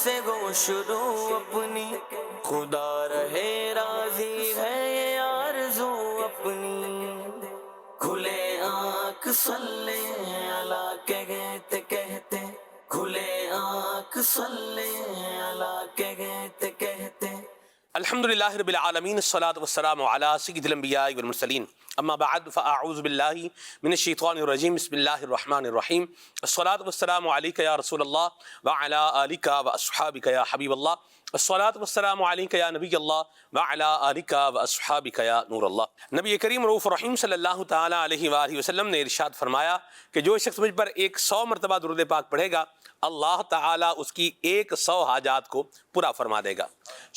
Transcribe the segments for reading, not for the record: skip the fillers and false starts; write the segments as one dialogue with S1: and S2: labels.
S1: سے گو شروع اپنی، خدا رہے راضی ہے یہ آرزو اپنی، کھلے آنکھ صلی اللہ کہتے کہتے، کھلے آنکھ صلی اللہ کہتے کہتے۔
S2: الحمدللہ رب العالمین، الصلاۃ والسلام علی سید الانبیاء والمرسلین، اما بعد فاعوذ باللہ من الشیطان الرجیم، بسم اللہ الرحمن الرحیم، الصلاۃ والسلام علیک یا رسول اللہ وعلی آلک واصحابک یا حبیب اللہ، الصلاۃ والسلام علیک یا نبی اللہ وعلی آلک واصحابک یا نور اللہ۔ نبی کریم رؤوف رحیم صلی اللہ تعالی علیہ وآلہ وسلم نے ارشاد فرمایا کہ جو شخص مجھ پر 100 مرتبہ درود پاک پڑھے گا، اللہ تعالیٰ اس کی 100 حاجات کو پورا فرما دے گا۔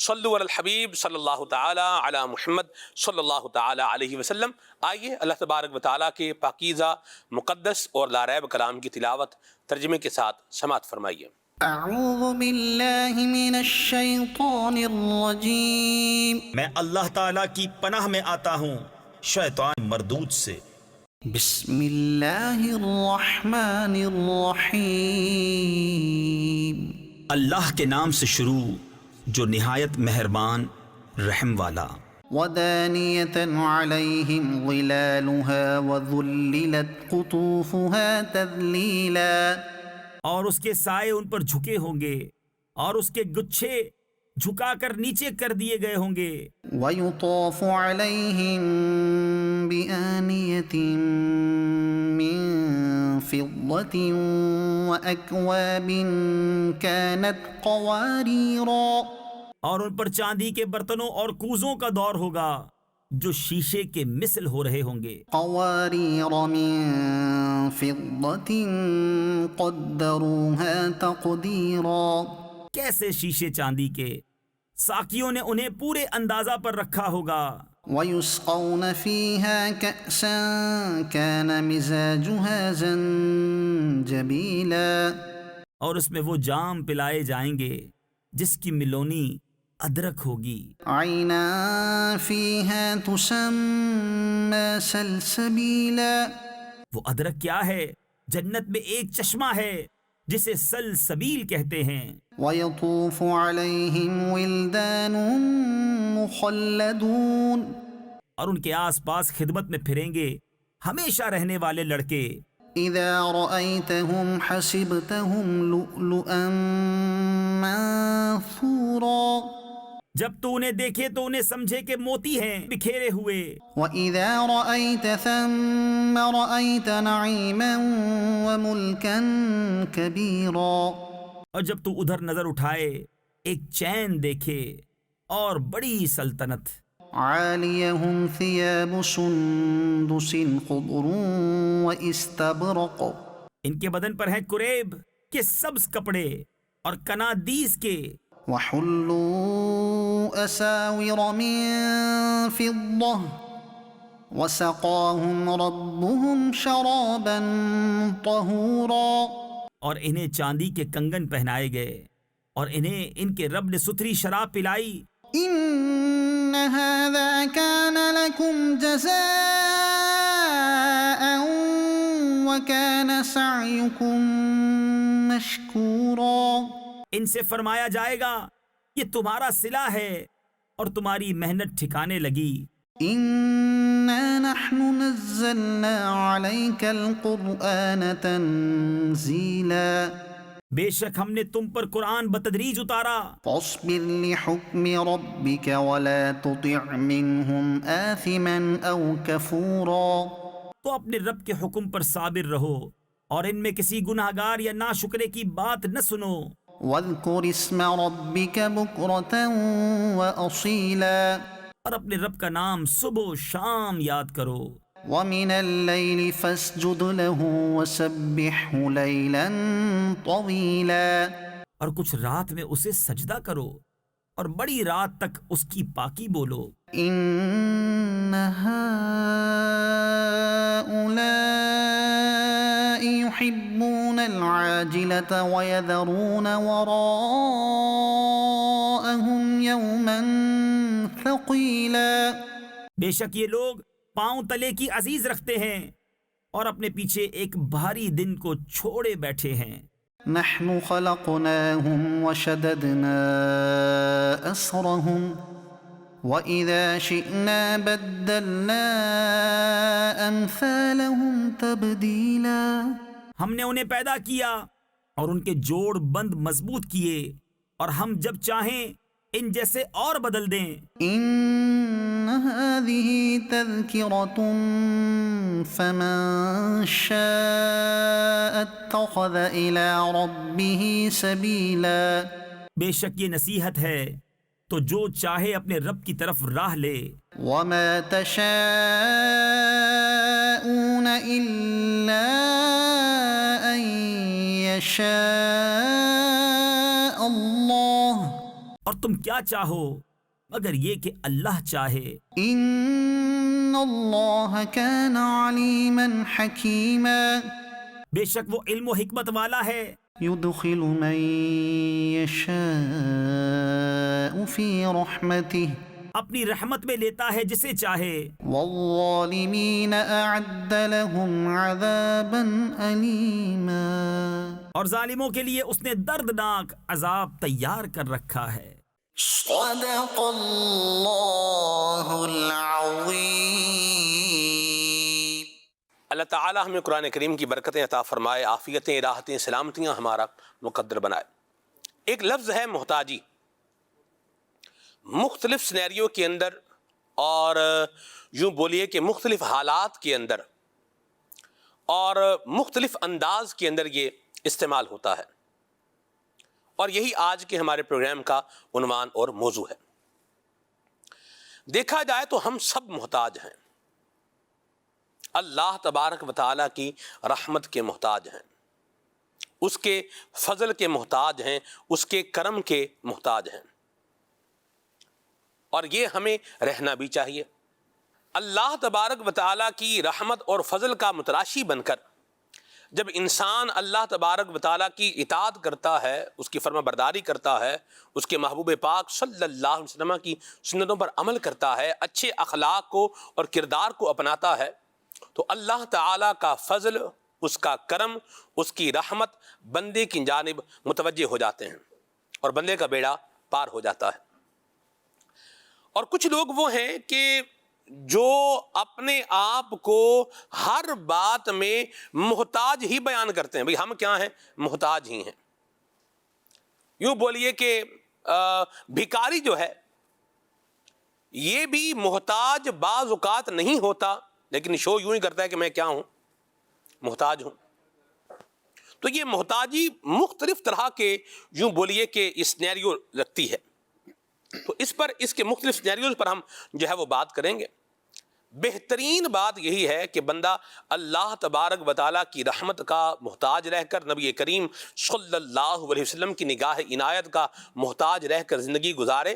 S2: صلو علی الحبیب صلی اللہ تعالیٰ علی محمد صلی اللہ تعالیٰ علیہ وسلم۔ آئیے اللہ تبارک و تعالیٰ کے پاکیزہ، مقدس اور لا ریب کلام کی تلاوت ترجمے کے ساتھ سماعت فرمائیے۔
S3: اعوذ باللہ من الشیطان الرجیم،
S4: میں اللہ تعالیٰ کی پناہ میں آتا ہوں شیطان مردود سے۔
S3: بسم اللہ الرحمن الرحیم،
S4: اللہ کے نام سے شروع جو نہایت مہربان رحم والا۔
S3: ودانیة علیہم ظلالها وذللت قطوفها تذلیلا،
S5: اور اس کے سائے ان پر جھکے ہوں گے اور اس کے گچھے جھکا کر نیچے کر دیے گئے ہوں گے۔
S3: ویطاف علیہم بآنیة من فضة وأکواب كانت قواریرا،
S5: اور ان پر چاندی کے برتنوں اور کوزوں کا دور ہوگا جو شیشے کے مثل ہو رہے ہوں گے۔
S3: قواریر من فضة قدروها تقدیرا،
S5: کیسے شیشے چاندی کے، ساقیوں نے انہیں پورے اندازہ پر رکھا ہوگا۔
S3: ويسقون فيها كأسا كان مزاجها زنجبيلا،
S5: اور اس میں وہ جام پلائے جائیں گے جس کی ملونی ادرک ہوگی۔
S3: عينا فيها تسمى سلسبيلا،
S5: وہ ادرک کیا ہے؟ جنت میں ایک چشمہ ہے جسے سلسبیل کہتے ہیں۔
S3: ويطوف عليهم ولدان مخلدون،
S5: اور ان کے آس پاس خدمت میں پھریں گے ہمیشہ رہنے والے لڑکے۔
S3: إذا رأيتهم حسبتهم لؤلؤا منثورا،
S5: جب تو انہیں دیکھے تو انہیں سمجھے کہ موتی ہیں بکھیرے ہوئے۔
S3: وَإِذَا رَأَيْتَ ثَمَّ رَأَيْتَ نَعِيمًا وَمُلْكًا كَبِيرًا،
S5: اور جب تو ادھر نظر اٹھائے ایک چین دیکھے اور بڑی سلطنت۔
S3: عَالِيَهُمْ ثِيَابُ سُندُسٍ خُضْرٌ وَإِسْتَبْرَقٍ،
S5: ان کے بدن پر ہیں کریب کے سبز کپڑے اور کنادیس کے۔
S3: وَحُلُّوا أَسَاوِرَ مِن فِضَّةٍ وَسَقَاهُمْ رَبُّهُمْ شَرَابًا طَهُورًا،
S5: اور انہیں چاندی کے کنگن پہنائے گئے اور انہیں ان کے رب نے ستھری شراب پلائی۔
S3: إِنَّ هَذَا كَانَ لَكُمْ جَزَاءً وَكَانَ سَعْيُكُمْ مَشْكُورًا،
S5: ان سے فرمایا جائے گا یہ تمہارا صلہ ہے اور تمہاری محنت ٹھکانے لگی۔
S3: إِنَّا نَحْنُ نَزَّلْنَا عَلَيْكَ الْقُرْآنَ تَنزِيلًا،
S5: بے شک ہم نے تم پر قرآن بتدریج اتارا۔
S3: فاصبر لحكم ربك ولا تطع منهم آثما أو كفورا،
S5: تو اپنے رب کے حکم پر صابر رہو اور ان میں کسی گناہگار یا ناشکرے کی بات نہ سنو۔
S3: واذكر اسم ربك بكرة وأصيلا،
S5: اور اپنے رب کا نام صبح و شام یاد کرو۔
S3: ومن الليل فاسجد له وسبحه ليلا طويلا،
S5: اور کچھ رات میں اسے سجدہ کرو اور بڑی رات تک اس کی پاکی بولو۔
S3: إن هؤلاء يحبون العاجلة ويذرون وراءهم يوما ثقيلا،
S5: بے شک یہ لوگ پاؤں تلے کی عزیز رکھتے ہیں اور اپنے پیچھے ایک بھاری دن کو چھوڑے بیٹھے ہیں۔
S3: نحن خلقناهم وشددنا أسرهم وإذا شئنا بدلنا أمثالهم تبديلا.
S5: ہم نے انہیں پیدا کیا اور ان کے جوڑ بند مضبوط کیے، اور ہم جب چاہیں ان جیسے اور بدل دیں.
S3: إن هذه تذكرة فمن شاء اتخذ إلى ربه سبيلا.
S5: بے شک یہ نصیحت ہے، تو جو چاہے اپنے رب کی طرف راہ لے.
S3: وما تشاءون إلا أن يشاء الله.
S5: اور تم کیا چاہو مگر یہ کہ اللہ چاہے.
S3: إن الله كان عليما حكيما.
S5: بے شک وہ علم و حکمت والا ہے،
S3: يدخل من يشاء في رحمته
S5: اپنی رحمت میں لیتا ہے جسے چاہے.
S3: والظالمين أعد لهم عذابا أليما.
S5: اور ظالموں کے لیے اس نے دردناک عذاب تیار کر رکھا ہے.
S3: صدق اللہ العظیم.
S2: اللہ تعالی ہمیں قرآن کریم کی برکتیں عطا فرمائے، عافیتیں، راحتیں، سلامتیاں ہمارا مقدر بنائے. ایک لفظ ہے محتاجی. مختلف سینیریو کے اندر اور یوں بولیے کہ مختلف حالات کے اندر اور مختلف انداز کے اندر یہ استعمال ہوتا ہے، اور یہی آج کے ہمارے پروگرام کا عنوان اور موضوع ہے. دیکھا جائے تو ہم سب محتاج ہیں، اللہ تبارک و تعالیٰ کی رحمت کے محتاج ہیں، اس کے فضل کے محتاج ہیں، اس کے کرم کے محتاج ہیں، اور یہ ہمیں رہنا بھی چاہیے. اللہ تبارک و تعالیٰ کی رحمت اور فضل کا متلاشی بن کر جب انسان اللہ تبارک و تعالیٰ کی اطاعت کرتا ہے، اس کی فرما برداری کرتا ہے، اس کے محبوب پاک صلی اللہ علیہ وسلم کی سنتوں پر عمل کرتا ہے، اچھے اخلاق کو اور کردار کو اپناتا ہے، تو اللہ تعالیٰ کا فضل، اس کا کرم، اس کی رحمت بندے کی جانب متوجہ ہو جاتے ہیں اور بندے کا بیڑا پار ہو جاتا ہے. اور کچھ لوگ وہ ہیں کہ جو اپنے آپ کو ہر بات میں محتاج ہی بیان کرتے ہیں. بھئی ہم کیا ہیں؟ محتاج ہی ہیں. یوں بولیے کہ بھکاری جو ہے یہ بھی محتاج بعض اوقات نہیں ہوتا، لیکن شو یوں ہی کرتا ہے کہ میں کیا ہوں؟ محتاج ہوں. تو یہ محتاجی مختلف طرح کے یوں بولیے کہ سینیریو رکھتی ہے. تو اس کے مختلف سینیریوز پر ہم جو ہے وہ بات کریں گے. بہترین بات یہی ہے کہ بندہ اللہ تبارک و تعالیٰ کی رحمت کا محتاج رہ کر، نبی کریم صلی اللہ علیہ وسلم کی نگاہ عنایت کا محتاج رہ کر زندگی گزارے،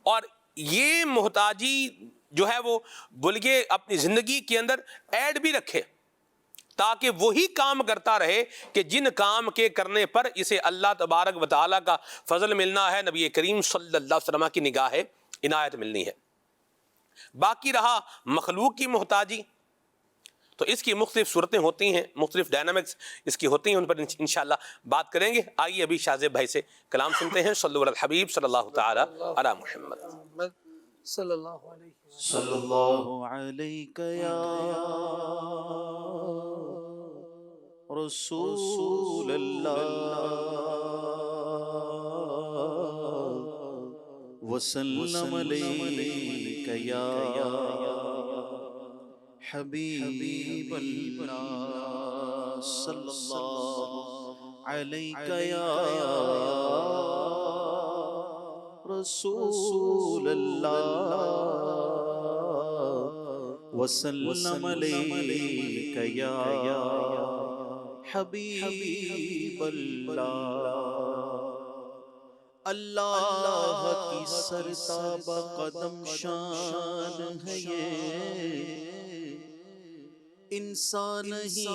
S2: اور یہ محتاجی جو ہے وہ بلکہ اپنی زندگی کے اندر ایڈ بھی رکھے، تاکہ وہی کام کرتا رہے کہ جن کام کے کرنے پر اسے اللہ تبارک و تعالیٰ کا فضل ملنا ہے، نبی کریم صلی اللہ علیہ وسلم کی نگاہ عنایت ملنی ہے. باقی رہا مخلوق کی محتاجی، تو اس کی مختلف صورتیں ہوتی ہیں، مختلف ڈائنامکس اس کی ہوتی ہیں، ان پر انشاءاللہ بات کریں گے. آئیے ابھی شاذیب بھائی سے کلام سنتے ہیں. صلو علی الحبیب صلی اللہ تعالی علی محمد.
S1: صلی اللہ علیہ
S6: صلی اللہ علیہ یا رسول اللہ وسلم علیک یا حبیب اللہ صلی اللہ علیہ یا رسول اللہ وسلم علیک یا حبیب اللہ. اللہ کی سرتابہ قدم شان ہے یہ، انسان ہی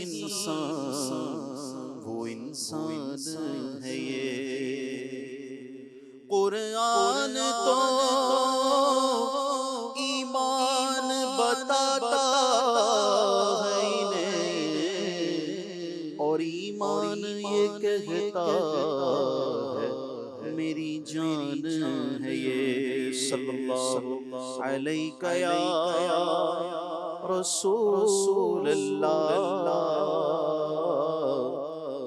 S6: انسان وہ انسان ہے یہ. قرآن تو ایمان بتاتا ہے انہیں، اور ایمان یہ کہہ کہتا ہے میری جان ہے یہ صلی اللہ علیہ یا رسول اللہ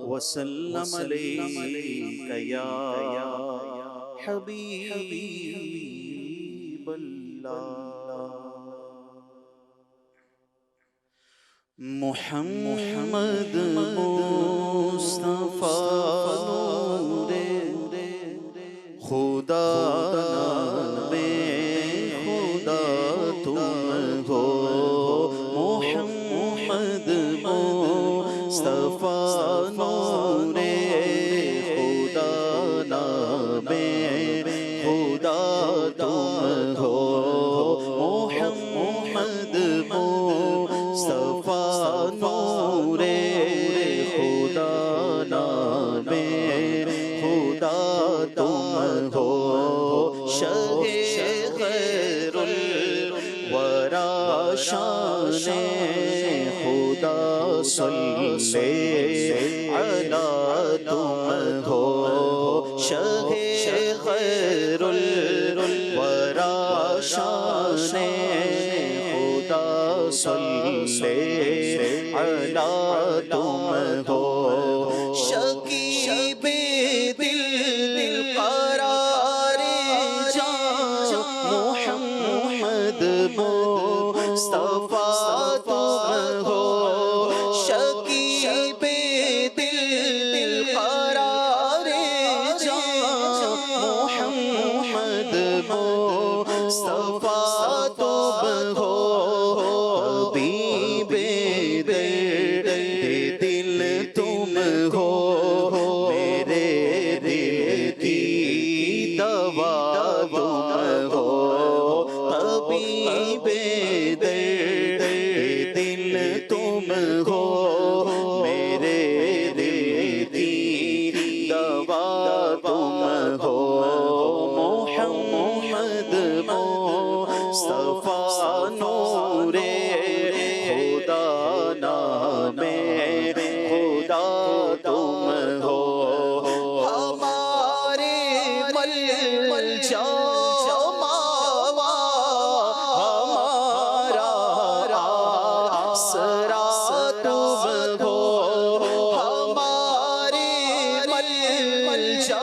S6: وسلم علیک یا حبیب اللہ محمد مصطفیٰ نور خدا میں خدا تم ہو محمد مصطفیٰ نور خدا نام خدا تم ہو محمد مصطفیٰ نور خدا نام خدا تم ہو خیر الورا شان خدا صلی علی تم ہو خیر الورا شان خدا صلی علی تم ہو شکیب دل قرار جان محمد مصطفیٰ تم ہو شکیب دل قرار جان محمد مصطفیٰ تم ہو حبیب دل تم ہو میرے دل کی دوا تم ہو حبیب دل تم ہو میرے دل کی دوا تم ہو محمد مصطفیٰ نور خدا نام خدا تم ہو ہمارے ملجا ماوا ہمارا آسرا تم ہو ہمارے ملجا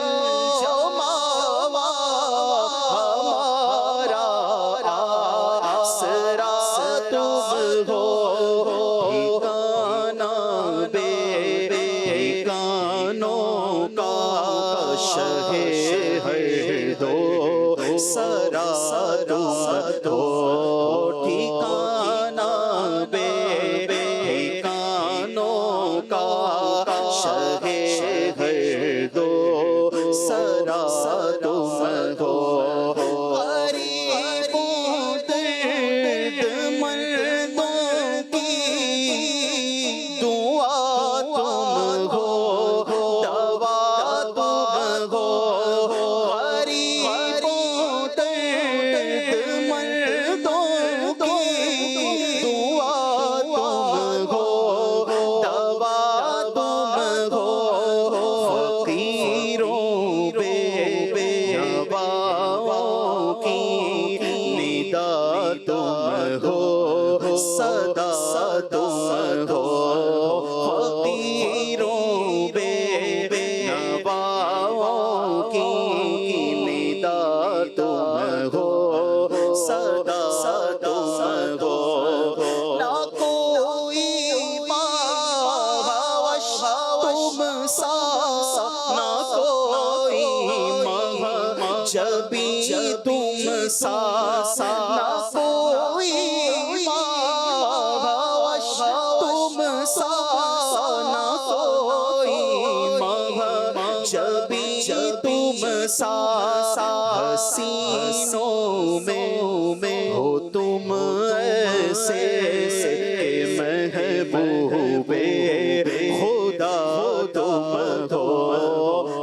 S6: ماوا ہمارا آسرا تم ہو ٹھکانہ بے ٹھکانوں کا شہ ہے دو سرا تم ہو ٹھکانہ بے ٹھکانوں کا شہ ہے دو سرا تم ہو غریبوں درد مردوں کی دعا تم ہو دوا تم ہو غریبوں درد مردوں کی دعا تم ہو دوا تم ہو فقیروں بے نواؤں کی ندا تم ہو صدا تم ہو فقیروں بے نواؤں کی ندا تم ہو صدا تم ہو نہ کوئی مہوش تم سا نہ کوئی مہجبی تم سا نہ کوئی مہوش تم سا نہ کوئی مہجبی تم سا حسینوں میں ہو تم ایسے محبوب خدا تم ہو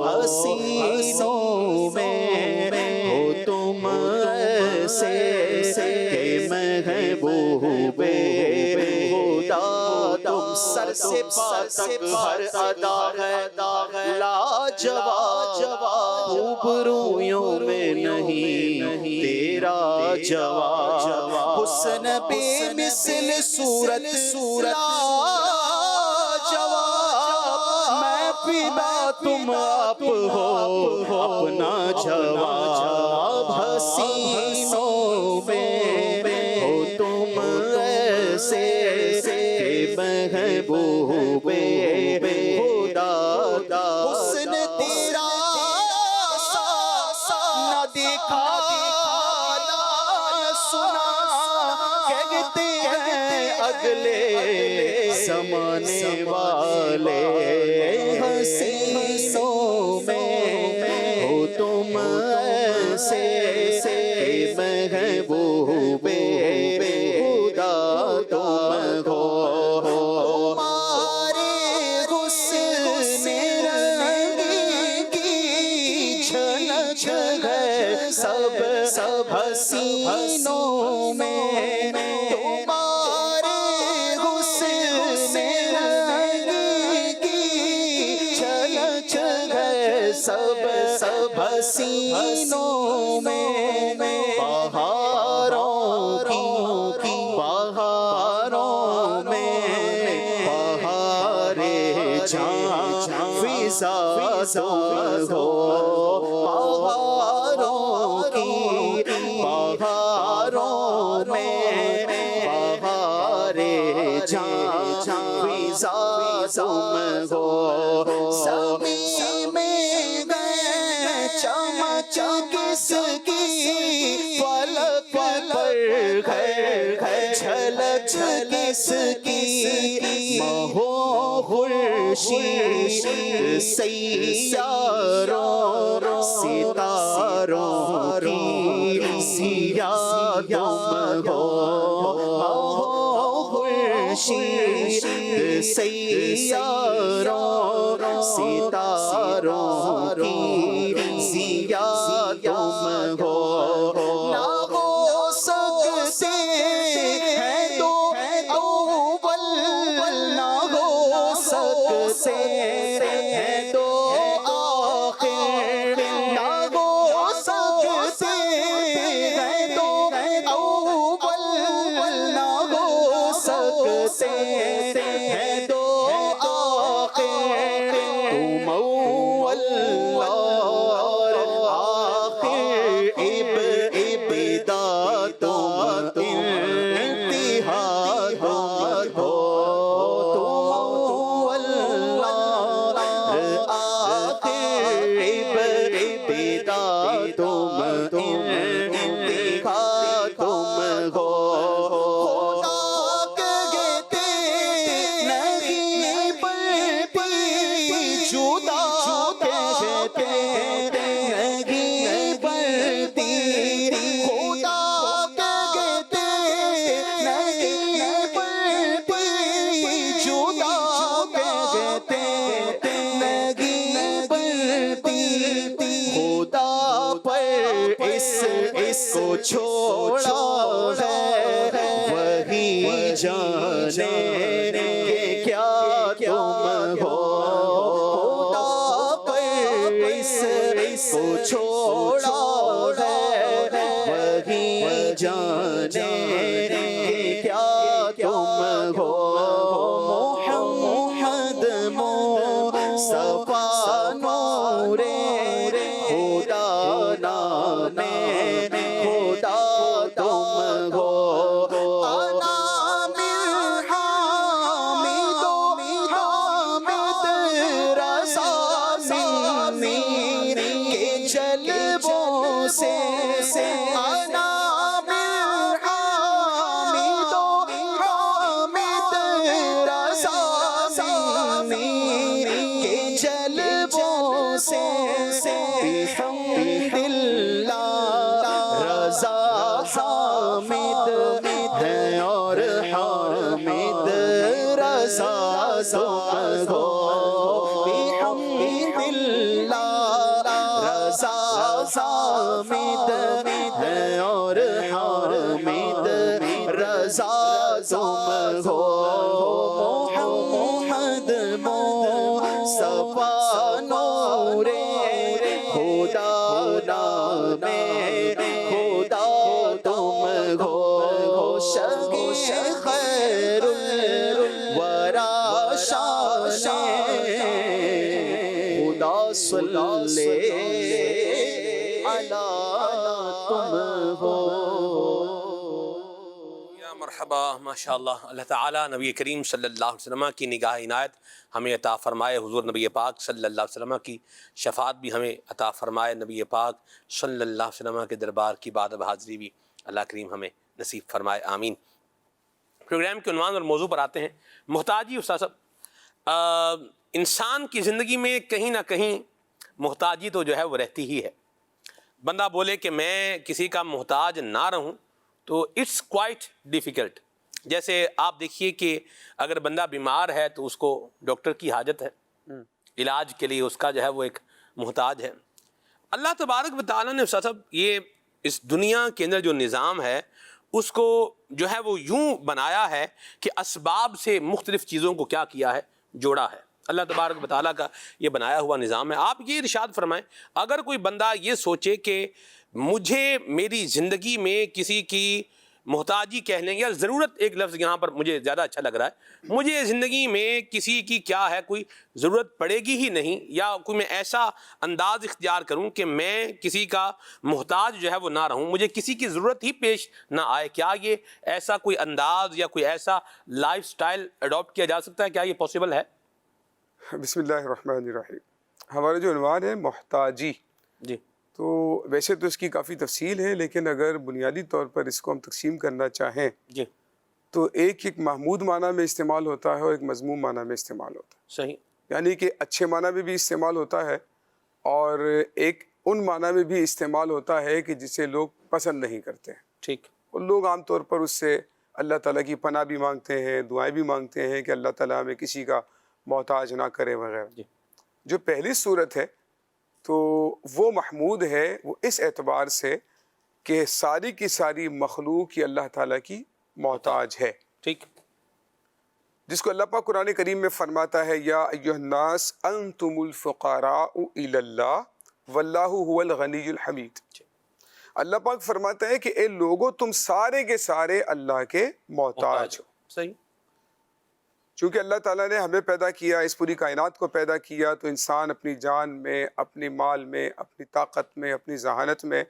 S6: حسینوں میں ہو تم ایسے محبوب خدا تم سر سے پا تک ہر ادا ہے لاجواب، خوبرویوں میں نہیں تیرا جواب، حسن بے مثل صورت لاجواب، میں فدا تم آپ ہو اپنا جواب، حسینوں میں ہو تم ایسے کہ محبوب خدا، حسن تیرا نہ دیکھا نہ سنا، کہتے ہیں اگلے زمانے والے، حسینوں میں ہو تم ایسے کہ محبوب خدا تم ہو، تمہارے حسن رنگ کی جھلک ہے سب حسینوں میں، تمہارے حسن رنگ کی جھلک ہے سب حسینوں میں، بہاروں میں بہار جان فضا تم ہو، بہاروں میں بہار جان فضا تم ہو، سمیع میں گئے چمچ کس کی، فلک پر ہے جھلک کس کی، مہو خورشید سیاروں ستاروں کی سیاہ تم ہو، مہو خورشید سیاروں ستاروں کی سیاہ تم ہو، نہ ہو سکتے ہیں دو اول، نہ ہو سکتے ہیں دو آخر، نہ ہو سکتے ہیں دو اول، نہ ہو سکتے ہیں دو آخر، تم اول اور آخر، ابتدا تم انتہا تم ہو، تم اول اور آخر، ابتدا تم انتہا تم ہو، خدا کہتے نہیں بڑھتی جدا، کہتے نہیں بڑھتی، خدا کہتے نہیں بڑھتی جدا، کہتے نہیں بڑھتی، خدا پر اس کو چھوڑا ہے وہی جانے کہ کیا تم ہو، خدا پر اس کو چھوڑا ہے وہی جانے کہ کیا تم ہو، محمد مصطفیٰ نور خدا نام خدا تم ہو، انام حامد حامد رضا منی کے جلووں سے، انام حامد حامد رضا منی کے جلووں سے، بحمد اللہ رضا حامد ہے اور حامد رضا تم ہو، بحمد اللہ رضا حامد ہے اور حامد رضا تم ہو، محمد خدا صلی علی تم ہو.
S2: یا مرحبا، ماشاء اللہ. اللہ تعالیٰ نبی کریم صلی اللہ علیہ وسلم کی نگاہ عنایت ہمیں عطا فرمائے. حضور نبی پاک صلی اللہ علیہ وسلم کی شفاعت بھی ہمیں عطا فرمائے. نبی پاک صلی اللہ علیہ وسلم کے دربار کی بادب حاضری بھی اللہ کریم ہمیں نصیب فرمائے. آمین. پروگرام کے عنوان اور موضوع پر آتے ہیں. محتاجی. استاد صاحب، انسان کی زندگی میں کہیں نہ کہیں محتاجی تو جو ہے وہ رہتی ہی ہے. بندہ بولے کہ میں کسی کا محتاج نہ رہوں تو اٹس کوائٹ ڈیفیکلٹ. جیسے آپ دیکھیے کہ اگر بندہ بیمار ہے تو اس کو ڈاکٹر کی حاجت ہے، علاج کے لیے اس کا جو ہے وہ ایک محتاج ہے. اللہ تبارک و تعالیٰ نے استاد صاحب یہ اس دنیا کے اندر جو نظام ہے اس کو جو ہے وہ یوں بنایا ہے کہ اسباب سے مختلف چیزوں کو کیا کیا ہے، جوڑا ہے. اللہ تبارک و تعالیٰ کا یہ بنایا ہوا نظام ہے. آپ یہ ارشاد فرمائیں، اگر کوئی بندہ یہ سوچے کہ مجھے میری زندگی میں کسی کی محتاجی کہہ لیں گے، یا ضرورت، ایک لفظ یہاں پر مجھے زیادہ اچھا لگ رہا ہے، مجھے زندگی میں کسی کی کیا ہے، کوئی ضرورت پڑے گی ہی نہیں، یا کوئی میں ایسا انداز اختیار کروں کہ میں کسی کا محتاج جو ہے وہ نہ رہوں، مجھے کسی کی ضرورت ہی پیش نہ آئے. کیا یہ ایسا کوئی انداز یا کوئی ایسا لائف سٹائل اڈاپٹ کیا جا سکتا ہے؟ کیا یہ پاسبل ہے؟
S7: بسم اللہ الرحمن الرحیم. ہمارا جو عنوان ہے محتاجی،
S2: جی،
S7: تو ویسے تو اس کی کافی تفصیل ہے، لیکن اگر بنیادی طور پر اس کو ہم تقسیم کرنا چاہیں
S2: جی،
S7: تو ایک محمود معنی میں استعمال ہوتا ہے اور ایک مذموم معنی میں استعمال ہوتا ہے.
S2: صحیح.
S7: یعنی کہ اچھے معنی میں بھی استعمال ہوتا ہے اور ایک ان معنی میں بھی استعمال ہوتا ہے کہ جسے لوگ پسند نہیں کرتے ہیں.
S2: ٹھیک.
S7: اور لوگ عام طور پر اس سے اللہ تعالیٰ کی پناہ بھی مانگتے ہیں، دعائیں بھی مانگتے ہیں کہ اللہ تعالیٰ ہمیں کسی کا محتاج نہ کرے وغیرہ.
S2: جی.
S7: جو پہلی صورت ہے تو وہ محمود ہے، وہ اس اعتبار سے کہ ساری کی ساری مخلوق یہ اللہ تعالیٰ کی محتاج ہے.
S2: ٹھیک.
S7: جس کو اللہ پاک قرآن کریم میں فرماتا ہے یا ایھا الناس انتم الفقراء الی اللہ واللہ هو الغنی الحمید. اللہ پاک فرماتا ہے کہ اے لوگو تم سارے کے سارے اللہ کے محتاج ہو.
S2: صحیح.
S7: چونکہ اللہ تعالیٰ نے ہمیں پیدا کیا، اس پوری کائنات کو پیدا کیا، تو انسان اپنی جان میں، اپنی مال میں، اپنی طاقت میں، اپنی ذہانت میں،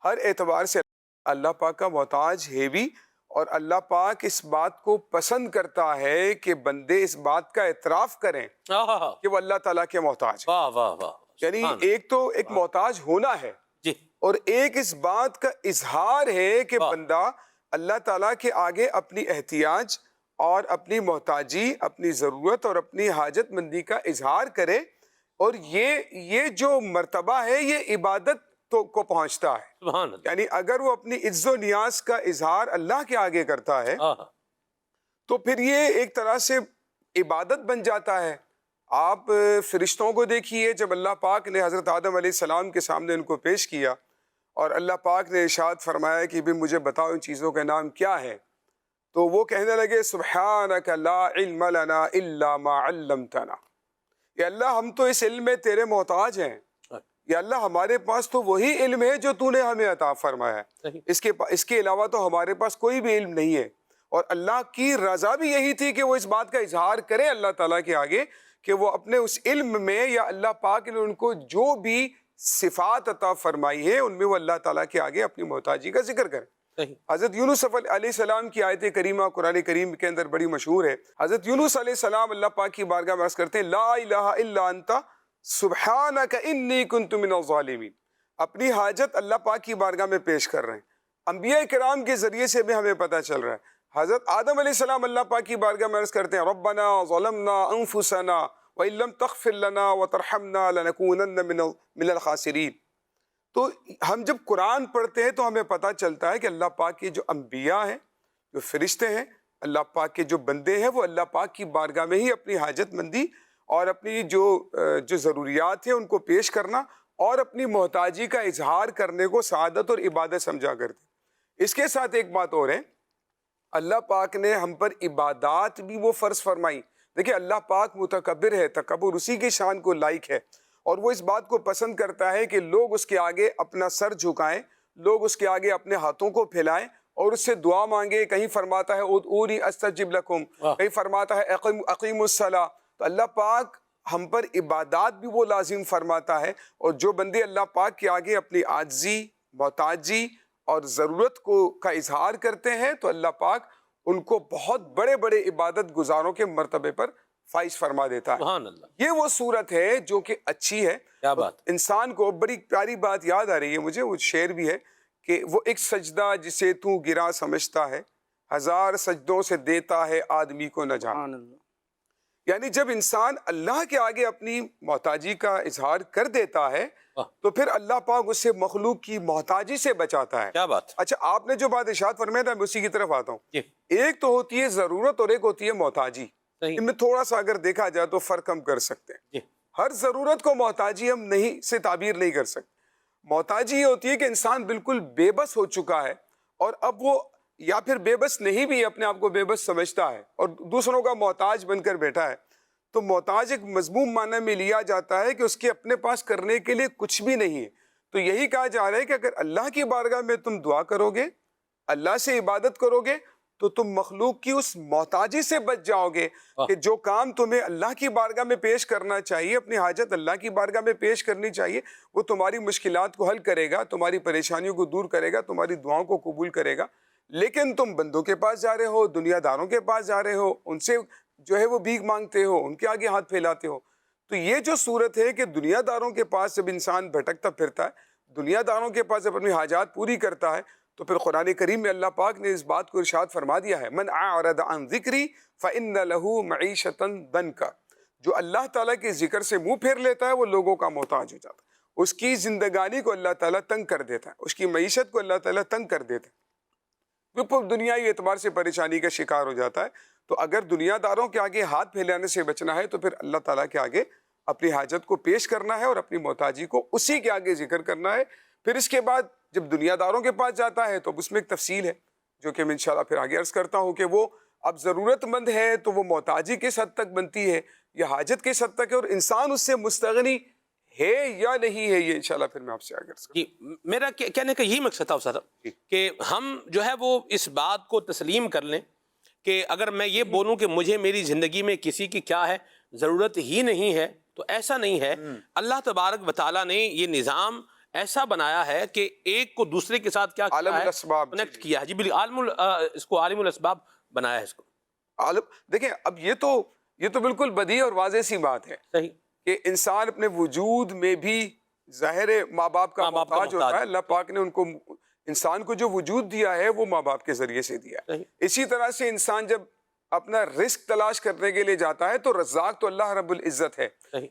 S7: ہر اعتبار سے اللہ پاک کا محتاج ہے بھی. اور اللہ پاک اس بات کو پسند کرتا ہے کہ بندے اس بات کا اعتراف کریں کہ وہ اللہ تعالیٰ کے محتاج ہیں.
S2: واہ واہ واہ.
S7: یعنی ایک تو ایک محتاج ہونا ہے،
S2: جی،
S7: اور ایک اس بات کا اظہار ہے کہ بندہ اللہ تعالیٰ کے آگے اپنی احتیاج اور اپنی محتاجی، اپنی ضرورت اور اپنی حاجت مندی کا اظہار کرے. اور یہ جو مرتبہ ہے یہ عبادت کو پہنچتا ہے.
S2: سبحان اللہ.
S7: یعنی اگر وہ اپنی عز و نیاز کا اظہار اللہ کے آگے کرتا ہے تو پھر یہ ایک طرح سے عبادت بن جاتا ہے. آپ فرشتوں کو دیکھیے، جب اللہ پاک نے حضرت آدم علیہ السلام کے سامنے ان کو پیش کیا اور اللہ پاک نے ارشاد فرمایا کہ بھی مجھے بتاؤ ان چیزوں کے نام کیا ہے، تو وہ کہنے لگے سبحانک لا علم لنا الا ما علمتنا. یا اللہ ہم تو اس علم میں تیرے محتاج ہیں، یا اللہ ہمارے پاس تو وہی علم ہے جو تو نے ہمیں عطا فرمایا ہے، اس کے علاوہ تو ہمارے پاس کوئی بھی علم نہیں ہے. اور اللہ کی رضا بھی یہی تھی کہ وہ اس بات کا اظہار کرے اللہ تعالیٰ کے آگے کہ وہ اپنے اس علم میں، یا اللہ پاک نے ان کو جو بھی صفات عطا فرمائی ہے ان میں وہ اللہ تعالیٰ کے آگے اپنی محتاجی کا ذکر کریں. حضرت یونس علیہ السلام کی آیت کریمہ قرآن کریم کے اندر بڑی مشہور ہے. حضرت یونس علیہ السلام اللہ پاک کی بارگاہ میں عرض کرتے ہیں لا الہ الا انت سبحانک انی کنت من الظالمین. اپنی حاجت اللہ پاک کی بارگاہ میں پیش کر رہے ہیں. انبیاء کرام کے ذریعے سے بھی ہمیں پتہ چل رہا ہے. حضرت آدم علیہ السلام اللہ پاک کی بارگاہ میں عرض کرتے ہیں ربنا ظلمنا انفسنا وان لم تغفر لنا وترحمنا لنکونن من الخاسرین. تو ہم جب قرآن پڑھتے ہیں تو ہمیں پتہ چلتا ہے کہ اللہ پاک کے جو انبیاء ہیں، جو فرشتے ہیں، اللہ پاک کے جو بندے ہیں، وہ اللہ پاک کی بارگاہ میں ہی اپنی حاجت مندی اور اپنی جو ضروریات ہیں ان کو پیش کرنا اور اپنی محتاجی کا اظہار کرنے کو سعادت اور عبادت سمجھا کرتے. اس کے ساتھ ایک بات اور ہے، اللہ پاک نے ہم پر عبادات بھی وہ فرض فرمائی. دیکھیں اللہ پاک متکبر ہے، تکبر اسی کی شان کو لائق ہے، اور وہ اس بات کو پسند کرتا ہے کہ لوگ اس کے آگے اپنا سر جھکائیں، لوگ اس کے آگے اپنے ہاتھوں کو پھیلائیں اور اس سے دعا مانگے. کہیں فرماتا ہے ادعونی استجب لکم، کہیں فرماتا ہے اقیموا الصلاۃ. تو اللہ پاک ہم پر عبادات بھی وہ لازم فرماتا ہے، اور جو بندے اللہ پاک کے آگے اپنی عاجزی، محتاجی اور ضرورت کا اظہار کرتے ہیں تو اللہ پاک ان کو بہت بڑے بڑے عبادت گزاروں کے مرتبے پر فائز فرما دیتا ہے۔
S2: سبحان اللہ،
S7: یہ وہ صورت ہے جو کہ اچھی ہے۔
S2: کیا بات!
S7: انسان کو بڑی پیاری بات یاد آ رہی ہے مجھے، وہ شعر بھی ہے کہ وہ ایک سجدہ جسے تو گرا سمجھتا ہے، ہزار سجدوں سے دیتا ہے آدمی کو نہ جان۔
S1: سبحان اللہ۔
S7: یعنی جب انسان اللہ کے آگے اپنی محتاجی کا اظہار کر دیتا ہے تو پھر اللہ پاک اسے مخلوق کی محتاجی سے بچاتا ہے۔
S2: کیا بات!
S7: اچھا، آپ نے جو بات ارشاد فرمایا تھا میں اسی کی طرف آتا ہوں۔
S2: جی،
S7: ایک تو ہوتی ہے ضرورت اور ایک ہوتی ہے محتاجی۔
S2: صحیح،
S7: ان میں تھوڑا سا اگر دیکھا جائے تو فرق ہم کر سکتے ہیں۔
S2: جی،
S7: ہر ضرورت کو محتاجی ہم نہیں سے تعبیر نہیں کر سکتے۔ محتاجی یہ ہوتی ہے کہ انسان بالکل بے بس ہو چکا ہے، اور اب وہ یا پھر بے بس نہیں بھی اپنے آپ کو بے بس سمجھتا ہے اور دوسروں کا محتاج بن کر بیٹھا ہے۔ تو محتاج ایک مضموم معنی میں لیا جاتا ہے کہ اس کے اپنے پاس کرنے کے لیے کچھ بھی نہیں ہے۔ تو یہی کہا جا رہا ہے کہ اگر اللہ کی بارگاہ میں تم دعا کرو گے، اللہ سے عبادت کرو گے، تو تم مخلوق کی اس محتاجی سے بچ جاؤ گے کہ جو کام تمہیں اللہ کی بارگاہ میں پیش کرنا چاہیے، اپنی حاجت اللہ کی بارگاہ میں پیش کرنی چاہیے، وہ تمہاری مشکلات کو حل کرے گا، تمہاری پریشانیوں کو دور کرے گا، تمہاری دعاؤں کو قبول کرے گا۔ لیکن تم بندوں کے پاس جا رہے ہو، دنیا داروں کے پاس جا رہے ہو، ان سے جو ہے وہ بھیک مانگتے ہو، ان کے آگے ہاتھ پھیلاتے ہو۔ تو یہ جو صورت ہے کہ دنیا داروں کے پاس جب انسان بھٹکتا پھرتا ہے، دنیا داروں کے پاس جب اپنی حاجات پوری کرتا ہے، تو پھر قرآن کریم میں اللہ پاک نے اس بات کو ارشاد فرما دیا ہے، من اعرض عن ذکری فإن له معیشۃ ضنکا، جو اللہ تعالیٰ کے ذکر سے منہ پھیر لیتا ہے وہ لوگوں کا محتاج ہو جاتا ہے، اس کی زندگانی کو اللہ تعالیٰ تنگ کر دیتا ہے، اس کی معیشت کو اللہ تعالیٰ تنگ کر دیتا ہے، وہ پورا دنیائی اعتبار سے پریشانی کا شکار ہو جاتا ہے۔ تو اگر دنیا داروں کے آگے ہاتھ پھیلانے سے بچنا ہے تو پھر اللہ تعالیٰ کے آگے اپنی حاجت کو پیش کرنا ہے اور اپنی محتاجی کو اسی کے آگے ذکر کرنا ہے۔ پھر اس کے بعد جب دنیا داروں کے پاس جاتا ہے تو اس میں ایک تفصیل ہے جو کہ میں انشاءاللہ پھر آگے عرض کرتا ہوں کہ وہ اب ضرورت مند ہے تو وہ محتاجی کس حد تک بنتی ہے یا حاجت کس حد تک ہے، اور انسان اس سے مستغنی ہے یا نہیں ہے، یہ انشاءاللہ پھر میں آپ سے آگے عرض کرتا ہوں۔
S2: جی، میرا کہنے کا یہی مقصد تھا استاد کہ ہم جو ہے وہ اس بات کو تسلیم کر لیں کہ اگر میں یہ بولوں کہ مجھے میری زندگی میں کسی کی کیا ہے ضرورت ہی نہیں ہے، تو ایسا نہیں ہے۔ اللہ تبارک و تعالیٰ نے یہ نظام ایسا بنایا ہے کہ ایک کو دوسرے کے ساتھ کیا
S7: عالم الاسباب
S2: کنیکٹ کیا ہے۔ جی بالکل، اس کو عالم الاسباب بنایا ہے اس کو۔
S7: دیکھیں اب یہ تو بالکل بدیہی اور واضح سی بات ہے
S2: صحیح
S7: کہ انسان اپنے وجود میں بھی ظاہر ماں باپ کا محتاج ہوتا ہے۔ اللہ پاک نے ان کو، انسان کو جو وجود دیا ہے وہ ماں باپ کے ذریعے سے دیا ہے۔ اسی طرح سے انسان جب اپنا رزق تلاش کرنے کے لیے جاتا ہے تو رزاق تو اللہ رب العزت ہے،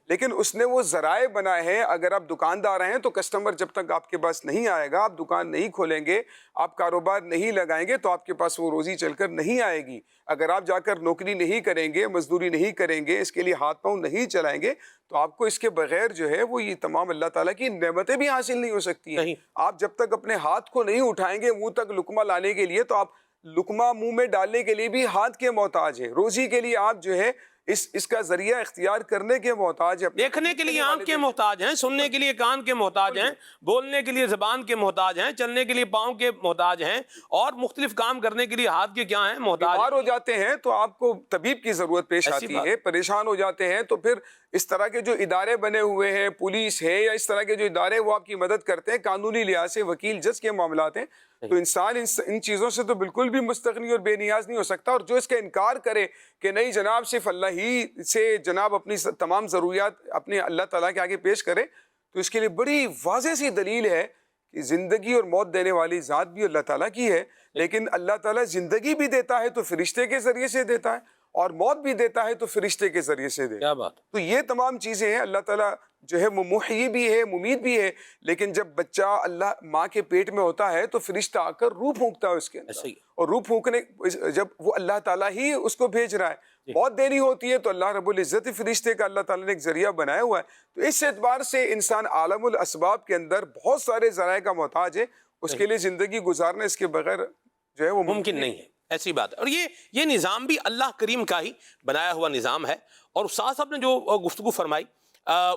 S7: لیکن اس نے وہ ذرائع بنائے ہیں۔ اگر آپ دکاندار ہیں تو کسٹمر جب تک آپ کے پاس نہیں آئے گا، آپ دکان نہیں کھولیں گے، آپ کاروبار نہیں لگائیں گے تو آپ کے پاس وہ روزی چل کر نہیں آئے گی۔ اگر آپ جا کر نوکری نہیں کریں گے، مزدوری نہیں کریں گے، اس کے لیے ہاتھ پاؤں نہیں چلائیں گے تو آپ کو اس کے بغیر جو ہے وہ یہ تمام اللہ تعالیٰ کی نعمتیں بھی حاصل نہیں ہو سکتی ہیں۔ آپ جب تک اپنے ہاتھ کو نہیں اٹھائیں گے منہ تک لقمہ لانے کے لیے تو آپ لقمہ منہ میں ڈالنے کے لیے بھی ہاتھ کے محتاج ہیں، روزی کے لیے آپ جو ہے اس کا ذریعہ اختیار کرنے کے محتاج ہیں،
S2: دیکھنے کے لیے آنکھ کے محتاج ہیں، سننے کے لیے کان کے محتاج ہیں، بولنے کے لیے زبان کے محتاج ہیں، چلنے کے لیے پاؤں کے محتاج ہیں، اور مختلف کام کرنے کے لیے ہاتھ کے کیا ہیں محتاج۔
S7: بیمار ہو جاتے ہیں تو آپ کو طبیب کی ضرورت پیش آتی ہے، پریشان ہو جاتے ہیں تو پھر اس طرح کے جو ادارے بنے ہوئے ہیں، پولیس ہے یا اس طرح کے جو ادارے وہ آپ کی مدد کرتے ہیں، قانونی لحاظ سے وکیل جج کے معاملات ہیں۔ تو انسان ان چیزوں سے تو بالکل بھی مستغنی اور بے نیاز نہیں ہو سکتا، اور جو اس کا انکار کرے کہ نہیں جناب صرف اللہ ہی سے جناب اپنی تمام ضروریات اپنے اللہ تعالیٰ کے آگے پیش کرے، تو اس کے لیے بڑی واضح سی دلیل ہے کہ زندگی اور موت دینے والی ذات بھی اللہ تعالیٰ کی ہے، لیکن اللہ تعالیٰ زندگی بھی دیتا ہے تو فرشتے کے ذریعے سے دیتا ہے، اور موت بھی دیتا ہے تو فرشتے کے ذریعے سے دیتا ہے۔
S2: کیا بات!
S7: تو یہ تمام چیزیں ہیں، اللہ تعالیٰ جو ہے وہ محیی بھی ہے، ممیت بھی ہے، لیکن جب بچہ اللہ ماں کے پیٹ میں ہوتا ہے تو فرشتہ آ کر روح پھونکتا ہے اس کے اندر، اور روح پھونکنے جب وہ اللہ تعالیٰ ہی اس کو بھیج رہا ہے، بہت دینی ہوتی ہے تو اللہ رب العزت فرشتے کا اللہ تعالیٰ نے ایک ذریعہ بنایا ہوا ہے۔ تو اس اعتبار سے انسان عالم الاسباب کے اندر بہت سارے ذرائع کا محتاج ہے، اس کے لیے زندگی گزارنا اس کے بغیر جو ہے وہ
S2: ممکن نہیں ہے، ایسی بات ہے۔ اور یہ نظام بھی اللہ کریم کا ہی بنایا ہوا نظام ہے۔ اور استاد صاحب نے جو گفتگو فرمائی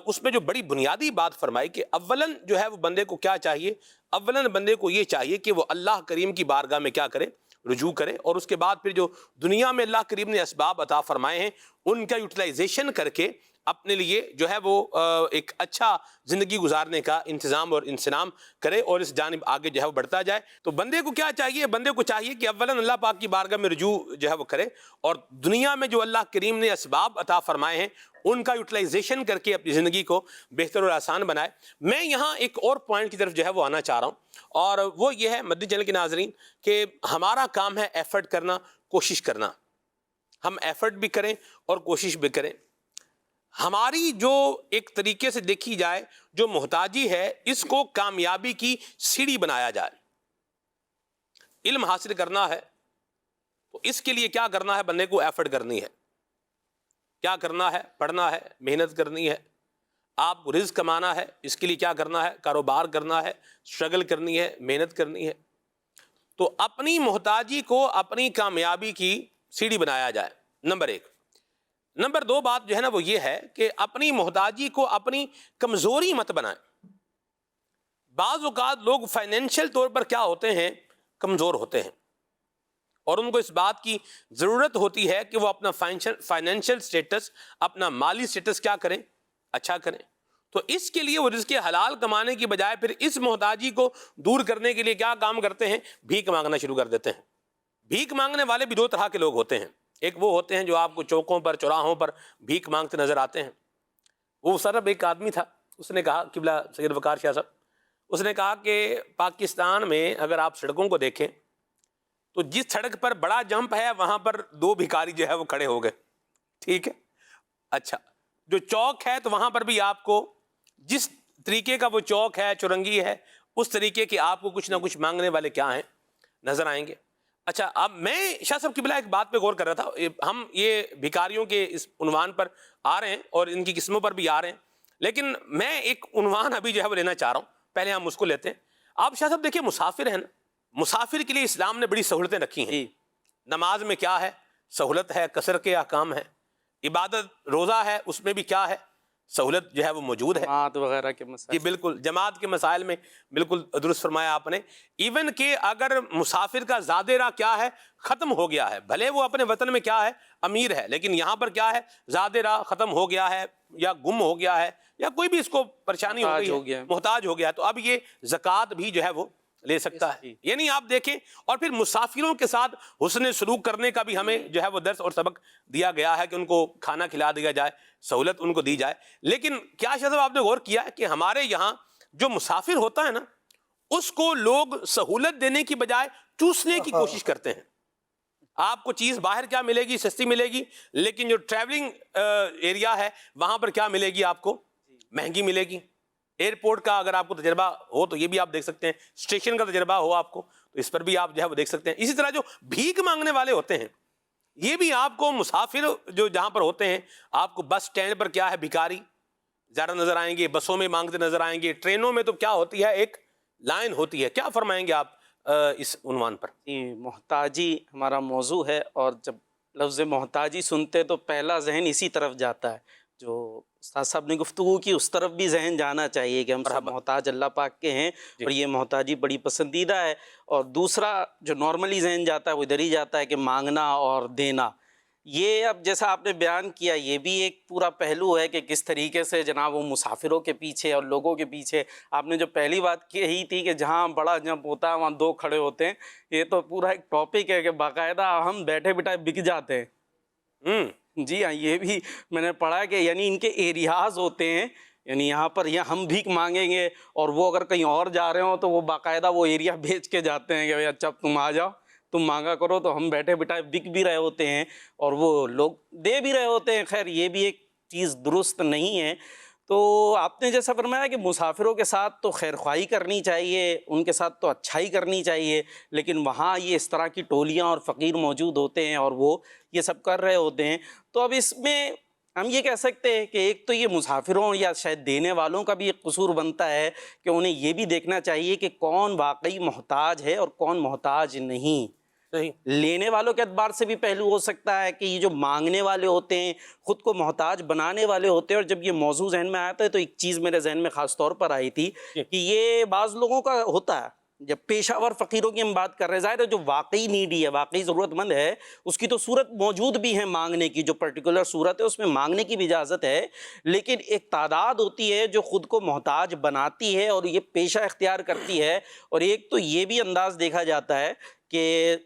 S2: اس میں جو بڑی بنیادی بات فرمائی کہ اولاً جو ہے وہ بندے کو کیا چاہیے، اولاً بندے کو یہ چاہیے کہ وہ اللہ کریم کی بارگاہ میں کیا کرے، رجوع کرے، اور اس کے بعد پھر جو دنیا میں اللہ کریم نے اسباب عطا فرمائے ہیں ان کا یوٹیلائزیشن کر کے اپنے لیے جو ہے وہ ایک اچھا زندگی گزارنے کا انتظام اور انسنام کرے اور اس جانب آگے جو ہے وہ بڑھتا جائے. تو بندے کو کیا چاہیے؟ بندے کو چاہیے کہ اولاً اللہ پاک کی بارگاہ میں رجوع جو ہے وہ کرے اور دنیا میں جو اللہ کریم نے اسباب عطا فرمائے ہیں ان کا یوٹیلائزیشن کر کے اپنی زندگی کو بہتر اور آسان بنائے. میں یہاں ایک اور پوائنٹ کی طرف جو ہے وہ آنا چاہ رہا ہوں اور وہ یہ ہے مدنی چینل کے ناظرین کہ ہمارا کام ہے ایفرٹ کرنا، کوشش کرنا. ہم ایفرٹ بھی کریں اور کوشش بھی کریں. ہماری جو ایک طریقے سے دیکھی جائے جو محتاجی ہے اس کو کامیابی کی سیڑھی بنایا جائے. علم حاصل کرنا ہے تو اس کے لیے کیا کرنا ہے؟ بندے کو ایفرٹ کرنی ہے. کیا کرنا ہے؟ پڑھنا ہے، محنت کرنی ہے. آپ کو رزق کمانا ہے، اس کے لیے کیا کرنا ہے؟ کاروبار کرنا ہے، اسٹرگل کرنی ہے، محنت کرنی ہے. تو اپنی محتاجی کو اپنی کامیابی کی سیڑھی بنایا جائے، نمبر 1. نمبر 2 بات جو ہے نا وہ یہ ہے کہ اپنی محتاجی کو اپنی کمزوری مت بنائیں. بعض اوقات لوگ فائنینشیل طور پر کیا ہوتے ہیں؟ کمزور ہوتے ہیں اور ان کو اس بات کی ضرورت ہوتی ہے کہ وہ اپنا فائنینشیل سٹیٹس، اپنا مالی سٹیٹس کیا کریں؟ اچھا کریں. تو اس کے لیے وہ رزق حلال کمانے کی بجائے پھر اس محتاجی کو دور کرنے کے لیے کیا کام کرتے ہیں؟ بھیک مانگنا شروع کر دیتے ہیں. بھیک مانگنے والے بھی 2 طرح کے لوگ ہوتے ہیں. ایک وہ ہوتے ہیں جو آپ کو چوکوں پر، چوراہوں پر بھیک مانگتے نظر آتے ہیں. وہ سرب ایک آدمی تھا، اس نے کہا، قبلہ سید وقار شاہ صاحب، اس نے کہا کہ پاکستان میں اگر آپ سڑکوں کو دیکھیں تو جس سڑک پر بڑا جمپ ہے وہاں پر 2 بھکاری جو ہے وہ کھڑے ہو گئے. ٹھیک ہے، اچھا جو چوک ہے تو وہاں پر بھی آپ کو جس طریقے کا وہ چوک ہے، چورنگی ہے، اس طریقے کے آپ کو کچھ نہ کچھ مانگنے والے کیا ہیں؟ نظر آئیں گے. اچھا اب میں شاہ صاحب قبلہ ایک بات پہ غور کر رہا تھا. ہم یہ بھکاریوں کے اس عنوان پر آ رہے ہیں اور ان کی قسموں پر بھی آ رہے ہیں، لیکن میں ایک عنوان ابھی جو ہے وہ لینا چاہ رہا ہوں. پہلے ہم اس کو لیتے ہیں. آپ شاہ صاحب دیکھیں، مسافر ہیں نا، مسافر کے لیے اسلام نے بڑی سہولتیں رکھی ہیں. نماز میں کیا ہے؟ سہولت ہے، قصر کے احکام ہیں. عبادت روزہ ہے، اس میں بھی کیا ہے؟ سہولت جو ہے وہ موجود ہے.
S1: جماعت وغیرہ کے مسائل.
S2: جی بالکل، جماعت کے مسائل میں بالکل درست فرمایا آپ نے. ایون کہ اگر مسافر کا زادِ راہ کیا ہے؟ ختم ہو گیا ہے. بھلے وہ اپنے وطن میں کیا ہے؟ امیر ہے، لیکن یہاں پر کیا ہے؟ زادِ راہ ختم ہو گیا ہے یا گم ہو گیا ہے یا کوئی بھی اس کو پریشانی ہو گئی ہے، محتاج ہو گیا ہے، تو اب یہ زکوٰۃ بھی جو ہے وہ لے سکتا ہے. یعنی آپ دیکھیں، اور پھر مسافروں کے ساتھ حسن سلوک کرنے کا بھی ہمیں جو ہے وہ درس اور سبق دیا گیا ہے کہ ان کو کھانا کھلا دیا جائے، سہولت ان کو دی جائے. لیکن کیا شاہ صاحب آپ نے غور کیا ہے کہ ہمارے یہاں جو مسافر ہوتا ہے نا، اس کو لوگ سہولت دینے کی بجائے چوسنے کی کوشش کرتے ہیں. آپ کو چیز باہر کیا ملے گی؟ سستی ملے گی، لیکن جو ٹریولنگ ایریا ہے وہاں پر کیا ملے گی؟ آپ کو مہنگی ملے گی. ایئرپورٹ کا اگر آپ کو تجربہ ہو تو یہ بھی آپ دیکھ سکتے ہیں، اسٹیشن کا تجربہ ہو آپ کو تو اس پر بھی آپ جو ہے وہ دیکھ سکتے ہیں. اسی طرح جو بھیک مانگنے والے ہوتے ہیں، یہ بھی آپ کو مسافر جو جہاں پر ہوتے ہیں، آپ کو بس اسٹینڈ پر کیا ہے؟ بھکاری زیادہ نظر آئیں گے، بسوں میں مانگتے نظر آئیں گے، ٹرینوں میں تو کیا ہوتی ہے؟ ایک لائن ہوتی ہے. کیا فرمائیں گے آپ اس عنوان پر؟
S1: محتاجی ہمارا موضوع ہے، اور جب لفظ محتاجی سنتے تو پہلا ذہن اسی طرف جاتا ہے. جو استاد صاحب نے گفتگو کی اس طرف بھی ذہن جانا چاہیے کہ ہم سب محتاج اللہ پاک کے ہیں اور یہ محتاجی بڑی پسندیدہ ہے. اور دوسرا جو نارملی ذہن جاتا ہے وہ ادھر ہی جاتا ہے کہ مانگنا اور دینا. یہ اب جیسا آپ نے بیان کیا، یہ بھی ایک پورا پہلو ہے کہ کس طریقے سے جناب وہ مسافروں کے پیچھے اور لوگوں کے پیچھے. آپ نے جو پہلی بات کہی تھی کہ جہاں بڑا جمپ ہوتا ہے وہاں 2 کھڑے ہوتے ہیں، یہ تو پورا ایک ٹاپک ہے کہ باقاعدہ ہم بیٹھے بٹھائے بک جاتے ہیں. جی ہاں، یہ بھی میں نے پڑھا کہ یعنی ان کے ایریاز ہوتے ہیں، یعنی یہاں پر ہم بھیک مانگیں گے اور وہ اگر کہیں اور جا رہے ہوں تو وہ باقاعدہ وہ ایریا بیچ کے جاتے ہیں کہ بھائی اچھا تم آ جاؤ، تم مانگا کرو. تو ہم بیٹھے بٹھائے بک بھی رہے ہوتے ہیں اور وہ لوگ دے بھی رہے ہوتے ہیں. خیر یہ بھی ایک چیز درست نہیں ہے. تو آپ نے جیسا فرمایا کہ مسافروں کے ساتھ تو خیر خواہی کرنی چاہیے، ان کے ساتھ تو اچھائی کرنی چاہیے، لیکن وہاں یہ اس طرح کی ٹولیاں اور فقیر موجود ہوتے ہیں اور وہ یہ سب کر رہے ہوتے ہیں. تو اب اس میں ہم یہ کہہ سکتے ہیں کہ ایک تو یہ مسافروں یا شاید دینے والوں کا بھی ایک قصور بنتا ہے کہ انہیں یہ بھی دیکھنا چاہیے کہ کون واقعی محتاج ہے اور کون محتاج نہیں. لینے والوں کے اعتبار سے بھی پہلو ہو سکتا ہے کہ یہ جو مانگنے والے ہوتے ہیں خود کو محتاج بنانے والے ہوتے ہیں. اور جب یہ موضوع ذہن میں آیا تھا تو ایک چیز میرے ذہن میں خاص طور پر آئی تھی کہ یہ بعض لوگوں کا ہوتا ہے جب پیشہ ور فقیروں کی ہم بات کر رہے ہیں، ظاہر ہے جو واقعی نیڈی ہے، واقعی ضرورت مند ہے، اس کی تو صورت موجود بھی ہے مانگنے کی، جو پرٹیکولر صورت ہے اس میں مانگنے کی بھی اجازت ہے، لیکن ایک تعداد ہوتی ہے جو خود کو محتاج بناتی ہے اور یہ پیشہ اختیار کرتی ہے. اور ایک تو یہ بھی انداز دیکھا جاتا ہے کہ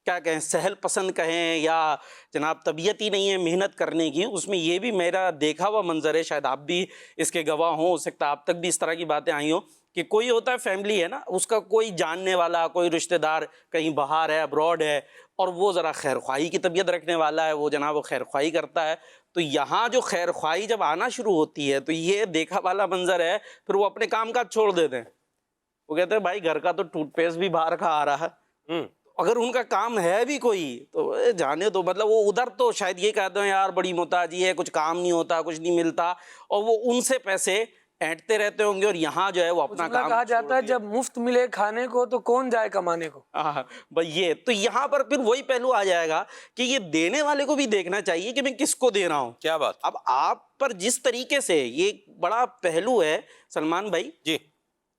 S1: کیا کہیں، سہل پسند کہیں یا جناب طبیعت ہی نہیں ہے محنت کرنے کی. اس میں یہ بھی میرا دیکھا ہوا منظر ہے، شاید آپ بھی اس کے گواہ ہوں، ہو سکتا ہے آپ تک بھی اس طرح کی باتیں آئی ہوں، کہ کوئی ہوتا ہے فیملی ہے نا، اس کا کوئی جاننے والا، کوئی رشتہ دار کہیں باہر ہے، ابراڈ ہے، اور وہ ذرا خیر خواہی کی طبیعت رکھنے والا ہے، وہ جناب وہ خیر خواہی کرتا ہے. تو یہاں جو خیر خواہی جب آنا شروع ہوتی ہے تو یہ دیکھا والا منظر ہے، پھر وہ اپنے کام کاج چھوڑ دیتے ہیں. وہ کہتے ہیں بھائی گھر کا تو ٹوتھ پیسٹ بھی باہر کا آ رہا ہے، اگر ان کا کام ہے بھی کوئی تو جانے دو. مطلب وہ ادھر تو شاید یہ کہتے ہیں یار بڑی محتاجی ہے، کچھ کام نہیں ہوتا، کچھ نہیں ملتا، اور وہ ان سے پیسے اینٹتے رہتے ہوں گے، اور یہاں جو ہے وہ اپنا کام
S8: کہا جاتا ہے جب مفت ملے کھانے کو تو کون جائے کمانے کو.
S1: بھائی یہ تو یہاں پر پھر وہی پہلو آ جائے گا کہ یہ دینے والے کو بھی دیکھنا چاہیے کہ میں کس کو دے رہا ہوں.
S2: کیا بات.
S1: اب آپ پر جس طریقے سے یہ بڑا پہلو ہے سلمان بھائی
S2: جی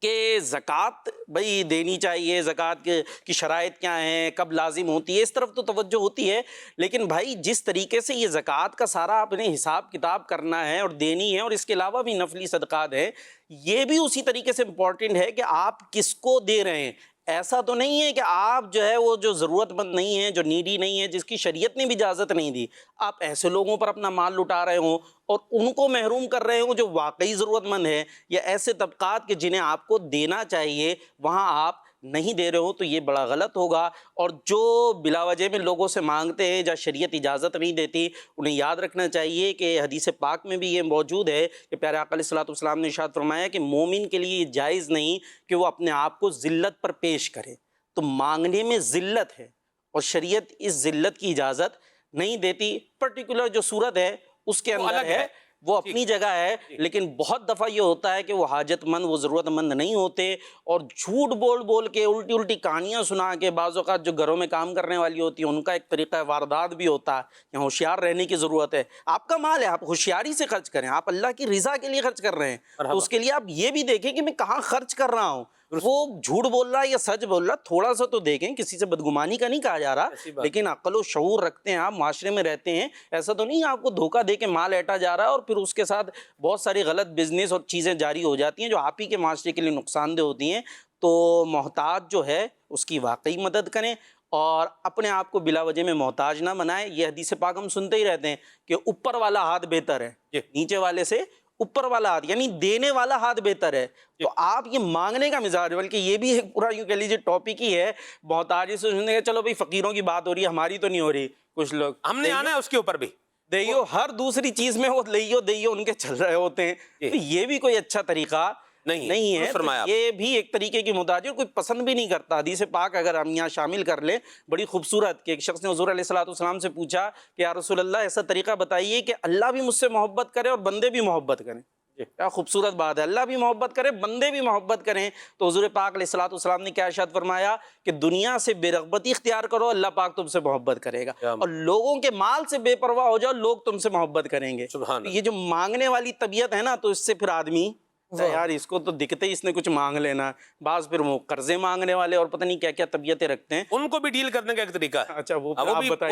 S1: کہ زکوٰۃ بھائی دینی چاہیے، زکوٰۃ کی شرائط کیا ہیں، کب لازم ہوتی ہے، اس طرف تو توجہ ہوتی ہے، لیکن بھائی جس طریقے سے یہ زکوٰۃ کا سارا آپ نے حساب کتاب کرنا ہے اور دینی ہے، اور اس کے علاوہ بھی نفلی صدقات ہیں، یہ بھی اسی طریقے سے امپورٹنٹ ہے کہ آپ کس کو دے رہے ہیں. ایسا تو نہیں ہے کہ آپ جو ہے وہ جو ضرورت مند نہیں ہے، جو نیڈی نہیں ہے، جس کی شریعت نے بھی اجازت نہیں دی، آپ ایسے لوگوں پر اپنا مال لٹا رہے ہوں اور ان کو محروم کر رہے ہوں جو واقعی ضرورت مند ہیں، یا ایسے طبقات کے جنہیں آپ کو دینا چاہیے وہاں آپ نہیں دے رہے ہو، تو یہ بڑا غلط ہوگا. اور جو بلا وجہ میں لوگوں سے مانگتے ہیں جہاں شریعت اجازت نہیں دیتی، انہیں یاد رکھنا چاہیے کہ حدیث پاک میں بھی یہ موجود ہے کہ پیارے آقا علیہ الصلوۃ والسلام نے ارشاد فرمایا کہ مومن کے لیے یہ جائز نہیں کہ وہ اپنے آپ کو ذلت پر پیش کرے. تو مانگنے میں ذلت ہے اور شریعت اس ذلت کی اجازت نہیں دیتی. پرٹیکولر جو صورت ہے اس کے اندر ہے، وہ اپنی جگہ ہے، لیکن بہت دفعہ یہ ہوتا ہے کہ وہ حاجت مند، وہ ضرورت مند نہیں ہوتے، اور جھوٹ بول بول کے الٹی الٹی کہانیاں سنا کے، بعض اوقات جو گھروں میں کام کرنے والی ہوتی ہیں ان کا ایک طریقہ واردات بھی ہوتا ہے. یہاں ہوشیار رہنے کی ضرورت ہے. آپ کا مال ہے، آپ ہوشیاری سے خرچ کریں، آپ اللہ کی رضا کے لیے خرچ کر رہے ہیں، تو اس کے لیے آپ یہ بھی دیکھیں کہ میں کہاں خرچ کر رہا ہوں. وہ جھوٹ بول رہا ہے یا سچ بول رہا ہے، تھوڑا سا تو دیکھیں. کسی سے بدگمانی کا نہیں کہا جا رہا، لیکن عقل و شعور رکھتے ہیں آپ، معاشرے میں رہتے ہیں، ایسا تو نہیں آپ کو دھوکہ دے کے مال ایٹا جا رہا ہے اور پھر اس کے ساتھ بہت ساری غلط بزنس اور چیزیں جاری ہو جاتی ہیں جو آپ ہی کے معاشرے کے لیے نقصان دہ ہوتی ہیں. تو محتاج جو ہے اس کی واقعی مدد کریں اور اپنے آپ کو بلا وجہ میں محتاج نہ بنائیں. یہ حدیث پاک ہم سنتے ہی رہتے ہیں کہ اوپر والا ہاتھ بہتر ہے نیچے والے سے، اوپر والا ہاتھ یعنی دینے والا ہاتھ بہتر ہے. تو آپ یہ مانگنے کا مزاج، بلکہ یہ بھی ایک پورا یوں کہہ لیجیے ٹاپک ہی ہے محتاجی سے سننے کا. چلو بھائی فقیروں کی بات ہو رہی ہے، ہماری تو نہیں ہو رہی. کچھ لوگ
S2: ہم نے آنا ہے اس کے اوپر بھی
S1: دیو، ہر دوسری چیز میں وہ لئیو دیو ان کے چل رہے ہوتے ہیں. تو یہ بھی کوئی اچھا طریقہ نہیں ہے. تو یہ بھی ایک طریقے کی محتاجی، کوئی پسند بھی نہیں کرتا. حدیث پاک اگر ہم یہاں شامل کر لیں بڑی خوبصورت، کہ ایک شخص نے حضور علیہ الصلوۃ والسلام سے پوچھا کہ یا رسول اللہ ایسا طریقہ بتائیے کہ اللہ بھی مجھ سے محبت کرے اور بندے بھی محبت کریں. کیا خوبصورت بات ہے، اللہ بھی محبت کرے بندے بھی محبت کریں. تو حضور پاک علیہ الصلوۃ والسلام نے کیا ارشاد فرمایا کہ دنیا سے بے رغبتی اختیار کرو، اللہ پاک تم سے محبت کرے گا، اور لوگوں کے مال سے بے پرواہ ہو جاؤ، لوگ تم سے محبت کریں گے. یہ جو مانگنے والی طبیعت ہے نا، تو اس سے پھر آدمی یار اس کو تو دکھتے ہی اس نے کچھ مانگ لینا. بعض پھر وہ قرضے مانگنے والے اور پتہ نہیں کیا کیا طبیعتیں رکھتے ہیں،
S2: ان کو بھی ڈیل کرنے کا ایک طریقہ ہے.
S1: اچھا وہ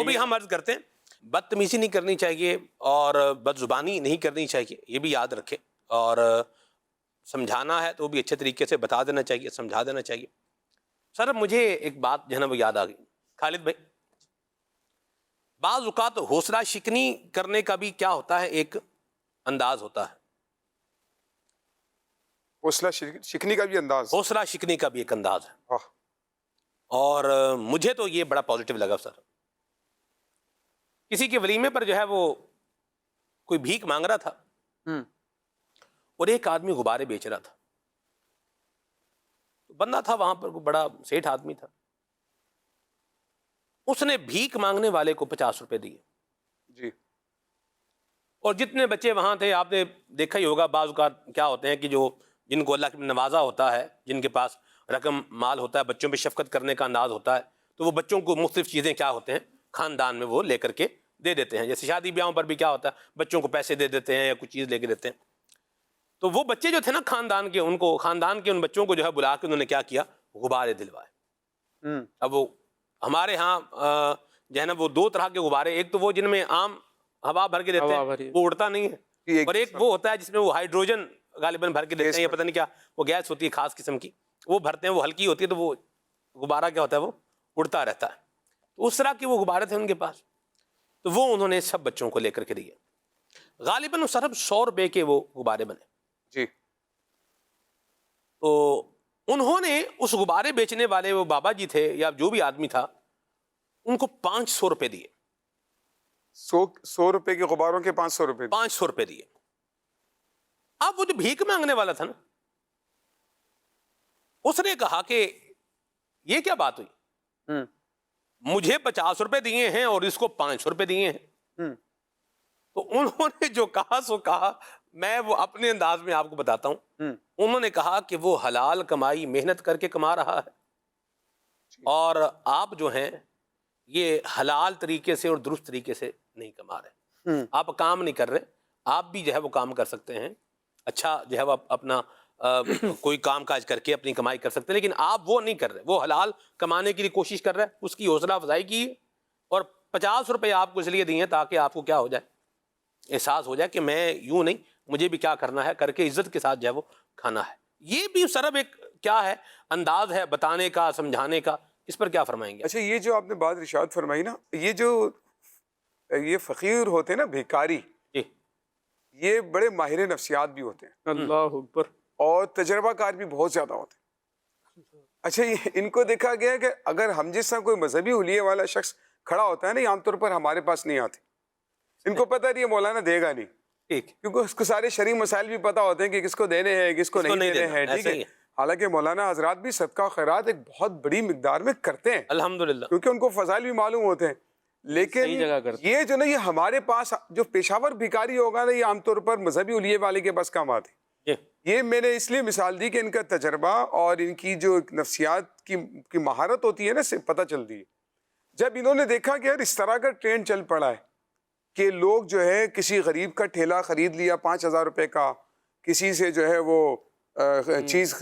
S2: بھی ہم عرض کرتے ہیں، بدتمیزی نہیں کرنی چاہیے اور بد زبانی نہیں کرنی چاہیے، یہ بھی یاد رکھے. اور سمجھانا ہے تو وہ بھی اچھے طریقے سے بتا دینا چاہیے، سمجھا دینا چاہیے. سر مجھے ایک بات جو ہے نا وہ یاد آ گئی خالد بھائی، بعض اوقات حوصلہ شکنی کرنے کا بھی کیا ہوتا ہے، ایک انداز ہوتا ہے.
S7: حوصلہ شکنی کا بھی انداز،
S2: حوصلہ شکنی کا بھی ایک انداز ہے. اور مجھے تو یہ بڑا پازیٹیو لگا سر. کسی کے ولیمے پر جو ہے وہ کوئی بھیک مانگ رہا تھا اور ایک آدمی غبارے بیچ رہا تھا. بندہ تھا وہاں پر، بڑا سیٹھ آدمی تھا. اس نے بھیک مانگنے والے کو 50 روپے دیے
S7: جی.
S2: اور جتنے بچے وہاں تھے، آپ نے دیکھا ہی ہوگا، بعض اوقات کیا ہوتے ہیں کہ جو جن کو اللہ نے نوازا ہوتا ہے، جن کے پاس رقم مال ہوتا ہے، بچوں پہ شفقت کرنے کا انداز ہوتا ہے، تو وہ بچوں کو مختلف چیزیں کیا ہوتے ہیں خاندان میں وہ لے کر کے دے دیتے ہیں. جیسے شادی بیاہوں پر بھی کیا ہوتا ہے، بچوں کو پیسے دے دیتے ہیں یا کچھ چیز لے کے دیتے ہیں. تو وہ بچے جو تھے نا خاندان کے، ان کو خاندان کے ان بچوں کو جو ہے بلا کے انہوں نے کیا کیا، غبارے دلوائے. اب وہ ہمارے ہاں جو ہے نا وہ دو طرح کے غبارے، ایک تو وہ جن میں عام ہوا بھر کے دیتے ہیں، وہ اڑتا نہیں ہے، اور ایک وہ ہوتا ہے جس میں وہ ہائیڈروجن غالباً بھر کے دیتے ہیں، یا پتہ نہیں کیا وہ گیس ہوتی ہے خاص قسم کی، وہ بھرتے ہیں، وہ ہلکی ہوتی ہے، تو وہ غبارہ کیا ہوتا ہے، وہ اڑتا رہتا ہے. تو اس طرح کے وہ غبارے تھے ان کے پاس، تو وہ انہوں نے سب بچوں کو لے کر کے دیے. غالباً صرف 100 روپے کے وہ غبارے بنے.
S7: جی.
S2: تو انہوں نے اس غبارے بیچنے والے وہ بابا جی تھے یا جو بھی آدمی تھا، ان کو 500 روپے دیے.
S7: 100 روپے کے غباروں کے 500 روپے
S2: 500 روپے دیے. اب وہ جو بھیک مانگنے والا تھا نا، اس نے کہا کہ یہ کیا بات ہوئی، مجھے 50 روپے دیے ہیں اور اس کو 500 روپے دیے ہیں. تو انہوں نے جو کہا سو کہا، میں وہ اپنے انداز میں آپ کو بتاتا ہوں. انہوں نے کہا کہ وہ حلال کمائی محنت کر کے کما رہا ہے، اور آپ جو ہیں یہ حلال طریقے سے اور درست طریقے سے نہیں کما رہے. آپ کام نہیں کر رہے. آپ بھی جو ہے وہ کام کر سکتے ہیں، اچھا جو ہے وہ اپنا کوئی کام کاج کر کے اپنی کمائی کر سکتے ہیں، لیکن آپ وہ نہیں کر رہے. وہ حلال کمانے کے لیے کوشش کر رہے ہیں، اس کی حوصلہ افزائی کی، اور 50 روپے آپ کو اس لیے دیے تاکہ آپ کو کیا ہو جائے، احساس ہو جائے کہ میں یوں نہیں، مجھے بھی کیا کرنا ہے، کر کے عزت کے ساتھ جو ہے وہ کھانا ہے. یہ بھی صرف ایک کیا ہے، انداز ہے بتانے کا، سمجھانے کا. اس پر کیا فرمائیں گے؟
S7: اچھا، یہ جو آپ نے بات ارشاد فرمائی نا، یہ فقیر ہوتے ہیں نا، بھیکاری، یہ بڑے ماہر نفسیات بھی ہوتے ہیں،
S1: اللہ اکبر،
S7: اور تجربہ کار بھی بہت زیادہ ہوتے ہیں. اچھا، ان کو دیکھا گیا کہ اگر ہم جیسا کوئی مذہبی حلیے والا شخص کھڑا ہوتا ہے نا، یہ عام طور پر ہمارے پاس نہیں آتے. ان کو پتہ نہیں ہے مولانا دے گا نہیں، کیونکہ اس کو سارے شرعی مسائل بھی پتہ ہوتے ہیں کہ کس کو دینے ہیں، کس کو نہیں دینے ہیں. ٹھیک ہے. حالانکہ مولانا حضرات بھی صدقہ خیرات ایک بہت بڑی مقدار میں کرتے ہیں
S2: الحمدللہ،
S7: کیونکہ ان کو فضائل بھی معلوم ہوتے ہیں. لیکن یہ جو نا، یہ ہمارے پاس جو پیشاور بھیکاری ہوگا نا، یہ عام طور پر مذہبی حلیے والے کے پاس کام آتے ہیں. یہ میں نے اس لیے مثال دی کہ ان کا تجربہ اور ان کی جو نفسیات کی مہارت ہوتی ہے نا، سے پتہ چلتی ہے. جب انہوں نے دیکھا کہ یار اس طرح کا ٹرینڈ چل پڑا ہے کہ لوگ جو ہے کسی غریب کا ٹھیلا خرید لیا 5000 روپے کا، کسی سے جو ہے وہ چیز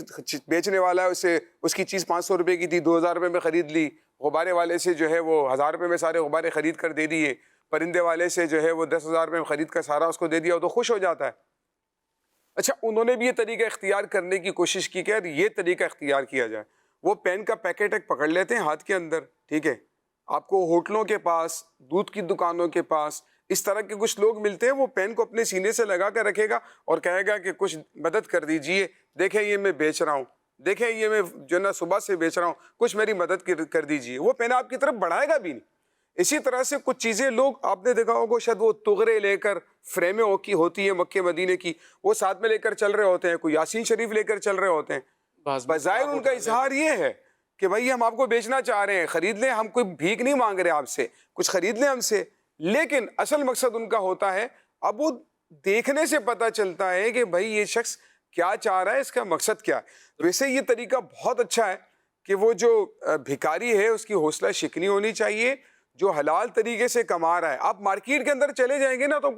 S7: بیچنے والا ہے، اسے اس کی چیز 500 روپے کی تھی، 2000 روپے میں خرید لی. غبارے والے سے جو ہے وہ 1000 روپے میں سارے غبارے خرید کر دے دیے. پرندے والے سے جو ہے وہ 10,000 روپے میں خرید کر سارا اس کو دے دیا، تو خوش ہو جاتا ہے. اچھا، انہوں نے بھی یہ طریقہ اختیار کرنے کی کوشش کی کہ یار یہ طریقہ اختیار کیا جائے. وہ پین کا پیکٹ ایک پکڑ لیتے ہیں ہاتھ کے اندر، ٹھیک ہے. آپ کو ہوٹلوں کے پاس، دودھ کی دکانوں کے پاس اس طرح کے کچھ لوگ ملتے ہیں، وہ پین کو اپنے سینے سے لگا کر رکھے گا اور کہے گا کہ کچھ مدد کر دیجئے، دیکھیں یہ میں بیچ رہا ہوں، دیکھیں یہ میں جو نا صبح سے بیچ رہا ہوں، کچھ میری مدد کر دیجئے. وہ پین آپ کی طرف بڑھائے گا بھی نہیں. اسی طرح سے کچھ چیزیں لوگ آپ نے دیکھا ہوگا، شاید وہ تغرے لے کر فریمیں ہوتی ہیں مکے مدینے کی، وہ ساتھ میں لے کر چل رہے ہوتے ہیں، کوئی یاسین شریف لے کر چل رہے ہوتے ہیں. بظاہر ان کا اظہار یہ ہے کہ بھائی ہم آپ کو بیچنا چاہ رہے ہیں، خرید لیں، ہم کوئی بھیک نہیں مانگ رہے آپ سے، کچھ خرید لیں ہم سے. لیکن اصل مقصد ان کا ہوتا ہے، اب وہ دیکھنے سے پتہ چلتا ہے کہ بھائی یہ شخص کیا چاہ رہا ہے، اس کا مقصد کیا ہے. ویسے یہ طریقہ بہت اچھا ہے کہ وہ جو بھکاری ہے اس کی حوصلہ شکنی ہونی چاہیے، جو حلال طریقے سے کما رہا ہے. آپ مارکیٹ کے اندر چلے جائیں گے نا، تو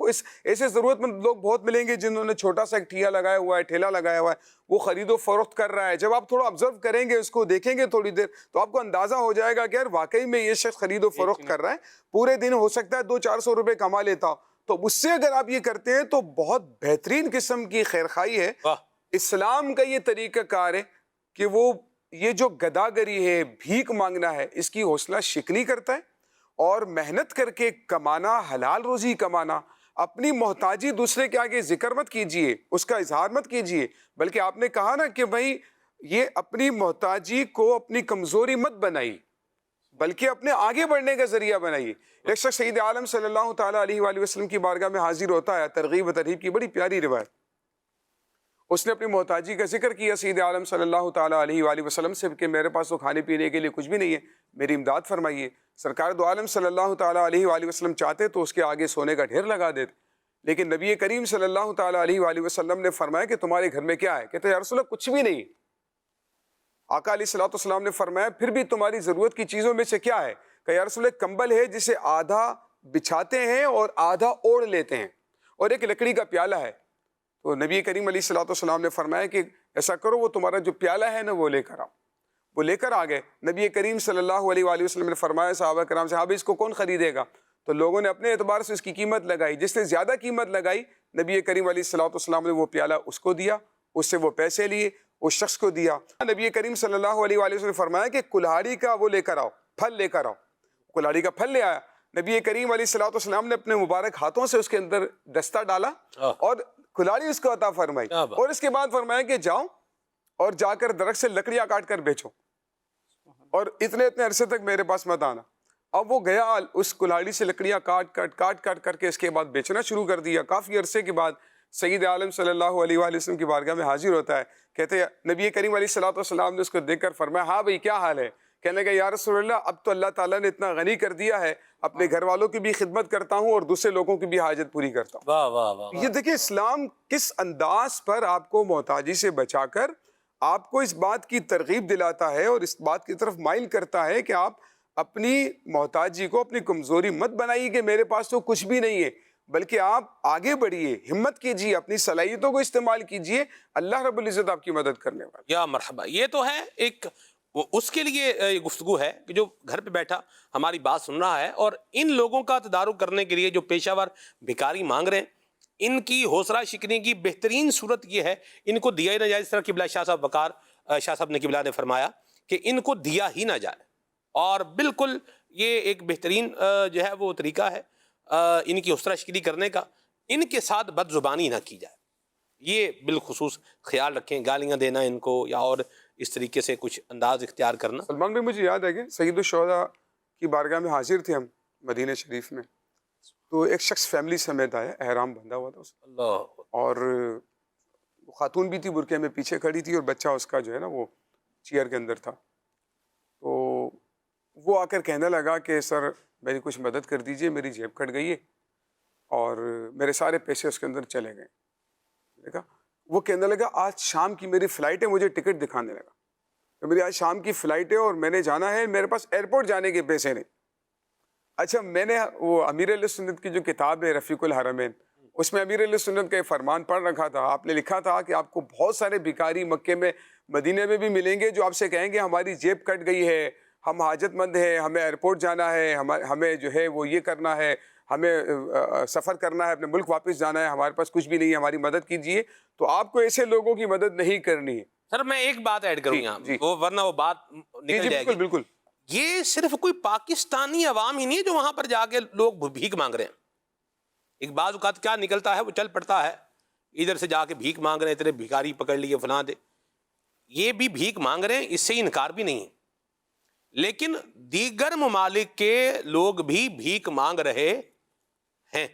S7: ایسے ضرورت مند لوگ بہت ملیں گے جنہوں نے چھوٹا سا ایک ٹھیلا لگایا ہوا ہے، ٹھیلا لگایا ہوا ہے، وہ خرید و فروخت کر رہا ہے. جب آپ تھوڑا آبزرو کریں گے، اس کو دیکھیں گے تھوڑی دیر، تو آپ کو اندازہ ہو جائے گا کہ یار واقعی میں یہ شخص خرید و فروخت کر رہا ہے. پورے دن ہو سکتا ہے 200-400 روپے کما لیتا ہو، تو اس سے اگر آپ یہ کرتے ہیں تو بہت بہترین قسم کی خیرخوائی ہے. اسلام کا یہ طریقہ کار ہے کہ وہ یہ جو گداگری ہے، بھیک مانگنا ہے، اس کی حوصلہ شکنی کرتا ہے، اور محنت کر کے کمانا، حلال روزی کمانا. اپنی محتاجی دوسرے کے آگے ذکر مت کیجئے، اس کا اظہار مت کیجئے، بلکہ آپ نے کہا نا کہ بھائی یہ اپنی محتاجی کو اپنی کمزوری مت بنائیے، بلکہ اپنے آگے بڑھنے کا ذریعہ بنائیے. ایک شخص سید عالم صلی اللہ تعالیٰ علیہ وآلہ وسلم کی بارگاہ میں حاضر ہوتا ہے، ترغیب و ترہیب کی بڑی پیاری روایت. اس نے اپنی محتاجی کا ذکر کیا سید عالم صلی اللہ تعالیٰ علیہ وآلہ وسلم سے کہ میرے پاس تو کھانے پینے کے لیے کچھ بھی نہیں ہے، میری امداد فرمائیے. سرکار دو عالم صلی اللہ تعالیٰ علیہ وآلہ وسلم چاہتے تو اس کے آگے سونے کا ڈھیر لگا دیتے، لیکن نبی کریم صلی اللہ تعالیٰ علیہ وآلہ وسلم نے فرمایا کہ تمہارے گھر میں کیا ہے؟ کہتے یا رسول اللہ کچھ بھی نہیں. آقا علیہ الصلوۃ والسلام نے فرمایا پھر بھی تمہاری ضرورت کی چیزوں میں سے کیا ہے؟ کہ یا رسول اللہ کمبل ہے جسے آدھا بچھاتے ہیں اور آدھا اوڑھ لیتے ہیں، اور ایک لکڑی کا پیالہ ہے. تو نبی کریم علیہ الصلوۃ والسلام نے فرمایا کہ ایسا کرو، وہ تمہارا جو پیالہ ہے نا وہ لے کر آؤ. وہ لے کر آ گئے. نبی کریم صلی اللہ علیہ وآلہ وسلم نے فرمایا صحابہ کرام سے اب اس کو کون خریدے گا؟ تو لوگوں نے اپنے اعتبار سے اس کی قیمت لگائی. جس نے زیادہ قیمت لگائی نبی کریم علیہ الصلوۃ والسلام نے وہ پیالہ اس کو دیا, اس سے وہ پیسے لیے, اس شخص کو دیا. نبی کریم صلی اللہ علیہ وآلہ وسلم نے فرمایا کہ کلہاڑی کا وہ لے کر آؤ, پھل لے کر آؤ. کلہاڑی کا پھل لے آیا. نبی کریم علیہ الصلوۃ والسلام نے اپنے مبارک ہاتھوں سے اس کے اندر دستہ ڈالا اور کلہاڑی اس کو عطا فرمائی, اور اس کے بعد فرمایا کہ جاؤ اور جا کر درخت سے لکڑیاں کاٹ کر بیچو, اور اتنے عرصے تک میرے پاس مت آنا. اب وہ گیا اس کلہاڑی سے لکڑیاں کاٹ کر کے اس کے بعد بیچنا شروع کر دیا. کافی عرصے کے بعد سید عالم صلی اللہ علیہ وآلہ وسلم کی بارگاہ میں حاضر ہوتا ہے. کہتے ہیں نبی کریم علیہ الصلوۃ والسلام نے اس کو دیکھ کر فرمایا ہاں بھائی کیا حال ہے؟ کہنے لگا یا رسول اللہ اب تو اللہ تعالیٰ نے اتنا غنی کر دیا ہے, اپنے گھر والوں کی بھی خدمت کرتا ہوں اور دوسرے لوگوں کی بھی حاجت پوری کرتا ہوں.
S2: واہ واہ واہ.
S7: یہ دیکھیں اسلام کس انداز پر آپ کو محتاجی سے بچا کر آپ کو اس بات کی ترغیب دلاتا ہے اور اس بات کی طرف مائل کرتا ہے کہ آپ اپنی محتاجی کو اپنی کمزوری مت بنائیے کہ میرے پاس تو کچھ بھی نہیں ہے, بلکہ آپ آگے بڑھیے, ہمت کیجیے, اپنی صلاحیتوں کو استعمال کیجیے, اللہ رب العزت آپ کی مدد کرنے والا.
S2: یا مرحبا. یہ تو ہے ایک اس کے لیے یہ گفتگو ہے کہ جو گھر پہ بیٹھا ہماری بات سن رہا ہے, اور ان لوگوں کا تدارک کرنے کے لیے جو پیشہ ور بھکاری مانگ رہے ہیں, ان کی حوصلہ شکنی کی بہترین صورت یہ ہے ان کو دیا ہی نہ جائے. اس طرح قبلہ شاہ صاحب وقار شاہ صاحب نے قبلہ نے فرمایا کہ ان کو دیا ہی نہ جائے, اور بالکل یہ ایک بہترین جو ہے وہ طریقہ ہے ان کی حوصلہ شکنی کرنے کا. ان کے ساتھ بد زبانی نہ کی جائے, یہ بالخصوص خیال رکھیں. گالیاں دینا ان کو یا اور اس طریقے سے کچھ انداز اختیار کرنا.
S7: سلمان بھائی مجھے یاد ہے کہ سید الشہداء کی بارگاہ میں حاضر تھے ہم مدینہ شریف میں, تو ایک شخص فیملی سمیت آیا, احرام بندھا ہوا تھا اس کا,
S2: اللہ,
S7: اور خاتون بھی تھی برقعے میں پیچھے کھڑی تھی, اور بچہ اس کا جو ہے نا وہ چیئر کے اندر تھا. تو وہ آ کر کہنے لگا کہ سر میری کچھ مدد کر دیجئے, میری جیب کٹ گئی ہے اور میرے سارے پیسے اس کے اندر چلے گئے. دیکھا وہ کہنے لگا آج شام کی میری فلائٹ ہے, مجھے ٹکٹ دکھانے لگا کہ میری آج شام کی فلائٹ ہے اور میں نے جانا ہے, میرے پاس ایئرپورٹ جانے کے پیسے نہیں. اچھا میں نے وہ امیر علیہ سنت کی جو کتاب ہے رفیق الحرمین, اس میں امیر علیہ سنت کا ایک فرمان پڑھ رکھا تھا. آپ نے لکھا تھا کہ آپ کو بہت سارے بھکاری مکے میں مدینے میں بھی ملیں گے جو آپ سے کہیں گے ہماری جیب کٹ گئی ہے, ہم حاجت مند ہیں, ہمیں ایئرپورٹ جانا ہے, ہمیں جو ہے وہ یہ کرنا ہے, ہمیں سفر کرنا ہے, اپنے ملک واپس جانا ہے, ہمارے پاس کچھ بھی نہیں ہے, ہماری مدد کیجیے. تو آپ کو ایسے لوگوں کی مدد نہیں کرنی ہے.
S2: سر میں ایک بات ایڈ کروں یہاں, وہ ورنہ وہ بات نکل جائے گی.
S7: بالکل.
S2: یہ صرف کوئی پاکستانی عوام ہی نہیں ہے جو وہاں پر جا کے لوگ بھیک مانگ رہے ہیں. ایک بعض اوقات کیا نکلتا ہے وہ چل پڑتا ہے, ادھر سے جا کے بھیک مانگ رہے ہیں, اتنے بھکاری پکڑ لیے فلاں دے. یہ بھی بھیک مانگ رہے ہیں, اس سے انکار بھی نہیں ہے, لیکن دیگر ممالک کے لوگ بھی بھیک مانگ رہے ہیں.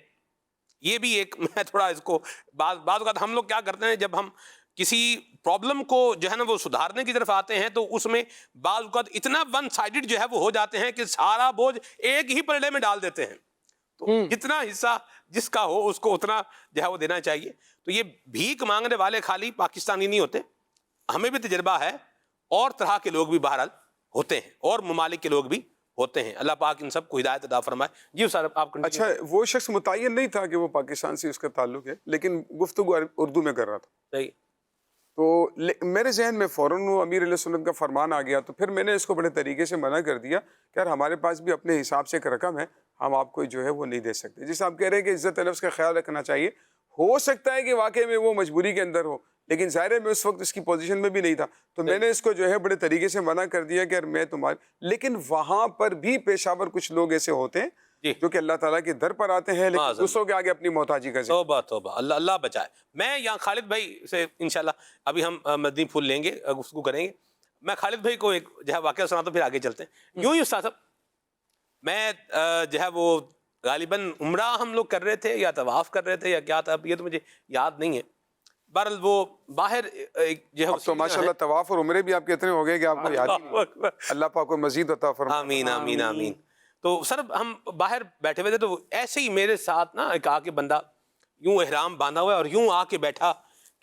S2: یہ بھی ایک میں تھوڑا اس کو بعض اوقات ہم لوگ کیا کرتے ہیں جب ہم کسی پرابلم کو جو ہے نا وہ سدھارنے کی طرف آتے ہیں تو اس میں بعض اوقات اتنا ون سائیڈڈ جو ہے وہ ہو جاتے ہیں کہ سارا بوجھ ایک ہی پلڑے میں ڈال دیتے ہیں. تو جتنا حصہ جس کا ہو اس کو اتنا جو ہے وہ دینا چاہیے. تو یہ بھیک مانگنے والے خالی پاکستانی نہیں ہوتے, ہمیں بھی تجربہ ہے, اور طرح کے لوگ بھی بہرحال ہوتے ہیں, اور ممالک کے لوگ بھی ہوتے ہیں. اللہ پاک ان سب کو ہدایت عطا فرمائے. جی سر آپ
S7: اچھا وہ شخص متعین نہیں تھا کہ وہ پاکستان سے اس کا تعلق ہے, لیکن گفتگو اردو میں کر رہا تھا.
S2: صحیح.
S7: تو میرے ذہن میں فوراً وہ امیر علیہ سنت کا فرمان آ گیا. تو پھر میں نے اس کو بڑے طریقے سے منع کر دیا کہ یار ہمارے پاس بھی اپنے حساب سے ایک رقم ہے, ہم آپ کو جو ہے وہ نہیں دے سکتے. جیسے آپ کہہ رہے ہیں کہ عزت نفس کا خیال رکھنا چاہیے, ہو سکتا ہے کہ واقعی میں وہ مجبوری کے اندر ہو, لیکن ظاہر ہے میں اس وقت اس کی پوزیشن میں بھی نہیں تھا. تو میں نے اس کو جو ہے بڑے طریقے سے منع کر دیا کہ یار میں تمہارے, لیکن وہاں پر بھی پیشہ ور کچھ لوگ ایسے ہوتے ہیں جو کہ اللہ تعالیٰ کے در پر آتے ہیں لیکن دوسروں کے آگے اپنی محتاجی کا ذکر.
S2: توبہ توبہ, اللہ بچائے. میں یہاں خالد بھائی سے انشاءاللہ ابھی ہم مدنی پھول لیں گے, گفتگو کریں گے. میں خالد بھائی کو ایک جو ہے واقعہ سناتا ہوں, پھر آگے چلتے ہیں. یوں ہی استاد صاحب میں جو ہے وہ غالباً عمرہ ہم لوگ کر رہے تھے یا طواف کر رہے تھے یا کیا تھا, یہ تو مجھے یاد نہیں ہے. بہرحال وہ باہر جو ہے
S7: تو ماشاءاللہ طواف اور عمرے بھی آپ کے اتنے ہو گئے کہ آپ کو یاد ہی نہیں. اللہ پاک کو مزید عطا فرمائے.
S2: آمین آمین آمین. تو سر ہم باہر بیٹھے ہوئے تھے, تو ایسے ہی میرے ساتھ نا ایک آ کے بندہ یوں احرام باندھا ہوا ہے اور یوں آ کے بیٹھا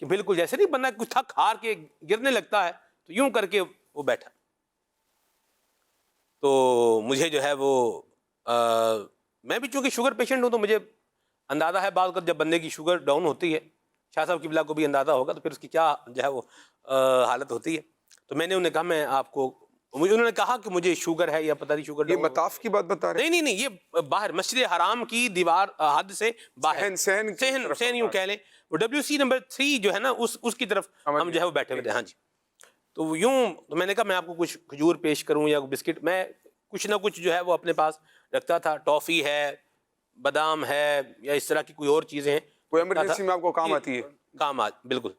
S2: کہ بالکل جیسے نہیں بندہ کچھ تھک ہار کے گرنے لگتا ہے, تو یوں کر کے وہ بیٹھا. تو مجھے جو ہے وہ میں بھی چونکہ شوگر پیشنٹ ہوں تو مجھے اندازہ ہے بعض اوقات جب بندے کی شوگر ڈاؤن ہوتی ہے, شاہ صاحب قبلہ کو بھی اندازہ ہوگا, تو پھر اس کی کیا جو ہے وہ حالت ہوتی ہے. تو میں نے انہیں کہا میں آپ کو انہوں نے کہا کہ مجھے شوگر ہے یا پتہ نہیں شوگر
S7: یہ مطاف کی بات بتا رہے
S2: نہیں یہ باہر مسجد حرام کی دیوار حد سے باہر سہن یوں کہہ لیں وہ WC نمبر 3 جو ہے نا اس کی طرف ہم جو ہے وہ بیٹھے ہوئے تھے. ہاں جی. تو یوں تو میں نے کہا میں آپ کو کچھ کھجور پیش کروں یا بسکٹ. میں کچھ نہ کچھ جو ہے وہ اپنے پاس رکھتا تھا. ٹافی ہے, بادام ہے, یا اس طرح کی کوئی اور چیزیں ہیں
S7: کوئی ایمرجنسی میں آپ کو کام آتی ہے.
S2: کام بالکل.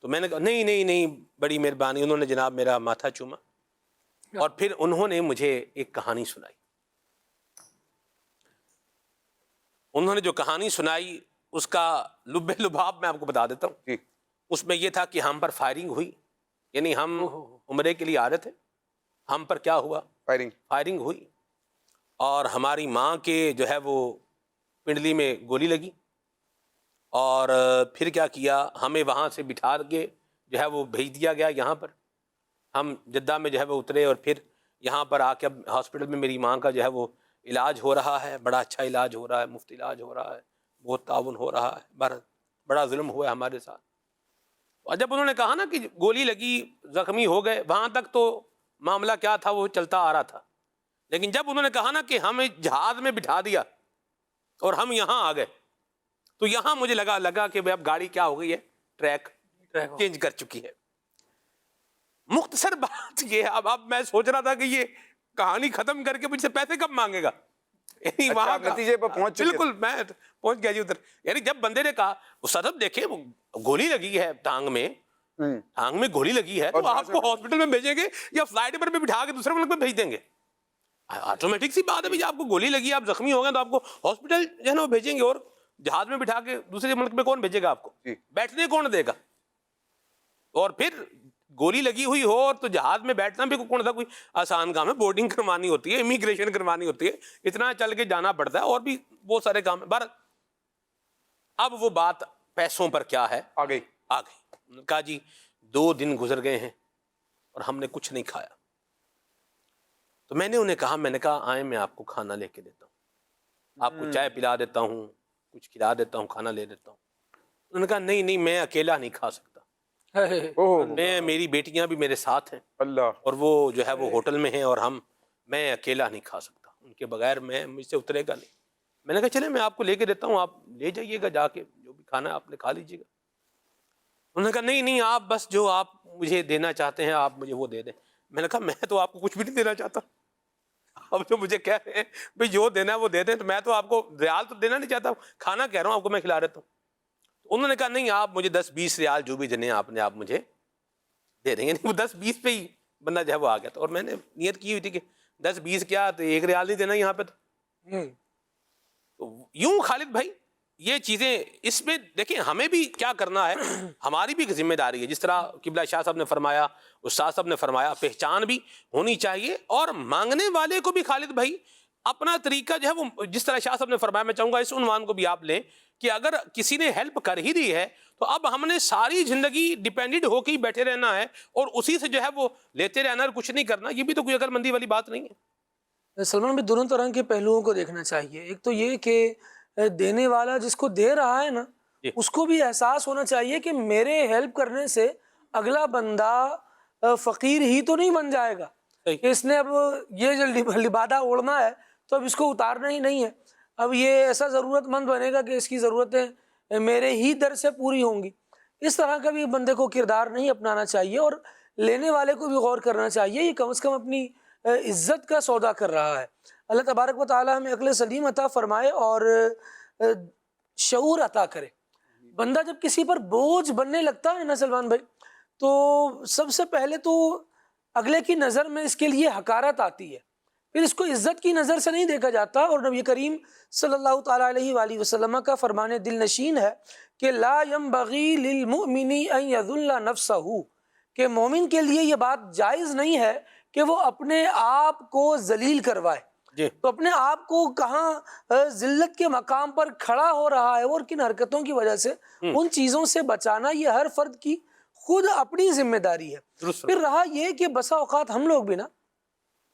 S2: تو میں نے کہا نہیں بڑی مہربانی. انہوں نے جناب میرا ماتھا چوما اور پھر انہوں نے مجھے ایک کہانی سنائی. انہوں نے جو کہانی سنائی اس کا لب لباب میں آپ کو بتا دیتا ہوں. اس میں یہ تھا کہ ہم پر فائرنگ ہوئی, یعنی ہم عمرے کے لیے آ رہے تھے, ہم پر کیا ہوا, فائرنگ ہوئی اور ہماری ماں کے جو ہے وہ پنڈلی میں گولی لگی. اور پھر کیا کیا, ہمیں وہاں سے بٹھا کے جو ہے وہ بھیج دیا گیا یہاں پر. ہم جدہ میں جو ہے وہ اترے اور پھر یہاں پر آ کے اب ہاسپٹل میں میری ماں کا جو ہے وہ علاج ہو رہا ہے. بڑا اچھا علاج ہو رہا ہے, مفت علاج ہو رہا ہے, بہت تعاون ہو رہا ہے. بڑا ظلم ہوا ہے ہمارے ساتھ. اور جب انہوں نے کہا نا کہ گولی لگی, زخمی ہو گئے, وہاں تک تو معاملہ کیا تھا وہ چلتا آ رہا تھا. لیکن جب انہوں نے کہا نا کہ ہمیں جہاز میں بٹھا دیا اور ہم یہاں آ گئے, تو یہاں مجھے لگا کہ اب گاڑی کیا ہو گئی ہے, ٹریک چینج کر چکی ہے. مختصر بات یہ ہے, اب میں سوچ رہا تھا کہ یہ کہانی ختم کر کے مجھ سے پیسے کب مانگے گا. وہاں
S7: نتیجے پر پہنچ چکے.
S2: بالکل میں پہنچ گیا جی ادھر. یعنی جب بندے نے کہا صاحب دیکھیں گولی لگی ہے ٹانگ میں گولی لگی ہے, تو آپ کو ہاسپٹل میں بھیجیں گے یا فلائٹ پر بھی بٹھا کے دوسرے ملک میں بھیج دیں گے؟ آٹومیٹک سی بات ہے بھائی, آپ کو گولی لگی, آپ زخمی ہو گئے تو آپ کو ہاسپٹل جو ہے نا وہ بھیجیں گے. اور جہاز میں بٹھا کے دوسرے ملک میں کون بھیجے گا آپ کو, بیٹھنے کون دے گا؟ اور پھر گولی لگی ہوئی ہو اور تو جہاز میں بیٹھنا بھی کون سا کوئی آسان کام ہے. بورڈنگ کروانی ہوتی ہے, امیگریشن کروانی ہوتی ہے, اتنا چل کے جانا پڑتا ہے, اور بھی بہت سارے کام ہیں. اب وہ بات پیسوں پر کیا ہے, آ گئی. کہا جی 2 دن گزر گئے ہیں اور ہم نے کچھ نہیں کھایا. تو میں نے انہیں کہا آئیں میں آپ کو کھانا لے کے دیتا ہوں, آپ کو چائے پلا دیتا ہوں, کچھ کھلا دیتا ہوں, کھانا لے دیتا ہوں. انہوں نے کہا نہیں میں اکیلا نہیں کھا سکتا, میری بیٹیاں بھی میرے ساتھ ہیں اور وہ جو ہے وہ ہوٹل میں ہیں, اور میں اکیلا نہیں کھا سکتا, ان کے بغیر مجھ سے اترے گا نہیں. میں نے کہا چلے میں آپ کو لے کے دیتا ہوں, آپ لے جائیے گا, جا کے جو بھی کھانا ہے آپ نے کھا لیجیے گا. انہوں نے کہا نہیں آپ بس جو آپ مجھے دینا چاہتے ہیں آپ مجھے وہ دے دیں. میں نے کہا میں تو آپ کو کچھ بھی نہیں دینا چاہتا, اب جو مجھے کہہ رہے ہیں بھائی جو دینا ہے وہ دے دیں, تو میں تو آپ کو ریال تو دینا نہیں چاہتا, کھانا کہہ رہا ہوں آپ کو میں کھلا دیتا ہوں. انہوں نے کہا نہیں آپ مجھے 10-20 ریال جو بھی دینے آپ مجھے دے دیں گے. وہ 10-20 پہ ہی بندہ جو ہے وہ آ گیا تھا, اور میں نے نیت کی ہوئی تھی کہ 10-20 کیا تو 1 ریال نہیں دینا یہاں پہ. تو یوں خالد بھائی یہ چیزیں اس میں دیکھیں ہمیں بھی کیا کرنا ہے, ہماری بھی ذمہ داری ہے. جس طرح قبلہ شاہ صاحب نے فرمایا, استاد صاحب نے فرمایا, پہچان بھی ہونی چاہیے, اور مانگنے والے کو بھی خالد بھائی اپنا طریقہ جو ہے وہ جس طرح شاہ صاحب نے فرمایا. میں چاہوں گا اس عنوان کو بھی آپ لیں کہ اگر کسی نے ہیلپ کر ہی دی ہے تو اب ہم نے ساری زندگی ڈیپینڈنٹ ہو کے ہی بیٹھے رہنا ہے اور اسی سے جو ہے وہ لیتے رہنا اور کچھ نہیں کرنا. یہ بھی تو کوئی عقل مندی والی بات نہیں ہے.
S8: سلمان بھی دونوں طرح کے پہلوؤں کو دیکھنا چاہیے. ایک تو یہ کہ دینے والا جس کو دے رہا ہے نا, اس کو بھی احساس ہونا چاہیے کہ میرے ہیلپ کرنے سے اگلا بندہ فقیر ہی تو نہیں بن جائے گا, کہ اس نے اب یہ جو لبادہ اوڑھنا ہے تو اب اس کو اتارنا ہی نہیں ہے, اب یہ ایسا ضرورت مند بنے گا کہ اس کی ضرورتیں میرے ہی در سے پوری ہوں گی. اس طرح کا بھی بندے کو کردار نہیں اپنانا چاہیے, اور لینے والے کو بھی غور کرنا چاہیے. یہ کم از کم اپنی عزت کا سودا کر رہا ہے. اللہ تبارک و تعالی ہمیں عقل سلیم عطا فرمائے اور شعور عطا کرے. بندہ جب کسی پر بوجھ بننے لگتا ہے نا سلمان بھائی, تو سب سے پہلے تو اگلے کی نظر میں اس کے لیے حقارت آتی ہے, پھر اس کو عزت کی نظر سے نہیں دیکھا جاتا. اور نبی کریم صلی اللہ تعالیٰ علیہ وآلہ وسلم کا فرمان دل نشین ہے کہ لا ينبغی للمؤمن ان یذل نفسہ, کہ مومن کے لیے یہ بات جائز نہیں ہے کہ وہ اپنے آپ کو ذلیل کروائے. تو اپنے آپ کو کہاں ذلت کے مقام پر کھڑا ہو رہا ہے اور کن حرکتوں کی وجہ سے ان چیزوں سے بچانا یہ ہر فرد کی خود اپنی ذمہ داری ہے. پھر رہا یہ کہ بسا اوقات ہم لوگ بھی نا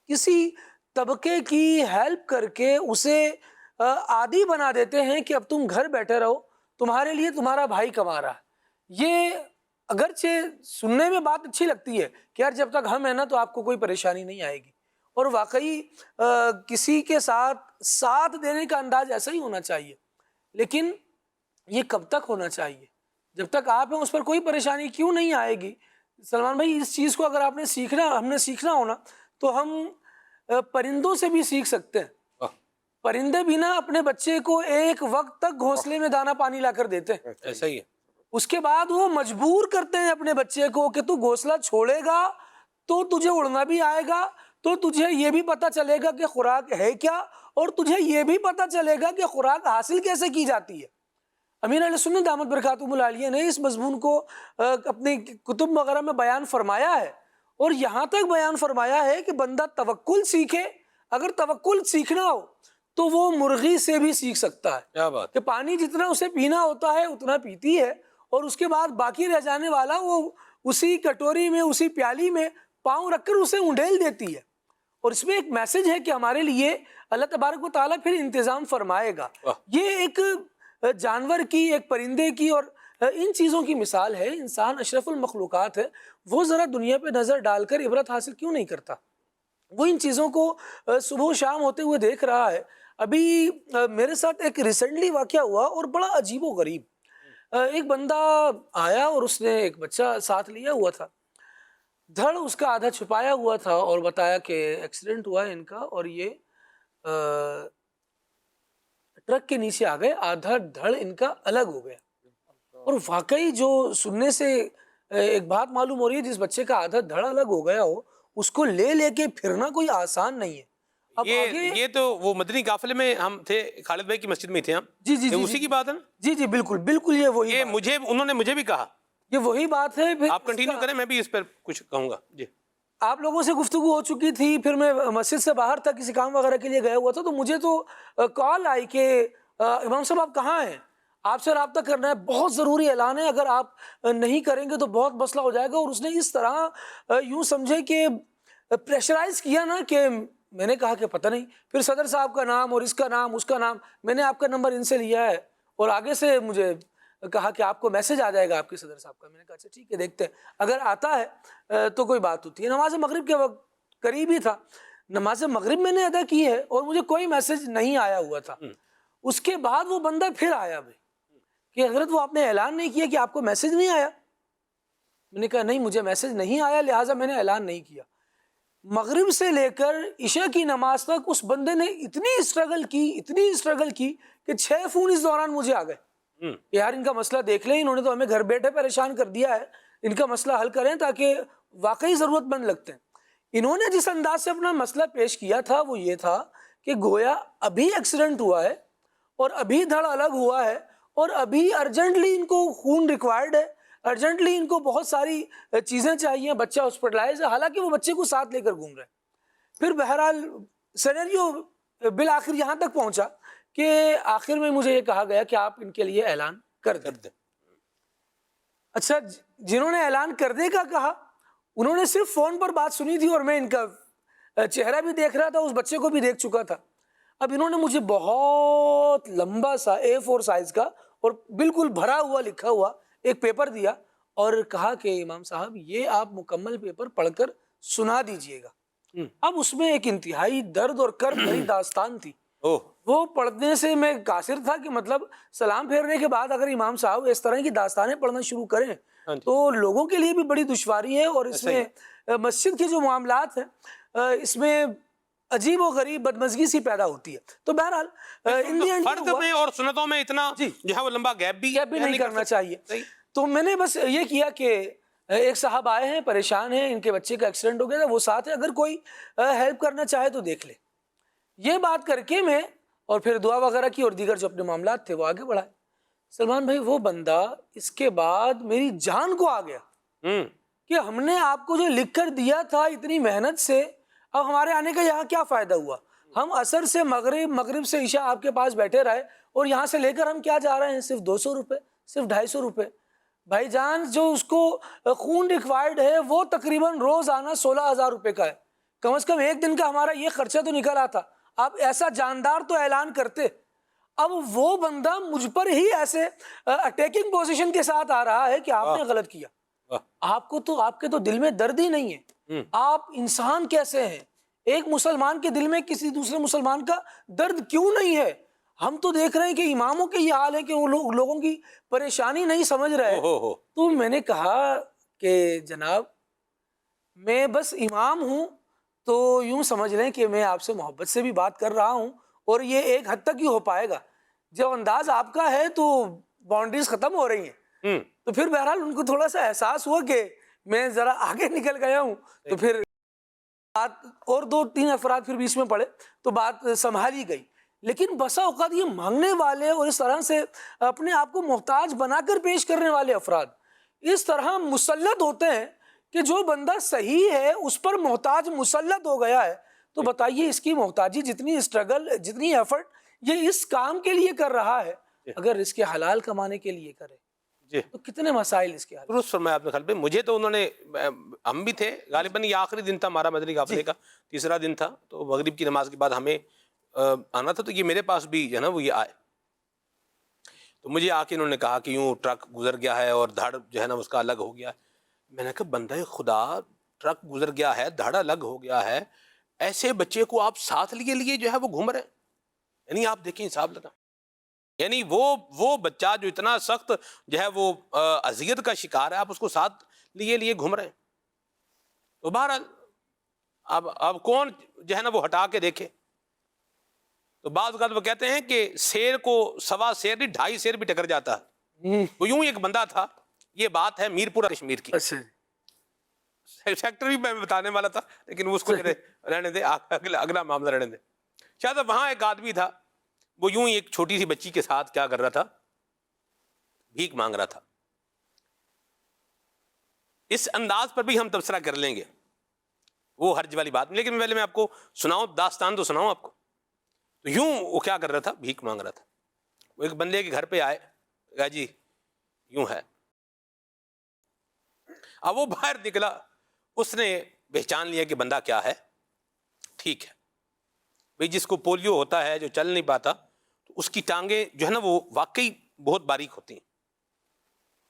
S8: کسی طبقے کی ہیلپ کر کے اسے عادی بنا دیتے ہیں کہ اب تم گھر بیٹھے رہو, تمہارے لیے تمہارا بھائی کما رہا ہے. یہ اگرچہ سننے میں بات اچھی لگتی ہے کہ یار جب تک ہم ہیں نا تو آپ کو کوئی پریشانی نہیں آئے گی، اور واقعی کسی کے ساتھ دینے کا انداز ایسا ہی ہونا چاہیے، لیکن یہ کب تک ہونا چاہیے؟ جب تک آپ ہیں اس پر کوئی پریشانی کیوں نہیں آئے گی؟ سلمان بھائی اس چیز کو اگر ہم نے سیکھنا ہونا تو ہم پرندوں سے بھی سیکھ سکتے ہیں۔ پرندے بھی نا اپنے بچے کو ایک وقت تک گھونسلے میں دانا پانی لا کر دیتے ہیں،
S2: ایسا ہی ہے،
S8: اس کے بعد وہ مجبور کرتے ہیں اپنے بچے کو کہ تو گھونسلہ چھوڑے گا تو تجھے اڑنا بھی آئے گا، تو تجھے یہ بھی پتہ چلے گا کہ خوراک ہے کیا، اور تجھے یہ بھی پتہ چلے گا کہ خوراک حاصل کیسے کی جاتی ہے۔ امیر اہل سنت دامت برکاتہم العالیہ نے اس مضمون کو اپنی کتب وغیرہ میں بیان فرمایا ہے، اور یہاں تک بیان فرمایا ہے کہ بندہ توکل سیکھے۔ اگر توکل سیکھنا ہو تو وہ مرغی سے بھی سیکھ سکتا ہے،
S2: کیا بات،
S8: کہ پانی جتنا اسے پینا ہوتا ہے اتنا پیتی ہے، اور اس کے بعد باقی رہ جانے والا وہ اسی کٹوری میں اسی پیالی میں پاؤں رکھ کر اسے اونڈیل دیتی ہے۔ اور اس میں ایک میسج ہے کہ ہمارے لیے اللہ تبارک و تعالیٰ پھر انتظام فرمائے گا۔ یہ ایک جانور کی، ایک پرندے کی اور ان چیزوں کی مثال ہے۔ انسان اشرف المخلوقات ہے، وہ ذرا دنیا پہ نظر ڈال کر عبرت حاصل کیوں نہیں کرتا؟ وہ ان چیزوں کو صبح و شام ہوتے ہوئے دیکھ رہا ہے۔ ابھی میرے ساتھ ایک ریسنٹلی واقعہ ہوا اور بڑا عجیب و غریب۔ ایک بندہ آیا اور اس نے ایک بچہ ساتھ لیا ہوا تھا، دھڑ اس کا آدھا چھپایا ہوا تھا، اور بتایا کہ ایکسیڈنٹ ہوا ہے ان کا، اور یہ ٹرک کے نیچے آ گئے، آدھا دھڑ ان کا الگ ہو گیا۔ اور واقعی جو سننے سے ایک بات معلوم ہو رہی ہے، جس بچے کا آدھا دھڑ الگ ہو گیا ہو اس کو لے کے پھرنا کوئی آسان نہیں ہے۔ اب
S2: یہ تو وہ مدنی قافلے میں ہم تھے، خالد بھائی کی مسجد میں تھے ہم،
S8: جی جی جی
S2: اسی کی بات ہے نا؟
S8: جی جی بالکل بالکل، یہ وہی
S2: یہ
S8: بات،
S2: انہوں نے مجھے بھی کہا،
S8: یہ وہی بات ہے۔ پھر
S2: آپ کنٹینیو کریں، میں بھی اس پر کچھ کہوں گا۔ جی،
S8: آپ لوگوں سے گفتگو ہو چکی تھی، پھر میں مسجد سے باہر تک کسی کام وغیرہ کے لیے گیا ہوا تھا، تو مجھے تو کال آئی کہ امام صاحب آپ کہاں ہیں، آپ سے رابطہ کرنا ہے، بہت ضروری اعلان ہے، اگر آپ نہیں کریں گے تو بہت مسئلہ ہو جائے گا۔ اور اس نے اس طرح یوں سمجھے کہ پریشرائز کیا نا، کہ میں نے کہا کہ پتہ نہیں، پھر صدر صاحب کا نام اور اس کا نام اس کا نام، میں نے آپ کا نمبر ان سے لیا ہے، اور آگے سے مجھے کہا کہ آپ کو میسج آ جائے گا آپ کے صدر صاحب کا۔ میں نے کہا اچھا ٹھیک ہے، دیکھتے ہیں، اگر آتا ہے تو کوئی بات ہوتی ہے۔ نماز مغرب کے وقت قریب ہی تھا، نماز مغرب میں نے ادا کی ہے اور مجھے کوئی میسج نہیں آیا ہوا تھا۔ اس کے بعد وہ بندہ پھر آیا بھائی کہ حضرت وہ آپ نے اعلان نہیں کیا کہ آپ کو میسج نہیں آیا؟ میں نے کہا نہیں، مجھے میسج نہیں آیا، لہٰذا میں نے اعلان نہیں کیا۔ مغرب سے لے کر عشاء کی نماز تک اس بندے نے اتنی اسٹرگل کی کہ 6 فون اس دوران مجھے آ گئے، یار ان کا مسئلہ دیکھ لیں، انہوں نے تو ہمیں گھر بیٹھے پریشان کر دیا ہے، ان کا مسئلہ حل کریں تاکہ واقعی ضرورت مند لگتے ہیں۔ انہوں نے جس انداز سے اپنا مسئلہ پیش کیا تھا وہ یہ تھا کہ گویا ابھی ایکسیڈنٹ ہوا ہے اور ابھی دھڑ الگ ہوا ہے اور ابھی ارجنٹلی ان کو خون ریکوائرڈ ہے، ارجنٹلی ان کو بہت ساری چیزیں چاہیے، بچہ ہاسپٹلائز ہے، حالانکہ وہ بچے کو ساتھ لے کر گھوم رہے ہیں۔ پھر بہرحال سینیریو بالآخر یہاں تک پہنچا کہ آخر میں مجھے یہ کہا گیا کہ آپ ان کے لیے اعلان کر دیں۔ اچھا، جنہوں نے اعلان کرنے کا کہا انہوں نے صرف فون پر بات سنی تھی اور میں ان کا چہرہ بھی دیکھ رہا تھا، اس بچے کو بھی دیکھ چکا تھا۔ اب انہوں نے مجھے بہت لمبا سا A4 سائز کا اور بالکل بھرا ہوا لکھا ہوا ایک پیپر دیا اور کہا کہ امام صاحب یہ آپ مکمل پیپر پڑھ کر سنا دیجئے گا۔ اب اس میں ایک انتہائی درد اور کرب بھری داستان تھی۔ وہ پڑھنے سے میں قاصر تھا کہ مطلب سلام پھیرنے کے بعد اگر امام صاحب اس طرح کی داستانیں پڑھنا شروع کریں تو لوگوں کے لیے بھی بڑی دشواری ہے، اور اس میں مسجد کے جو معاملات ہیں اس میں عجیب و غریب بدمزگی سی پیدا ہوتی ہے۔ تو بہرحال
S2: فرد میں اور سنتوں میں اتنا جو ہے وہ لمبا گیپ بھی
S8: نہیں کرنا چاہیے۔ تو میں نے بس یہ کیا کہ ایک صاحب آئے ہیں، پریشان ہیں، ان کے بچے کا ایکسیڈنٹ ہو گیا تھا، وہ ساتھ ہے، اگر کوئی ہیلپ کرنا چاہے تو دیکھ لے۔ یہ بات کر کے میں اور پھر دعا وغیرہ کی اور دیگر جو اپنے معاملات تھے وہ آگے بڑھائے۔ سلمان بھائی وہ بندہ اس کے بعد میری جان کو آ گیا کہ ہم نے آپ کو جو لکھ کر دیا تھا اتنی محنت سے، اب ہمارے آنے کا یہاں کیا فائدہ ہوا؟ ہم عصر سے مغرب سے عشاء آپ کے پاس بیٹھے رہے اور یہاں سے لے کر ہم کیا جا رہے ہیں؟ صرف 200 روپے، صرف 250 روپے۔ بھائی جان جو اس کو خون ریکوائرڈ ہے وہ تقریباً روزانہ 16,000 روپے کا ہے، کم از کم ایک دن کا ہمارا یہ خرچہ تو نکل آتا۔ آپ ایسا جاندار تو اعلان کرتے۔ اب وہ بندہ مجھ پر ہی ایسے اٹیکنگ پوزیشن کے ساتھ آ رہا ہے کہ آپ نے غلط کیا، آپ کو تو آپ کے تو دل میں درد ہی نہیں ہے. آپ انسان کیسے ہیں؟ ایک مسلمان کے دل میں کسی دوسرے مسلمان کا درد کیوں نہیں ہے؟ ہم تو دیکھ رہے ہیں کہ اماموں کے یہ حال ہے کہ وہ لوگوں کی پریشانی نہیں سمجھ رہے. تو میں نے کہا کہ جناب میں بس امام ہوں تو یوں سمجھ لیں کہ میں آپ سے محبت سے بھی بات کر رہا ہوں اور یہ ایک حد تک ہی ہو پائے گا. جب انداز آپ کا ہے تو باؤنڈریز ختم ہو رہی ہیں. تو پھر بہرحال ان کو تھوڑا سا احساس ہوا کہ میں ذرا آگے نکل گیا ہوں. تو پھر بات اور 2-3 افراد پھر بیچ میں پڑے تو بات سنبھالی گئی. لیکن بسا اوقات یہ مانگنے والے اور اس طرح سے اپنے آپ کو محتاج بنا کر پیش کرنے والے افراد اس طرح مسلط ہوتے ہیں کہ جو بندہ صحیح ہے اس پر محتاج مسلط ہو گیا ہے. تو بتائیے اس کی محتاجی جتنی اسٹرگل جتنی ایفرٹ یہ اس کام کے لیے کر رہا ہے اگر اس کے حلال کمانے کے لیے کرے تو کتنے مسائل اس کے حل.
S2: درست فرمایا آپ نے خیال پہ. مجھے تو انہوں نے ہم بھی تھے غالباً یہ آخری دن تھا ہمارا مدنی قافلے کا 3را دن تھا تو مغرب کی نماز کے بعد ہمیں آنا تھا تو یہ میرے پاس بھی جو ہے نا وہ یہ آئے تو مجھے آ کے انہوں نے کہا کہ یوں ٹرک گزر گیا ہے اور دھڑ جو ہے نا اس کا الگ ہو گیا ہے. میں نے کہا بندہ خدا ٹرک گزر گیا ہے دھڑ الگ ہو گیا ہے ایسے بچے کو آپ ساتھ لیے جو ہے وہ گھوم رہے ہیں. یعنی آپ دیکھیں حساب لگا یعنی وہ بچہ جو اتنا سخت جو ہے وہ اذیت کا شکار ہے آپ اس کو ساتھ لیے گھوم رہے ہیں. تو بہرحال اب کون جو ہے نا وہ ہٹا کے دیکھے. تو بعض اوقات وہ کہتے ہیں کہ شیر کو 1.25 شیر نہیں 2.5 شیر بھی ٹکر جاتا ہے. وہ یوں ایک بندہ تھا یہ بات ہے میرپورہ کشمیر کی. سیکٹر بھی میں بتانے والا تھا لیکن اس کو رہنے دے اگلا معاملہ رہنے دے. شاید وہاں ایک آدمی تھا وہ یوں ہی ایک چھوٹی سی بچی کے ساتھ کیا کر رہا تھا بھیک مانگ رہا تھا. اس انداز پر بھی ہم تبصرہ کر لیں گے وہ حرج والی بات نہیں لیکن پہلے میں آپ کو سناؤں داستان تو سناؤں آپ کو. تو یوں وہ کیا کر رہا تھا بھیک مانگ رہا تھا. وہ ایک بندے کے گھر پہ آئے کہا جی یوں ہے. اب وہ باہر نکلا اس نے پہچان لیا کہ بندہ کیا ہے. ٹھیک ہے بھئی جس کو پولیو ہوتا ہے جو چل نہیں پاتا تو اس کی ٹانگیں جو ہے نا وہ واقعی بہت باریک ہوتی ہیں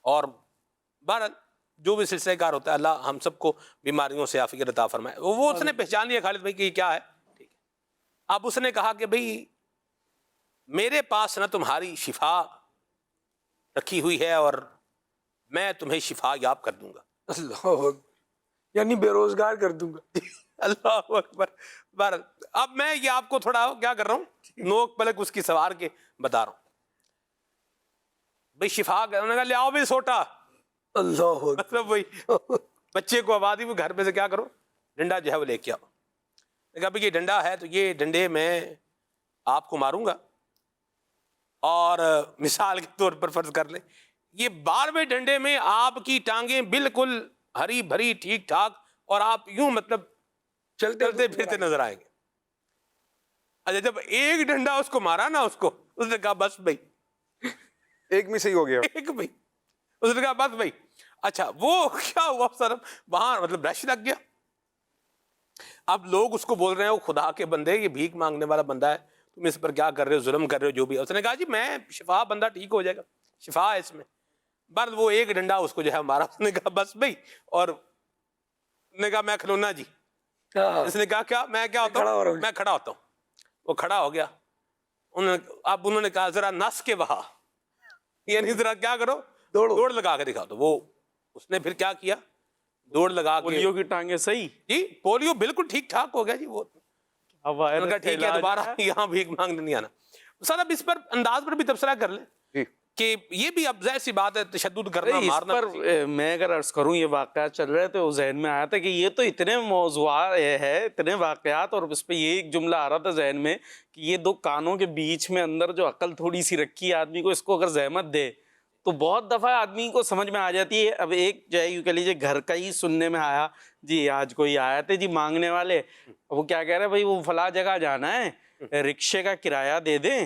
S2: اور بہرحال جو بھی سلسلہ کار ہوتا ہے اللہ ہم سب کو بیماریوں سے عافیت عطا فرمائے. وہ اس نے پہچان لیا خالد بھائی کہ یہ کیا ہے. ٹھیک ہے اب اس نے کہا کہ بھئی میرے پاس نہ تمہاری شفا رکھی ہوئی ہے اور میں تمہیں شفا یاب کر دوں گا.
S8: اللہ اکبر یعنی بے روزگار کر دوں گا.
S2: اللہ اکبر. بہرحال اب میں یہ آپ کو تھوڑا کیا کر رہا ہوں نوک پلک اس کی سوار کے بتا رہا ہوں. بھئی شفا کرنے کا لے آؤ بھی سوٹا.
S8: اللہ
S2: مطلب وہی بچے کو آبادی وہ گھر پہ سے کیا کرو ڈنڈا جو ہے وہ لے کے آؤ. کہا بھئی یہ ڈنڈا ہے تو یہ ڈنڈے میں آپ کو ماروں گا اور مثال کے طور پر فرض کر لیں یہ 12ویں ڈنڈے میں آپ کی ٹانگیں بالکل ہری بھری ٹھیک ٹھاک اور آپ یوں مطلب چلتے پھرتے نظر آئیں گے. اچھا جب ایک ڈنڈا اس کو مارا نا اس کو اس نے کہا بس بھائی
S7: ایک میں صحیح ہو گیا.
S2: ایک بھائی اس نے کہا بس بھائی. اچھا وہ کیا ہوا سر وہاں مطلب رش لگ گیا. اب لوگ اس کو بول رہے ہیں وہ خدا کے بندے یہ بھیک مانگنے والا بندہ ہے تم اس پر کیا کر رہے ہو ظلم کر رہے ہو جو بھی. اس نے کہا جی میں شفا بندہ ٹھیک ہو جائے گا شفا ہے اس میں. بس وہ ایک ڈنڈا اس کو جو ہے مارا. اس نے کہا بس بھائی اور نے کہا میں کھلونا جی. اس نے کہا کیا میں کیا ہوتا ہوں میں کھڑا ہوتا ہوں. وہ کھڑا ہو گیا. اب انہوں نے کہا ذرا نس کے بہا یعنی ذرا کیا کرو دوڑ لگا کے دکھا. تو وہ اس نے پھر کیا کیا دوڑ لگا کے
S1: پولیو کی ٹانگیں صحیح
S2: جی پولیو بالکل ٹھیک ٹھاک ہو گیا جی. وہ ٹھیک ہے دوبارہ یہاں بھیک مانگنے نہیں آنا. سر اب اس پر انداز پر بھی تبصرہ کر لیں کہ یہ بھی اب ظاہر سی بات ہے تشدد کرنا مارنا.
S1: اس پر میں اگر عرض کروں یہ واقعات چل رہے تھے ذہن میں آیا تھا کہ یہ تو اتنے موضوعات ہے اتنے واقعات اور اس پہ یہ ایک جملہ آ رہا تھا ذہن میں کہ یہ 2 کانوں کے بیچ میں اندر جو عقل تھوڑی سی رکھی ہے آدمی کو اس کو اگر زحمت دے تو بہت دفعہ آدمی کو سمجھ میں آ جاتی ہے. اب ایک جو ہے یوں کہہ لیجیے گھر کا ہی سننے میں آیا جی آج کوئی آئے تھے جی مانگنے والے. وہ کیا کہہ رہے ہیں بھائی وہ فلاں جگہ جانا ہے رکشے کا کرایہ دے دیں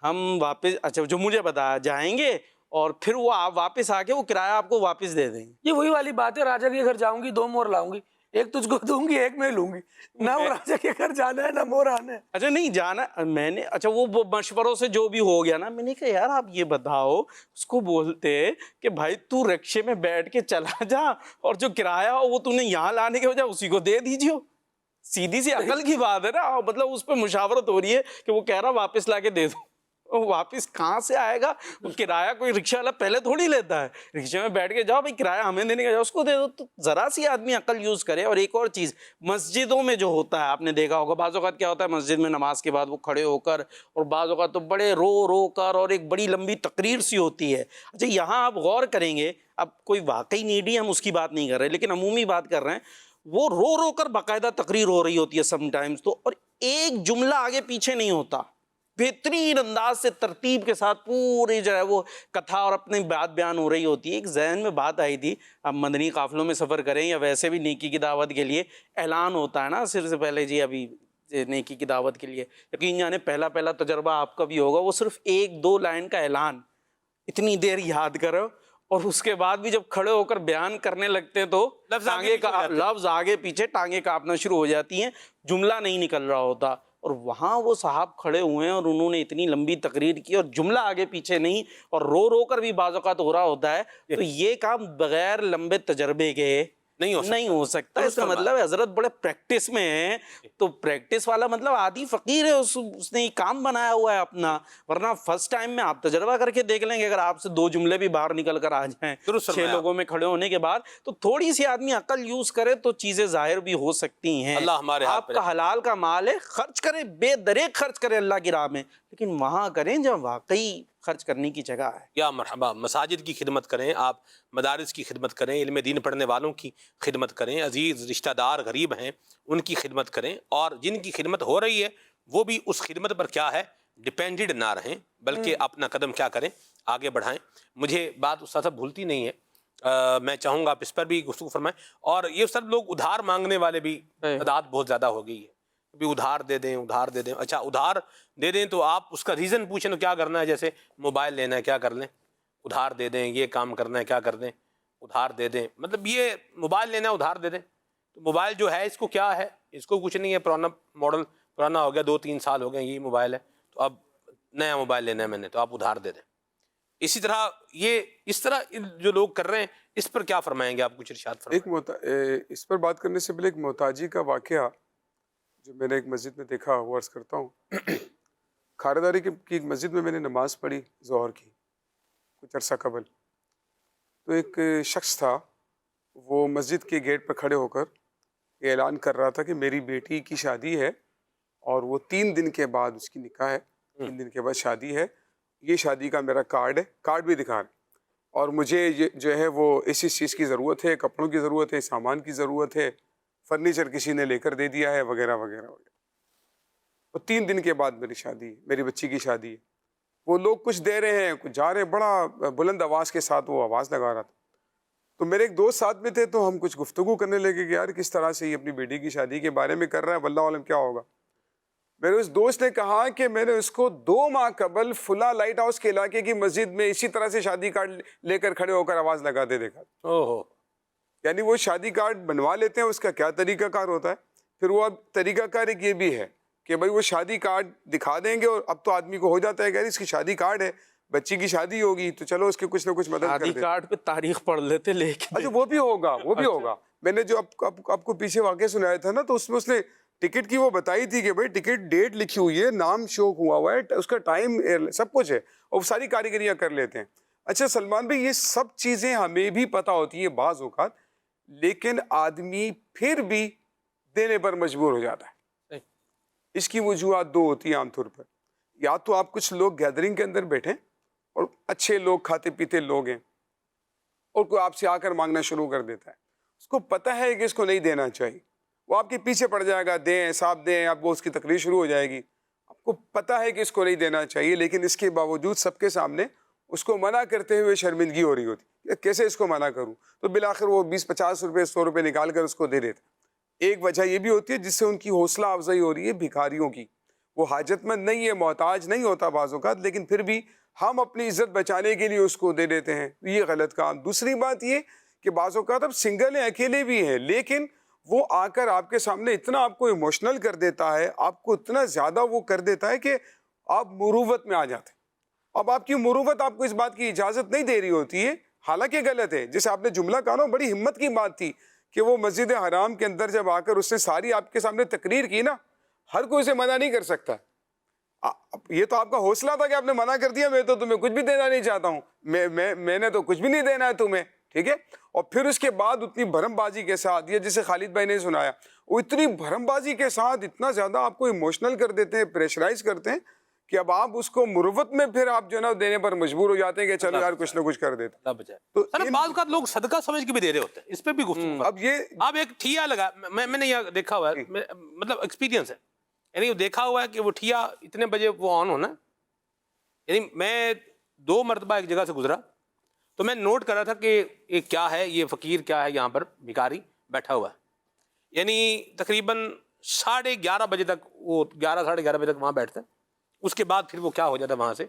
S1: ہم واپس اچھا جو مجھے بتایا جائیں گے اور پھر وہ آپ واپس آ کے وہ کرایہ آپ کو واپس دے دیں گے.
S8: یہ وہی والی بات ہے، راجا کے گھر جاؤں گی 2 مور لاؤں گی، ایک تجھ کو دوں گی ایک میں لوں گی. نہ وہ راجا کے گھر جانا ہے نہ مور آنا ہے.
S1: اچھا نہیں جانا میں نے، اچھا وہ مشوروں سے جو بھی ہو گیا نا، میں نے کہا یار آپ یہ بتاؤ، اس کو بولتے کہ بھائی تو رکشے میں بیٹھ کے چلا جا اور جو کرایہ ہو وہ تو نے یہاں لانے کے وجہ اسی کو دے دیجیے. سیدھی سی عقل کی بات ہے نا. مطلب اس پہ مشاورت ہو رہی ہے کہ وہ کہہ رہا واپس لا کے دے دو. واپس کہاں سے آئے گا؟ کرایہ کوئی رکشہ والا پہلے تھوڑی لیتا ہے. رکشے میں بیٹھ کے جاؤ بھائی کرایہ ہمیں دینے کا جاؤ اس کو دے دو. تو ذرا سی آدمی عقل یوز کرے. اور ایک اور چیز مسجدوں میں جو ہوتا ہے آپ نے دیکھا ہوگا، بعض اوقات کیا ہوتا ہے مسجد میں نماز کے بعد وہ کھڑے ہو کر، اور بعض اوقات تو بڑے رو کر، اور ایک بڑی لمبی تقریر سی ہوتی ہے. اچھا یہاں آپ غور کریں گے، اب کوئی واقعی نیڈی ہم اس کی بات نہیں کر رہے لیکن عمومی بات کر رہے ہیں، وہ رو کر باقاعدہ تقریر ہو رہی ہوتی ہے سم ٹائمز تو، اور ایک جملہ آگے پیچھے نہیں ہوتا. بہترین انداز سے ترتیب کے ساتھ پوری جو ہے وہ کتھا اور اپنی بات بیان ہو رہی ہوتی ہے. ایک ذہن میں بات آئی تھی، اب مدنی قافلوں میں سفر کریں یا ویسے بھی نیکی کی دعوت کے لیے اعلان ہوتا ہے نا سر سے پہلے، جی ابھی نیکی کی دعوت کے لیے، یقین جانے پہلا تجربہ آپ کا بھی ہوگا، وہ صرف 1-2 لائن کا اعلان اتنی دیر یاد کرو، اور اس کے بعد بھی جب کھڑے ہو کر بیان کرنے لگتے ہیں تو لفظ آگے پیچھے ٹانگیں کانپنا شروع ہو جاتی ہیں، جملہ نہیں نکل رہا ہوتا. اور وہاں وہ صاحب کھڑے ہوئے ہیں اور انہوں نے اتنی لمبی تقریر کی اور جملہ آگے پیچھے نہیں، اور رو کر بھی بعض اوقات ہو رہا ہوتا ہے. تو یہ کام بغیر لمبے تجربے کے نہیں ہو سکتا. اس کا مطلب ہے حضرت بڑے پریکٹس میں ہیں. تو پریکٹس والا مطلب عادی فقیر ہے، اس نے یہ کام بنایا ہوا ہے اپنا. ورنہ فرسٹ ٹائم میں آپ تجربہ کر کے دیکھ لیں گے، اگر آپ سے 2 جملے بھی باہر نکل کر آ جائیں 6 لوگوں میں کھڑے ہونے کے بعد، تو تھوڑی سی آدمی عقل یوز کرے تو چیزیں ظاہر بھی ہو سکتی ہیں. آپ کا حلال کا مال ہے، خرچ کریں، بے دریغ خرچ کریں اللہ کی راہ میں، لیکن وہاں کریں جہاں واقعی خرچ کرنے کی جگہ ہے.
S2: یا مرحبا. مساجد کی خدمت کریں آپ، مدارس کی خدمت کریں، علم دین پڑھنے والوں کی خدمت کریں، عزیز رشتہ دار غریب ہیں ان کی خدمت کریں، اور جن کی خدمت ہو رہی ہے وہ بھی اس خدمت پر کیا ہے ڈپینڈڈ نہ رہیں، بلکہ اپنا قدم کیا کریں آگے بڑھائیں. مجھے بات استاد صاحب بھولتی نہیں ہے، میں چاہوں گا آپ اس پر بھی گفتگو فرمائیں. اور یہ سب لوگ ادھار مانگنے والے بھی تعداد بہت زیادہ ہو گئی ہے، بھی ادھار دے دیں ادھار دے دیں. اچھا ادھار دے دیں تو آپ اس کا ریزن پوچھیں تو کیا کرنا ہے؟ جیسے موبائل لینا ہے، کیا کر لیں؟ ادھار دے دیں. یہ کام کرنا ہے، کیا کر دیں؟ ادھار دے دیں. مطلب یہ موبائل لینا ہے ادھار دے دیں. تو موبائل جو ہے اس کو کیا ہے؟ اس کو کچھ نہیں ہے، پرانا ماڈل پرانا ہو گیا، 2-3 سال ہو گئے یہی موبائل ہے، تو اب نیا موبائل لینا ہے میں نے، تو آپ ادھار دے دیں. اسی طرح یہ اس طرح جو لوگ کر رہے ہیں اس پر کیا فرمائیں گے آپ؟ کچھ ارشاد فرمائیں.
S7: اس پر بات کرنے سے پہلے ایک محتاجی کا واقعہ جو میں نے ایک مسجد میں دیکھا وہ عرض کرتا ہوں. کھارداری کی ایک مسجد میں نے نماز پڑھی ظہر کی کچھ عرصہ قبل. تو ایک شخص تھا، وہ مسجد کے گیٹ پر کھڑے ہو کر یہ اعلان کر رہا تھا کہ میری بیٹی کی شادی ہے اور وہ 3 دن کے بعد اس کی نکاح ہے، 3 دن کے بعد شادی ہے، یہ شادی کا میرا کارڈ ہے، کارڈ بھی دکھا رہے، اور مجھے جو ہے وہ اس چیز کی ضرورت ہے، کپڑوں کی ضرورت ہے، سامان کی ضرورت ہے، فرنیچر کسی نے لے کر دے دیا ہے وغیرہ وغیرہ وغیرہ. اور 3 دن کے بعد میری شادی ہے، میری بچی کی شادی ہے. وہ لوگ کچھ دے رہے ہیں کچھ جا رہے ہیں، بڑا بلند آواز کے ساتھ وہ آواز لگا رہا تھا. تو میرے ایک دوست ساتھ میں تھے، تو ہم کچھ گفتگو کرنے لگے کہ یار کس طرح سے یہ اپنی بیٹی کی شادی کے بارے میں کر رہا ہے، واللہ عالم کیا ہوگا. میرے اس دوست نے کہا کہ میں نے اس کو 2 ماہ قبل فلاں لائٹ ہاؤس کے علاقے کی مسجد میں اسی طرح سے شادی کارڈ لے کر کھڑے ہو کر آواز لگاتے دیکھا. یعنی وہ شادی کارڈ بنوا لیتے ہیں، اس کا کیا طریقہ کار ہوتا ہے. پھر وہ اب طریقہ کار ایک یہ بھی ہے کہ بھائی وہ شادی کارڈ دکھا دیں گے، اور اب تو آدمی کو ہو جاتا ہے کہ اس کی شادی کارڈ ہے، بچی کی شادی ہوگی تو چلو اس کے کچھ نہ کچھ مدد کر دیں.
S1: شادی کارڈ پہ تاریخ پڑھ لیتے لیکن
S7: اچھا وہ بھی ہوگا، وہ بھی ہوگا. میں نے جو آپ کو پیچھے واقعہ سنایا تھا نا، تو اس میں اس نے ٹکٹ کی وہ بتائی تھی کہ بھائی ٹکٹ ڈیٹ لکھی ہوئی ہے، نام شو ہوا ہوا ہے، اس کا ٹائم سب کچھ ہے، اور وہ ساری کاریگریاں کر لیتے ہیں. اچھا سلمان بھائی، یہ سب چیزیں ہمیں بھی پتہ ہوتی ہیں بعض اوقات، لیکن آدمی پھر بھی دینے پر مجبور ہو جاتا ہے. اس کی وجوہات 2 ہوتی ہیں عام طور پر. یا تو آپ کچھ لوگ گیدرنگ کے اندر بیٹھیں اور اچھے لوگ کھاتے پیتے لوگ ہیں، اور کوئی آپ سے آ کر مانگنا شروع کر دیتا ہے، اس کو پتہ ہے کہ اس کو نہیں دینا چاہیے، وہ آپ کے پیچھے پڑ جائے گا، دیں صاحب دیں، آپ وہ اس کی تقریر شروع ہو جائے گی. آپ کو پتہ ہے کہ اس کو نہیں دینا چاہیے، لیکن اس کے باوجود سب کے سامنے اس کو منع کرتے ہوئے شرمندگی ہو رہی ہوتی ہے، کیسے اس کو منع کروں. تو بالآخر وہ 20-50 روپے 100 روپے نکال کر اس کو دے دیتا. ایک وجہ یہ بھی ہوتی ہے جس سے ان کی حوصلہ افزائی ہو رہی ہے بھکاریوں کی. وہ حاجت مند نہیں ہے، محتاج نہیں ہوتا بعض اوقات، لیکن پھر بھی ہم اپنی عزت بچانے کے لیے اس کو دے دیتے ہیں، یہ غلط کام۔ دوسری بات یہ کہ بعض اوقات اب سنگل ہیں، اکیلے بھی ہیں، لیکن وہ آ کر آپ کے سامنے اتنا آپ کو ایموشنل کر دیتا ہے، آپ کو اتنا زیادہ وہ کر دیتا ہے کہ آپ مروت میں آ جاتے ہیں۔ اب آپ کی مروت آپ کو اس بات کی اجازت نہیں دے رہی ہوتی ہے، حالانکہ غلط ہے۔ جیسے آپ نے جملہ کہا نا، بڑی ہمت کی بات تھی کہ وہ مسجد حرام کے اندر جب آ کر اس نے ساری آپ کے سامنے تقریر کی نا، ہر کوئی اسے منع نہیں کر سکتا۔ یہ تو آپ کا حوصلہ تھا کہ آپ نے منع کر دیا، میں تو تمہیں کچھ بھی دینا نہیں چاہتا ہوں، میں نے تو کچھ بھی نہیں دینا ہے تمہیں، ٹھیک ہے۔ اور پھر اس کے بعد اتنی بھرم بازی کے ساتھ، یہ جسے خالد بھائی نے سنایا، وہ اتنی بھرم بازی کے ساتھ اتنا زیادہ آپ کو ایموشنل کر دیتے ہیں، پریشرائز کرتے ہیں کہ اب آپ اس کو مروت میں پھر آپ جو نا دینے پر مجبور ہو جاتے ہیں کہ چلو یار کچھ نہ کچھ کر دیتے۔
S2: اللہ بچائے۔
S7: تو
S2: سر بعض اوقات لوگ صدقہ سمجھ کے بھی دے رہے ہوتے ہیں، اس پہ بھی گفتگو۔
S7: اب یہ
S2: اب ایک ٹھیا لگا، میں نے یہ دیکھا ہوا ہے، مطلب ایکسپیرینس ہے، یعنی دیکھا ہوا ہے کہ وہ ٹھیا اتنے بجے وہ آن ہونا، یعنی میں 2 مرتبہ ایک جگہ سے گزرا تو میں نوٹ کر رہا تھا کہ یہ کیا ہے، یہ فقیر کیا ہے یہاں پر بھکاری بیٹھا ہوا ہے، یعنی تقریباً 11:30 بجے تک وہ 11 ساڑھے 11 بجے تک وہاں بیٹھتا ہے، اس کے بعد پھر وہ کیا ہو جاتا ہے، وہاں سے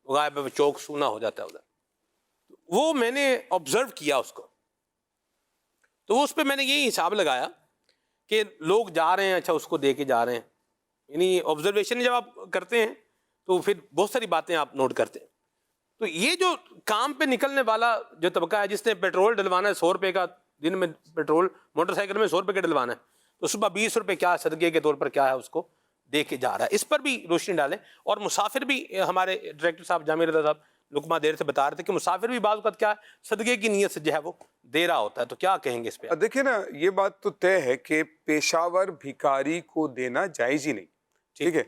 S2: غائب ہے، چوک سونا ہو جاتا ہے ادھر۔ وہ میں نے آبزرو کیا اس کو، تو اس پہ میں نے یہی حساب لگایا کہ لوگ جا رہے ہیں، اچھا اس کو دے کے جا رہے ہیں، یعنی آبزرویشن جب آپ کرتے ہیں تو پھر بہت ساری باتیں آپ نوٹ کرتے ہیں۔ تو یہ جو کام پہ نکلنے والا جو طبقہ ہے، جس نے پیٹرول ڈلوانا ہے 100 روپے کا، دن میں پیٹرول موٹر سائیکل میں 100 روپے کا ڈلوانا ہے، تو صبح 20 روپے کیا صدقے کے طور پر کیا ہے اس کو دے کے جا رہا ہے، اس پر بھی روشنی ڈالیں۔ اور مسافر بھی، ہمارے ڈائریکٹر صاحب جامع رضا صاحب لقمہ دیر سے بتا رہے تھے کہ مسافر بھی بعض اوقات کیا ہے صدقے کی نیت سے جو ہے وہ دے رہا ہوتا ہے، تو کیا کہیں گے اس پہ؟
S7: دیکھیں نا، یہ بات تو طے ہے کہ پیشہ ور بھکاری کو دینا جائز ہی نہیں، ٹھیک ہے۔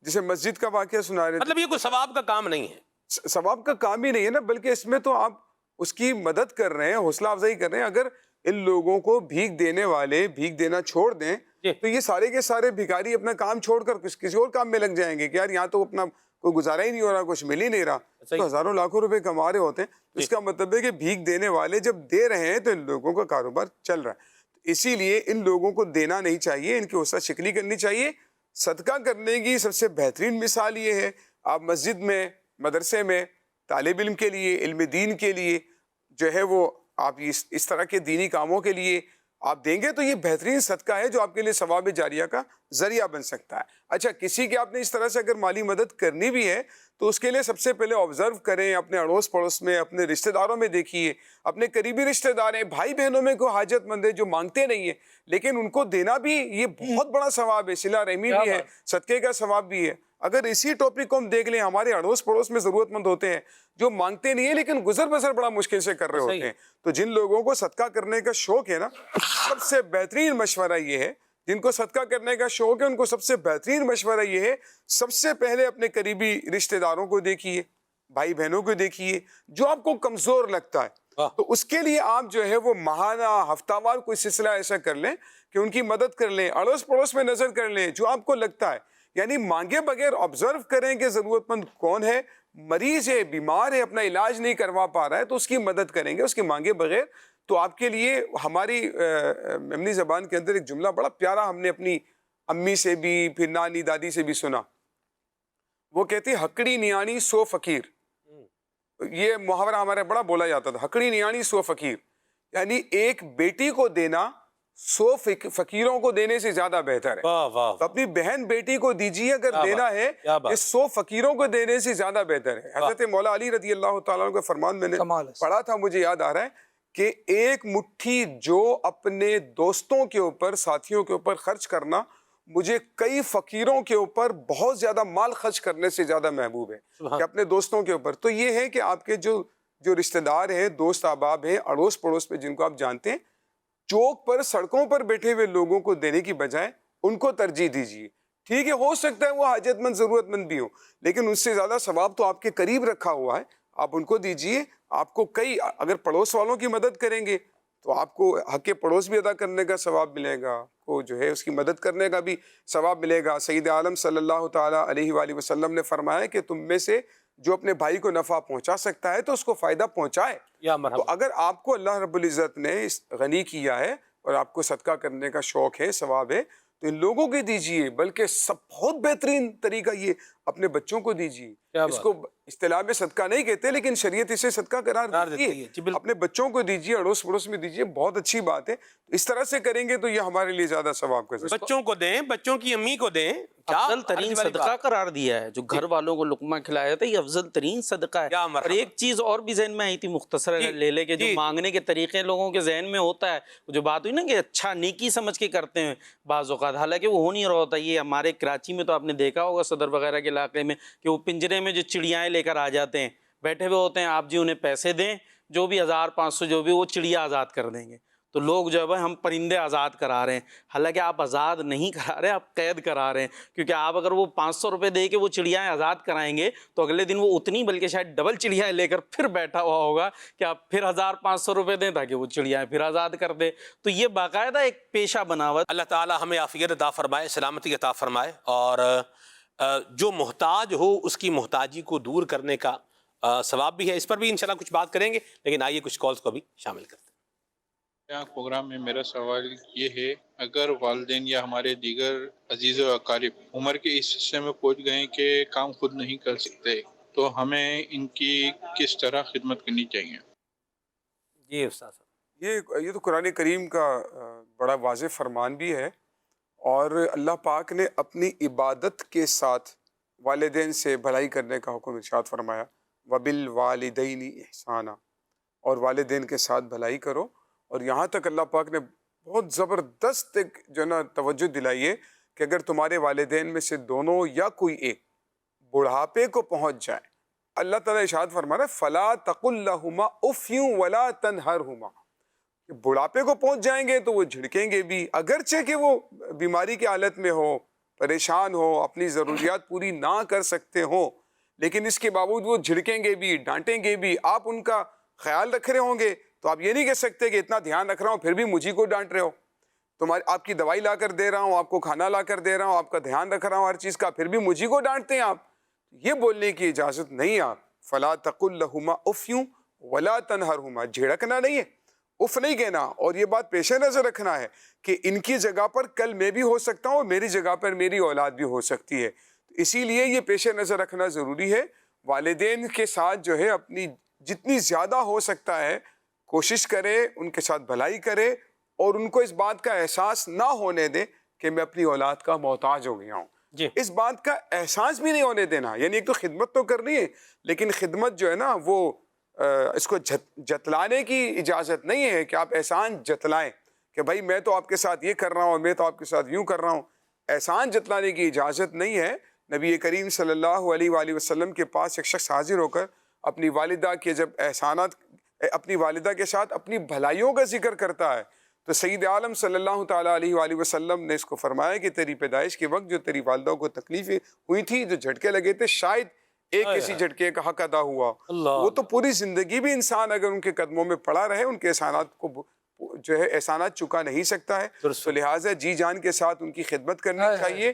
S7: جسے مسجد کا واقعہ سنا رہے تھے،
S2: مطلب یہ کوئی ثواب کا کام نہیں ہے،
S7: ثواب کا کام ہی نہیں ہے نا، بلکہ اس میں تو آپ اس کی مدد کر رہے ہیں، حوصلہ افزائی کر رہے ہیں۔ اگر ان لوگوں کو بھیک دینے والے بھیک دینا چھوڑ دیں تو یہ سارے کے سارے بھکاری اپنا کام چھوڑ کر کسی اور کام میں لگ جائیں گے کہ یار یہاں تو اپنا کوئی گزارا ہی نہیں ہو رہا، کچھ مل ہی نہیں رہا، تو ہزاروں لاکھوں روپے کما رہے ہوتے ہیں۔ اس کا مطلب ہے کہ بھیک دینے والے جب دے رہے ہیں تو ان لوگوں کا کاروبار چل رہا ہے، اسی لیے ان لوگوں کو دینا نہیں چاہیے، ان کی حوصلہ شکنی کرنی چاہیے۔ صدقہ کرنے کی سب سے بہترین مثال یہ ہے، آپ مسجد میں، مدرسے میں طالب علم کے لیے، علم دین کے لیے جو ہے وہ آپ اس طرح کے دینی کاموں کے لیے آپ دیں گے تو یہ بہترین صدقہ ہے جو آپ کے لیے ثواب جاریہ کا ذریعہ بن سکتا ہے۔ اچھا، کسی کی آپ نے اس طرح سے اگر مالی مدد کرنی بھی ہے تو اس کے لیے سب سے پہلے آبزرو کریں، اپنے اڑوس پڑوس میں، اپنے رشتہ داروں میں دیکھیے، اپنے قریبی رشتہ دار ہیں، بھائی بہنوں میں کوئی حاجت مند ہے جو مانگتے نہیں ہیں لیکن ان کو دینا بھی یہ بہت بڑا ثواب ہے، صلہ رحمی بھی ہے، صدقے کا ثواب بھی ہے۔ اگر اسی ٹاپک کو ہم دیکھ لیں، ہمارے اڑوس پڑوس میں ضرورت مند ہوتے ہیں جو مانگتے نہیں ہیں لیکن گزر بسر بڑا مشکل سے کر رہے ہوتے ہیں، تو جن لوگوں کو صدقہ کرنے کا شوق ہے نا، سب سے بہترین مشورہ یہ ہے، جن کو صدقہ کرنے کا شوق ہے ان کو سب سے بہترین مشورہ یہ ہے، سب سے پہلے اپنے قریبی رشتہ داروں کو دیکھیے، بھائی بہنوں کو دیکھیے جو آپ کو کمزور لگتا ہے، تو اس کے لیے آپ جو ہے وہ ماہانہ، ہفتہ وار کوئی سلسلہ ایسا کر لیں کہ ان کی مدد کر لیں، اڑوس پڑوس میں نظر کر لیں جو آپ کو لگتا ہے، یعنی مانگے بغیر آبزرو کریں کہ ضرورت مند کون ہے، مریض ہے، بیمار ہے، اپنا علاج نہیں کروا پا رہا ہے تو اس کی مدد کریں گے، اس کے مانگے بغیر۔ تو آپ کے لیے ہماری اپنی زبان کے اندر ایک جملہ بڑا پیارا ہم نے اپنی امی سے بھی، پھر نانی دادی سے بھی سنا، وہ کہتی ہکڑی نیانی 100 فقیر، یہ محاورہ ہمارے بڑا بولا جاتا تھا، ہکڑی نیانی 100 فقیر، یعنی ایک بیٹی کو دینا 100 فقیروں کو دینے سے زیادہ بہتر ہے۔ تو اپنی بہن بیٹی کو دیجیے اگر دینا ہے، یہ 100 فقیروں کو دینے سے زیادہ بہتر ہے۔ حضرت مولا علی رضی اللہ تعالیٰ عنہ کا فرمان میں نے پڑھا تھا، مجھے یاد آ رہا ہے کہ ایک مٹھی جو اپنے دوستوں کے اوپر، ساتھیوں کے اوپر خرچ کرنا مجھے کئی فقیروں کے اوپر بہت زیادہ مال خرچ کرنے سے زیادہ محبوب ہے کہ اپنے دوستوں کے اوپر۔ تو یہ ہے کہ آپ کے جو رشتہ دار ہیں، دوست احباب ہیں، اڑوس پڑوس پہ جن کو آپ جانتے ہیں، چوک پر، سڑکوں پر بیٹھے ہوئے لوگوں کو دینے کی بجائے ان کو ترجیح دیجیے۔ ٹھیک ہے، ہو سکتا ہے وہ حاجت مند، ضرورت مند بھی ہو، لیکن اس سے زیادہ ثواب تو آپ کے قریب رکھا ہوا ہے، آپ ان کو دیجیے۔ آپ کو اگر پڑوس والوں کی مدد کریں گے تو آپ کو حق پڑوس بھی ادا کرنے کا ثواب ملے گا، کو جو ہے اس کی مدد کرنے کا بھی ثواب ملے گا۔ سید عالم صلی اللہ تعالیٰ علیہ وآلہ وسلم نے فرمایا کہ تم میں سے جو اپنے بھائی کو نفع پہنچا سکتا ہے تو اس کو فائدہ پہنچائے۔ تو اگر آپ کو اللہ رب العزت نے غنی کیا ہے اور آپ کو صدقہ کرنے کا شوق ہے، ثواب ہے، تو ان لوگوں کو دیجیے، بلکہ بہت بہترین طریقہ یہ اپنے بچوں کو دیجیے. اس کو اصطلاح میں صدقہ نہیں کہتے، لیکن شریعت اسے صدقہ قرار دیتی ہے. اپنے بچوں کو دیجیے، اڑوس پڑوس میں دیجیے، بہت اچھی بات ہے. اس طرح سے کریں گے تو یہ ہمارے لیے زیادہ ثواب کا ذریعہ.
S2: بچوں کو دیں، بچوں کی امی کو دیں.
S1: افضل ترین صدقہ قرار دیا ہے. جو گھر والوں کو لقمہ کھلایا تھا یہ افضل ترین صدقہ ہے. اور ایک چیز اور بھی ذہن میں آئی تھی، مختصر اگر لے لے کہ جو مانگنے کے طریقے لوگوں کے ذہن میں ہوتا ہے، جو بات ہوئی نا کہ اچھا نیکی سمجھ کے کرتے ہیں بعض اوقات، حالانکہ وہ ہو نہیں رہا ہوتا. یہ ہمارے کراچی میں تو آپ نے دیکھا ہوگا صدر وغیرہ کے علاقے میں کہ وہ پنجرے میں جو چڑیاں لے کر آ جاتے ہیں، بیٹھے ہوئے ہوتے ہیں، آپ جی انہیں پیسے دیں، جو بھی 1500 جو بھی وہ چڑیا آزاد کر دیں گے. تو لوگ جو ہے ہم پرندے آزاد کرا رہے ہیں، حالانکہ آپ آزاد نہیں کرا رہے، آپ قید کرا رہے ہیں. کیونکہ آپ اگر وہ 500 روپے دے کے وہ چڑیاں آزاد کرائیں گے تو اگلے دن وہ اتنی بلکہ شاید ڈبل چڑیاں لے کر پھر بیٹھا ہوا ہوگا کہ آپ پھر 1500 روپے دیں تاکہ وہ چڑیاں پھر آزاد کر دے. تو یہ باقاعدہ ایک پیشہ بنا ہوا.
S2: اللہ تعالی ہمیں عافیت عطا فرمائے، سلامتی عطا فرمائے، اور جو محتاج ہو اس کی محتاجی کو دور کرنے کا ثواب بھی ہے. اس پر بھی انشاءاللہ کچھ بات کریں گے، لیکن آئیے کچھ کالز کو بھی شامل کرتے ہیں.
S9: پروگرام میں میرا سوال یہ ہے، اگر والدین یا ہمارے دیگر عزیز و اقارب عمر کے اس حصے میں پہنچ گئے کہ کام خود نہیں کر سکتے، تو ہمیں ان کی کس طرح خدمت کرنی چاہیے؟
S2: جی استاد صاحب.
S7: یہ تو قرآن کریم کا بڑا واضح فرمان بھی ہے، اور اللہ پاک نے اپنی عبادت کے ساتھ والدین سے بھلائی کرنے کا حکم ارشاد فرمایا، وَبِالْوَالِدَيْنِ إِحْسَانًا، اور والدین کے ساتھ بھلائی کرو. اور یہاں تک اللہ پاک نے بہت زبردست ایک جو ہے نا توجہ دلائی ہے کہ اگر تمہارے والدین میں سے دونوں یا کوئی ایک بڑھاپے کو پہنچ جائے، اللہ تعالیٰ ارشاد فرما رہا ہے فَلَا تَقُلْ لَهُمَا أُفٍّ وَلَا تَنْهَرْهُمَا. بڑھاپے کو پہنچ جائیں گے تو وہ جھڑکیں گے بھی، اگرچہ کہ وہ بیماری کی حالت میں ہو، پریشان ہو، اپنی ضروریات پوری نہ کر سکتے ہوں، لیکن اس کے باوجود وہ جھڑکیں گے بھی، ڈانٹیں گے بھی. آپ ان کا خیال رکھ رہے ہوں گے تو آپ یہ نہیں کہہ سکتے کہ اتنا دھیان رکھ رہا ہوں پھر بھی مجھے کو ڈانٹ رہے ہو. آپ کی دوائی لا کر دے رہا ہوں، آپ کو کھانا لا کر دے رہا ہوں، آپ کا دھیان رکھ رہا ہوں ہر چیز کا، پھر بھی مجھے کو ڈانٹتے ہیں آپ. یہ بولنے کی اجازت نہیں. آپ فَلَا تَقُلْ لَهُمَا أُفٍّ وَلَا تَنْهَرْهُمَا، جھڑکنا نہیں ہے، اف نہیں کہنا. اور یہ بات پیش نظر رکھنا ہے کہ ان کی جگہ پر کل میں بھی ہو سکتا ہوں، میری جگہ پر میری اولاد بھی ہو سکتی ہے. اسی لیے یہ پیش نظر رکھنا ضروری ہے. والدین کے ساتھ جو ہے اپنی جتنی زیادہ ہو سکتا ہے کوشش کرے، ان کے ساتھ بھلائی کرے، اور ان کو اس بات کا احساس نہ ہونے دے کہ میں اپنی اولاد کا محتاج ہو گیا ہوں. اس بات کا احساس بھی نہیں ہونے دینا. یعنی ایک تو خدمت تو کرنی ہے، لیکن خدمت جو ہے نا وہ اس کو جتلانے کی اجازت نہیں ہے کہ آپ احسان جتلائیں کہ بھائی میں تو آپ کے ساتھ یہ کر رہا ہوں، میں تو آپ کے ساتھ یوں کر رہا ہوں. احسان جتلانے کی اجازت نہیں ہے. نبی کریم صلی اللہ علیہ وآلہ وسلم کے پاس ایک شخص حاضر ہو کر اپنی والدہ کے جب احسانات، اپنی والدہ کے ساتھ اپنی بھلائیوں کا ذکر کرتا ہے تو سید عالم صلی اللہ تعالیٰ علیہ وآلہ وسلم نے اس کو فرمایا کہ تیری پیدائش کے وقت جو تیری والدہ کو تکلیفیں ہوئی تھی، جو جھٹکے لگے تھے، شاید ایک کسی جھٹکے کا حق ادا ہوا. وہ تو پوری زندگی بھی انسان اگر ان کے قدموں میں پڑا رہے ان کے احسانات کو جو ہے احسانات چکا نہیں سکتا ہے. تو لہٰذا جی جان کے ساتھ ان کی خدمت کرنی چاہیے.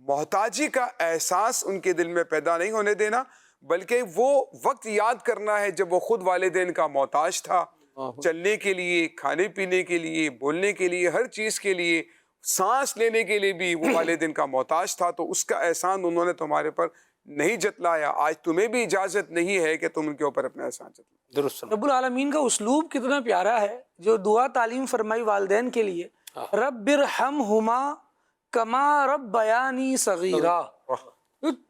S7: محتاجی کا احساس ان کے دل میں پیدا نہیں ہونے دینا، بلکہ وہ وقت یاد کرنا ہے جب وہ خود والدین کا محتاج تھا، چلنے کے لیے، کھانے پینے کے لیے، بولنے کے لیے، ہر چیز کے لیے، سانس لینے کے لیے بھی وہ والدین کا محتاج تھا. تو اس کا احسان انہوں نے تمہارے پر نہیں جتلایا. آج تمہیں بھی اجازت نہیں ہے کہ تم ان کے اوپر اپنا احسان جتلاؤ.
S2: درست.
S8: رب العالمین کا اسلوب کتنا پیارا ہے جو دعا تعلیم فرمائی والدین کے لیے، رب ارحمہما کما ربیانی صغیرا.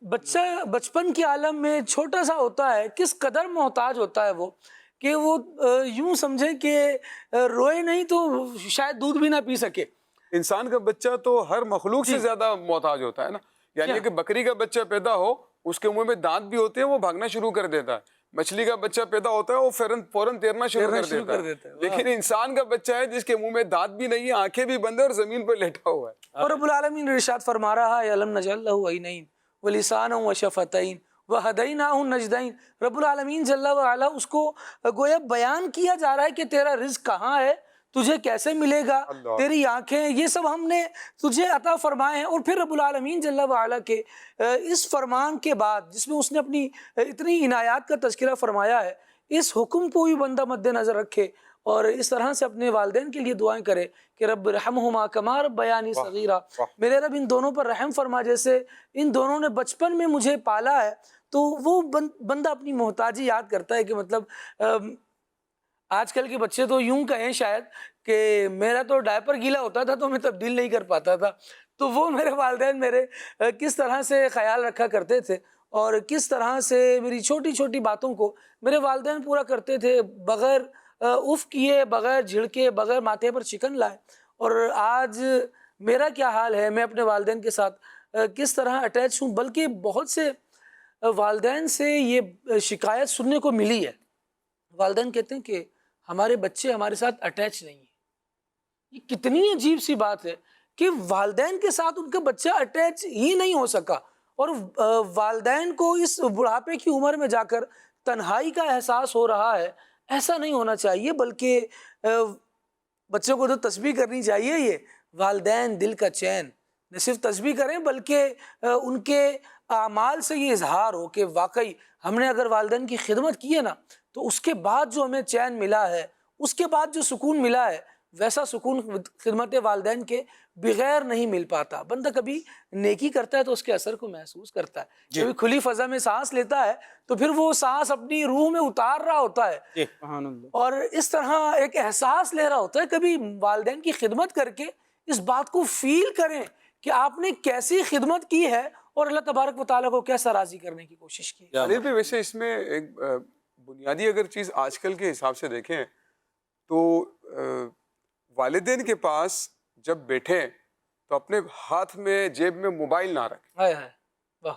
S8: بچہ بچپن کے عالم میں چھوٹا سا ہوتا ہے، کس قدر محتاج ہوتا ہے وہ کہ وہ یوں سمجھے کہ روئے نہیں تو شاید دودھ بھی نہ پی سکے.
S7: انسان کا بچہ تو ہر مخلوق سے زیادہ محتاج ہوتا ہے نا. یعنی کہ بکری کا بچہ پیدا ہو، اس کے منہ میں دانت بھی ہوتے ہیں، وہ بھاگنا شروع کر دیتا ہے. مچھلی کا بچہ پیدا ہوتا ہے، وہ فوراً تیرنا شروع کر دیتا ہے. لیکن انسان کا بچہ ہے جس کے منہ میں دانت بھی نہیں ہے، آنکھیں بھی بند ہیں اور زمین پر لیٹا ہوا ہے.
S8: اور رب العالمین ارشاد فرما رہا ہے الم نجعل لہ عینین ولسانا وشفتین وہدیناہ النجدین. رب العالمین جل وعلا اس کو گویا بیان کیا جا رہا ہے کہ تیرا رزق کہاں ہے، تجھے کیسے ملے گا، تیری آنکھیں، یہ سب ہم نے تجھے عطا فرمائے ہیں. اور پھر رب العالمین جل وعلا کے اس فرمان کے بعد جس میں اس نے اپنی اتنی عنایات کا تذکرہ فرمایا ہے، اس حکم کو بھی بندہ مد نظر رکھے اور اس طرح سے اپنے والدین کے لیے دعائیں کرے کہ رب رحمہما کما ربیانی صغیرہ، میرے رب ان دونوں پر رحم فرما، جیسے ان دونوں نے بچپن میں مجھے پالا ہے۔ تو وہ بندہ اپنی محتاجی یاد کرتا ہے کہ مطلب آج کل کے بچے تو یوں کہیں شاید کہ میرا تو ڈائپر گیلا ہوتا تھا تو میں تبدیل نہیں کر پاتا تھا، تو وہ میرے والدین میرے کس طرح سے خیال رکھا کرتے تھے اور کس طرح سے میری چھوٹی چھوٹی باتوں کو میرے والدین پورا کرتے تھے، بغیر اف کیے، بغیر جھڑکے، بغیر ماتھے پر چکن لائے۔ اور آج میرا کیا حال ہے، میں اپنے والدین کے ساتھ کس طرح اٹیچ ہوں، بلکہ بہت سے والدین سے یہ شکایت سننے کو ملی ہے۔ والدین کہتے ہیں کہ ہمارے بچے ہمارے ساتھ اٹیچ نہیں ہیں۔ یہ کتنی عجیب سی بات ہے کہ والدین کے ساتھ ان کا بچہ اٹیچ ہی نہیں ہو سکا، اور والدین کو اس بڑھاپے کی عمر میں جا کر تنہائی کا احساس ہو رہا ہے۔ ایسا نہیں ہونا چاہیے، بلکہ بچوں کو تو تسبیح کرنی چاہیے۔ یہ والدین دل کا چین، نہ صرف تسبیح کریں بلکہ ان کے اعمال سے یہ اظہار ہو کہ واقعی ہم نے اگر والدین کی خدمت کی ہے نا، تو اس کے بعد جو ہمیں چین ملا ہے، اس کے بعد جو سکون ملا ہے، ویسا سکون خدمت والدین کے بغیر نہیں مل پاتا۔ بندہ کبھی نیکی کرتا ہے تو اس کے اثر کو محسوس کرتا ہے، کبھی کھلی فضا میں سانس لیتا ہے تو پھر وہ سانس اپنی روح میں اتار رہا ہوتا ہے اور اس طرح ایک احساس لے رہا ہوتا ہے۔ کبھی والدین کی خدمت کر کے اس بات کو فیل کریں کہ آپ نے کیسی خدمت کی ہے اور اللہ تبارک و تعالیٰ کو کیسا راضی کرنے کی کوشش کی۔
S7: خلیل بھائی، ویسے اس میں ایک بنیادی اگر چیز آج کل کے حساب سے دیکھیں تو والدین کے پاس جب بیٹھیں تو اپنے ہاتھ میں جیب میں موبائل نہ رکھیں۔
S8: واہ،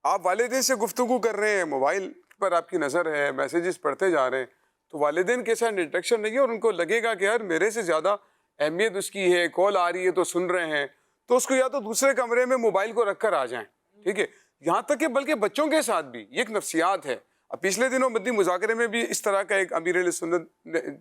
S7: آپ والدین سے گفتگو کر رہے ہیں، موبائل پر آپ کی نظر ہے، میسیجز پڑھتے جا رہے ہیں، تو والدین کے ساتھ انٹریکشن نہیں ہے اور ان کو لگے گا کہ یار میرے سے زیادہ اہمیت اس کی ہے، کال آ رہی ہے تو سن رہے ہیں، تو اس کو یا تو دوسرے کمرے میں موبائل کو رکھ کر آ جائیں، ٹھیک ہے؟ یہاں تک کہ بلکہ بچوں کے ساتھ بھی یہ ایک نفسیات ہے۔ اب پچھلے دنوں مدنی مذاکرے میں بھی اس طرح کا ایک امیر اہل سنت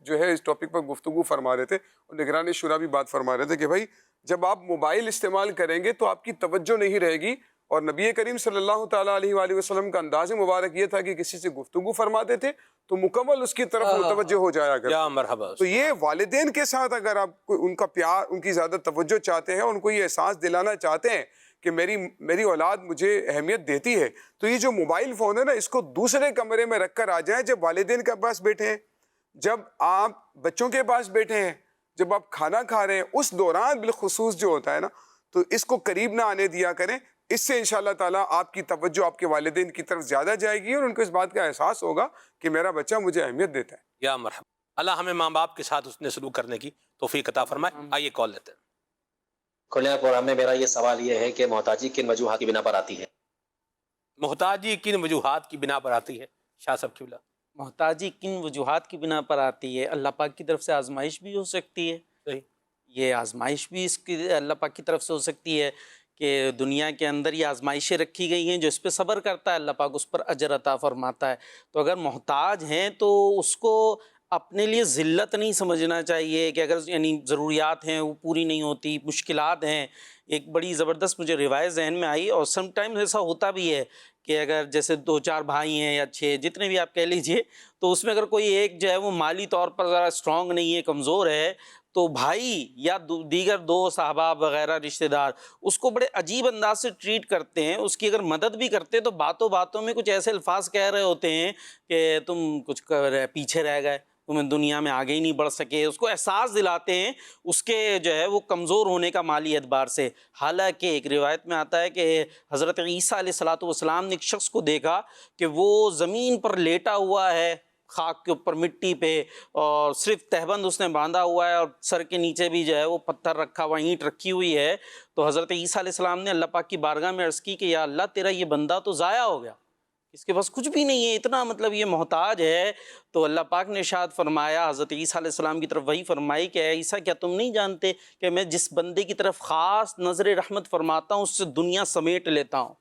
S7: جو ہے اس ٹاپک پر گفتگو فرما رہے تھے، اور نگران شورا بھی بات فرما رہے تھے کہ بھائی جب آپ موبائل استعمال کریں گے تو آپ کی توجہ نہیں رہے گی، اور نبی کریم صلی اللہ تعالیٰ علیہ وآلہ وسلم کا انداز مبارک یہ تھا کہ کسی سے گفتگو فرماتے تھے تو مکمل اس کی طرف متوجہ ہو جایا کرتے۔
S2: یا مرحبا۔
S7: تو یہ والدین کے ساتھ اگر آپ ان کا پیار، ان کی زیادہ توجہ چاہتے ہیں، ان کو یہ احساس دلانا چاہتے ہیں کہ میری اولاد مجھے اہمیت دیتی ہے، تو یہ جو موبائل فون ہے نا، اس کو دوسرے کمرے میں رکھ کر آ جائیں جب والدین کے پاس بیٹھے ہیں، جب آپ بچوں کے پاس بیٹھے ہیں، جب آپ کھانا کھا رہے ہیں، اس دوران بالخصوص جو ہوتا ہے نا، تو اس کو قریب نہ آنے دیا کریں۔ اس سے انشاءاللہ تعالیٰ آپ کی توجہ آپ کے والدین کی طرف زیادہ جائے گی اور ان کو اس بات کا احساس ہوگا کہ میرا بچہ مجھے اہمیت دیتا ہے۔
S2: یا مرحبا۔ اللہ ہمیں ماں باپ کے ساتھ اس نے سلوک کرنے کی توفیق عطا فرمائے۔ آئیے کال لیتے ہیں۔
S10: کھلے پروگرام میں میرا یہ سوال یہ ہے کہ محتاجی کن وجوہات کی بنا پر آتی ہے؟
S2: محتاجی کن وجوہات کی بنا پر آتی ہے؟ شاہ صاحب قبلہ۔
S1: محتاجی کن وجوہات کی بنا پر آتی ہے؟ اللہ پاک کی طرف سے آزمائش بھی ہو سکتی ہے۔
S2: صحیح۔
S1: یہ آزمائش بھی اس کی اللہ پاک کی طرف سے ہو سکتی ہے کہ دنیا کے اندر یہ آزمائشیں رکھی گئی ہیں، جو اس پہ صبر کرتا ہے اللہ پاک اس پر اجر عطا فرماتا ہے۔ تو اگر محتاج ہیں تو اس کو اپنے لیے ذلت نہیں سمجھنا چاہیے کہ اگر یعنی ضروریات ہیں وہ پوری نہیں ہوتی، مشکلات ہیں۔ ایک بڑی زبردست مجھے روایت ذہن میں آئی، اور سم ٹائمز ایسا ہوتا بھی ہے کہ اگر جیسے 2-4 بھائی ہیں یا 6 جتنے بھی آپ کہہ لیجئے، تو اس میں اگر کوئی ایک جو ہے وہ مالی طور پر ذرا اسٹرانگ نہیں ہے، کمزور ہے، تو بھائی یا دیگر دوست احباب وغیرہ رشتہ دار اس کو بڑے عجیب انداز سے ٹریٹ کرتے ہیں۔ اس کی اگر مدد بھی کرتے تو باتوں باتوں میں کچھ ایسے الفاظ کہہ رہے ہوتے ہیں کہ تم کچھ پیچھے رہ گئے، تمہیں دنیا میں آگے ہی نہیں بڑھ سکے، اس کو احساس دلاتے ہیں اس کے جو ہے وہ کمزور ہونے کا مالی اعتبار سے۔ حالانکہ ایک روایت میں آتا ہے کہ حضرت عیسیٰ علیہ السلام نے ایک شخص کو دیکھا کہ وہ زمین پر لیٹا ہوا ہے، خاک کے اوپر مٹی پہ، اور صرف تہبند اس نے باندھا ہوا ہے اور سر کے نیچے بھی جو ہے وہ پتھر رکھا ہوا، اینٹ رکھی ہوئی ہے۔ تو حضرت عیسیٰ علیہ السلام نے اللہ پاک کی بارگاہ میں عرض کی کہ یا اللہ تیرا یہ بندہ تو ضائع ہو گیا، اس کے پاس کچھ بھی نہیں ہے، اتنا مطلب یہ محتاج ہے۔ تو اللہ پاک نے ارشاد فرمایا، حضرت عیسیٰ علیہ السلام کی طرف وہی فرمائی کہ اے عیسیٰ کیا تم نہیں جانتے کہ میں جس بندے کی طرف خاص نظر رحمت فرماتا ہوں اس سے دنیا سمیٹ لیتا ہوں۔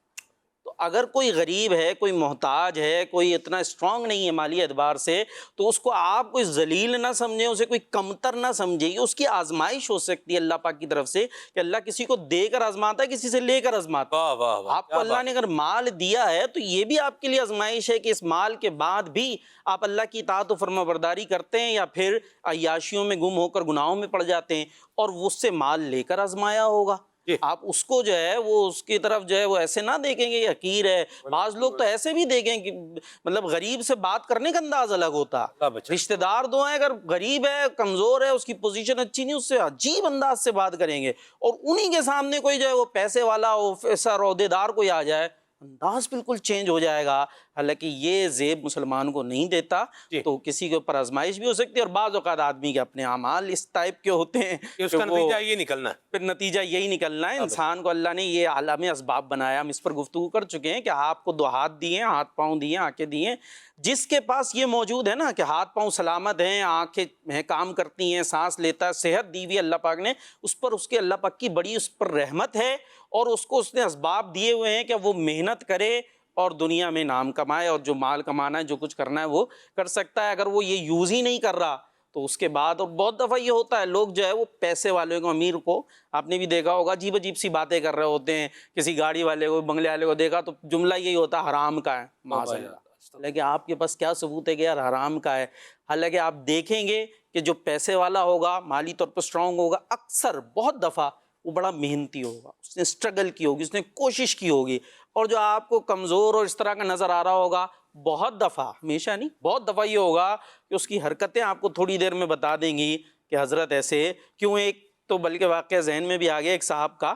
S1: تو اگر کوئی غریب ہے، کوئی محتاج ہے، کوئی اتنا اسٹرانگ نہیں ہے مالی اعتبار سے، تو اس کو آپ کوئی ذلیل نہ سمجھیں، اسے کوئی کمتر نہ سمجھیں. یہ اس کی آزمائش ہو سکتی ہے اللہ پاک کی طرف سے کہ اللہ کسی کو دے کر آزماتا ہے، کسی سے لے کر آزماتا ہے.
S2: واہ واہ واہ،
S1: آپ کو اللہ نے اگر مال دیا ہے تو یہ بھی آپ کے لیے آزمائش ہے کہ اس مال کے بعد بھی آپ اللہ کی اطاعت و فرما برداری کرتے ہیں یا پھر عیاشیوں میں گم ہو کر گناہوں میں پڑ جاتے ہیں. اور وہ اس سے مال لے کر آزمایا ہوگا. آپ اس کو جو ہے وہ اس کی طرف جو ہے وہ ایسے نہ دیکھیں گے یہ حقیر ہے. بعض لوگ تو ایسے بھی دیکھیں کہ مطلب غریب سے بات کرنے کا انداز الگ ہوتا. رشتہ دار دو ہیں، اگر غریب ہے، کمزور ہے، اس کی پوزیشن اچھی نہیں، اس سے عجیب انداز سے بات کریں گے. اور انہی کے سامنے کوئی جو ہے وہ پیسے والا آفیسر عہدے دار کوئی آ جائے، انداز بالکل چینج ہو جائے گا. حالانکہ یہ زیب مسلمان کو نہیں دیتا. تو کسی کے اوپر آزمائش بھی ہو سکتی ہے، اور بعض اوقات آدمی کے اپنے اعمال اس ٹائپ کے ہوتے ہیں
S2: کہ اس کا نتیجہ یہ نکلنا ہے.
S1: پھر نتیجہ یہی نکلنا ہے. انسان کو اللہ نے یہ عالم اسباب بنایا. ہم اس پر گفتگو کر چکے ہیں کہ آپ کو 2 ہاتھ دیے، ہاتھ پاؤں دیے، آنکھیں دیے. جس کے پاس یہ موجود ہے نا کہ ہاتھ پاؤں سلامت ہیں، آنکھیں ہیں کام کرتی ہیں، سانس لیتا ہے، صحت دی ہوئی اللہ پاک نے، اس پر اس کے اللہ پاک کی بڑی اس پر رحمت ہے. اور اس کو اس نے اسباب دیے ہوئے ہیں کہ وہ محنت کرے اور دنیا میں نام کمائے، اور جو مال کمانا ہے، جو کچھ کرنا ہے وہ کر سکتا ہے. اگر وہ یہ یوز ہی نہیں کر رہا تو اس کے بعد، اور بہت دفعہ یہ ہوتا ہے، لوگ جو ہے وہ پیسے والے کو، امیر کو آپ نے بھی دیکھا ہوگا، عجیب عجیب سی باتیں کر رہے ہوتے ہیں. کسی گاڑی والے کو، بنگلے والے کو دیکھا تو جملہ یہی ہوتا ہے حرام کا ہے. معاذ اللہ. حالانکہ آپ کے پاس کیا ثبوت ہے کہ یار حرام کا ہے؟ حالانکہ آپ دیکھیں گے کہ جو پیسے والا ہوگا، مالی طور پر اسٹرانگ ہوگا، اکثر بہت دفعہ وہ بڑا محنتی ہوگا، اس نے اسٹرگل کی ہوگی، اس نے کوشش کی ہوگی. اور جو آپ کو کمزور اور اس طرح کا نظر آ رہا ہوگا، بہت دفعہ، ہمیشہ نہیں، بہت دفعہ یہ ہوگا کہ اس کی حرکتیں آپ کو تھوڑی دیر میں بتا دیں گی کہ حضرت ایسے کیوں. ایک تو بلکہ واقعہ ذہن میں بھی آ گیا ایک صاحب کا،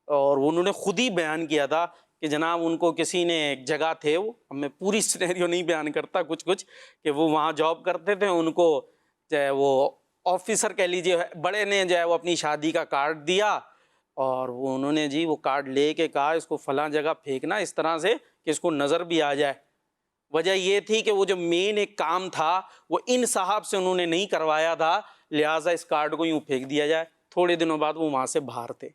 S1: اور انہوں نے خود ہی بیان کیا تھا کہ جناب ان کو کسی نے، ایک جگہ تھے وہ، میں پوری سینیریو نہیں بیان کرتا، کچھ کہ وہ وہاں جاب کرتے تھے. ان کو جو ہے وہ آفیسر کہہ لیجیے، بڑے نے جو ہے وہ اپنی شادی کا کارڈ دیا، اور وہ انہوں نے جی وہ کارڈ لے کے کہا اس کو فلاں جگہ پھینکنا اس طرح سے کہ اس کو نظر بھی آ جائے. وجہ یہ تھی کہ وہ جو مین ایک کام تھا وہ ان صاحب سے انہوں نے نہیں کروایا تھا، لہٰذا اس کارڈ کو یوں پھینک دیا جائے. تھوڑے دنوں بعد وہ وہاں سے باہر تھے.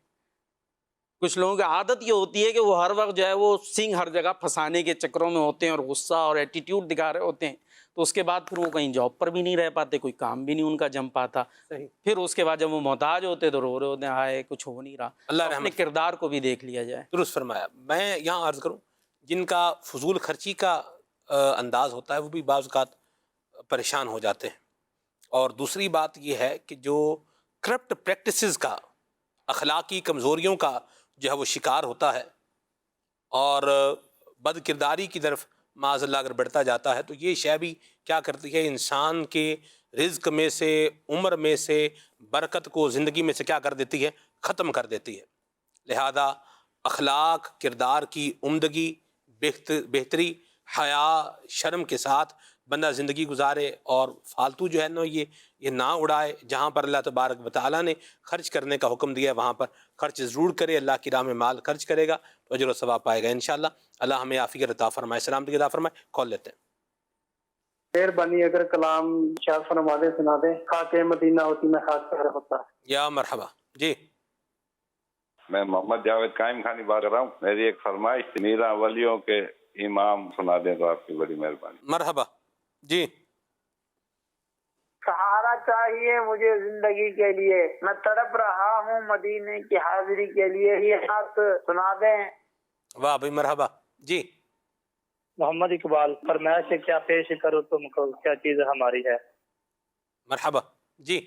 S1: کچھ لوگوں کی عادت یہ ہوتی ہے کہ وہ ہر وقت جو ہے وہ سنگ ہر جگہ پھنسانے کے چکروں میں ہوتے ہیں، اور غصہ اور ایٹیٹیوڈ دکھا رہے ہوتے ہیں. تو اس کے بعد پھر وہ کہیں جاب پر بھی نہیں رہ پاتے، کوئی کام بھی نہیں ان کا جم پاتا. پھر اس کے بعد جب وہ محتاج ہوتے تو رو رہے ہوتے ہیں، ہائے کچھ ہو نہیں رہا. اللہ اپنے کردار کو بھی دیکھ لیا جائے.
S2: درست فرمایا. میں یہاں عرض کروں، جن کا فضول خرچی کا انداز ہوتا ہے وہ بھی بعض اوقات پریشان ہو جاتے ہیں. اور دوسری بات یہ ہے کہ جو کرپٹ پریکٹسز کا، اخلاقی کمزوریوں کا جو ہے وہ شکار ہوتا ہے، اور بد کرداری کی طرف معاذ اللہ اگر بڑھتا جاتا ہے، تو یہ شے بھی کیا کرتی ہے، انسان کے رزق میں سے، عمر میں سے، برکت کو زندگی میں سے کیا کر دیتی ہے، ختم کر دیتی ہے. لہذا اخلاق، کردار کی عمدگی، بہتری، حیا، شرم کے ساتھ بندہ زندگی گزارے، اور فالتو جو ہے نا یہ نہ اڑائے. جہاں پر اللہ تبارک و تعالیٰ نے خرچ کرنے کا حکم دیا ہے وہاں پر خرچ ضرور کرے. اللہ کی راہ میں مال خرچ کرے گا تو اجر و ثواب پائے گا انشاءاللہ. اللہ ہمیں عافیت عطا فرمائے، سلامتی عطا فرمائے. کال لیتے ہیں.
S11: مہربانی اگر کلام شاد فرما دیں، سنا دیں. خاک مدینہ ہوتی میں خاک پہ ہوتا.
S2: یا مرحبا. جی
S12: میں محمد جاوید قائم خانی بات کر رہا ہوں. میری ایک فرمائش تھی، میرا ولیوں کے امام سنا دیں تو آپ کی بڑی مہربانی.
S2: مرحبا. جی
S13: سہارا چاہیے مجھے زندگی کے لیے، میں تڑپ رہا ہوں مدینے کی حاضری کے لیے، یہ ہاتھ سنا دیں.
S2: واہ بھائی مرحبا. جی
S11: محمد اقبال، فرمایا سے کیا پیش کرو تم کو، کیا چیز ہماری ہے.
S2: مرحبا. جی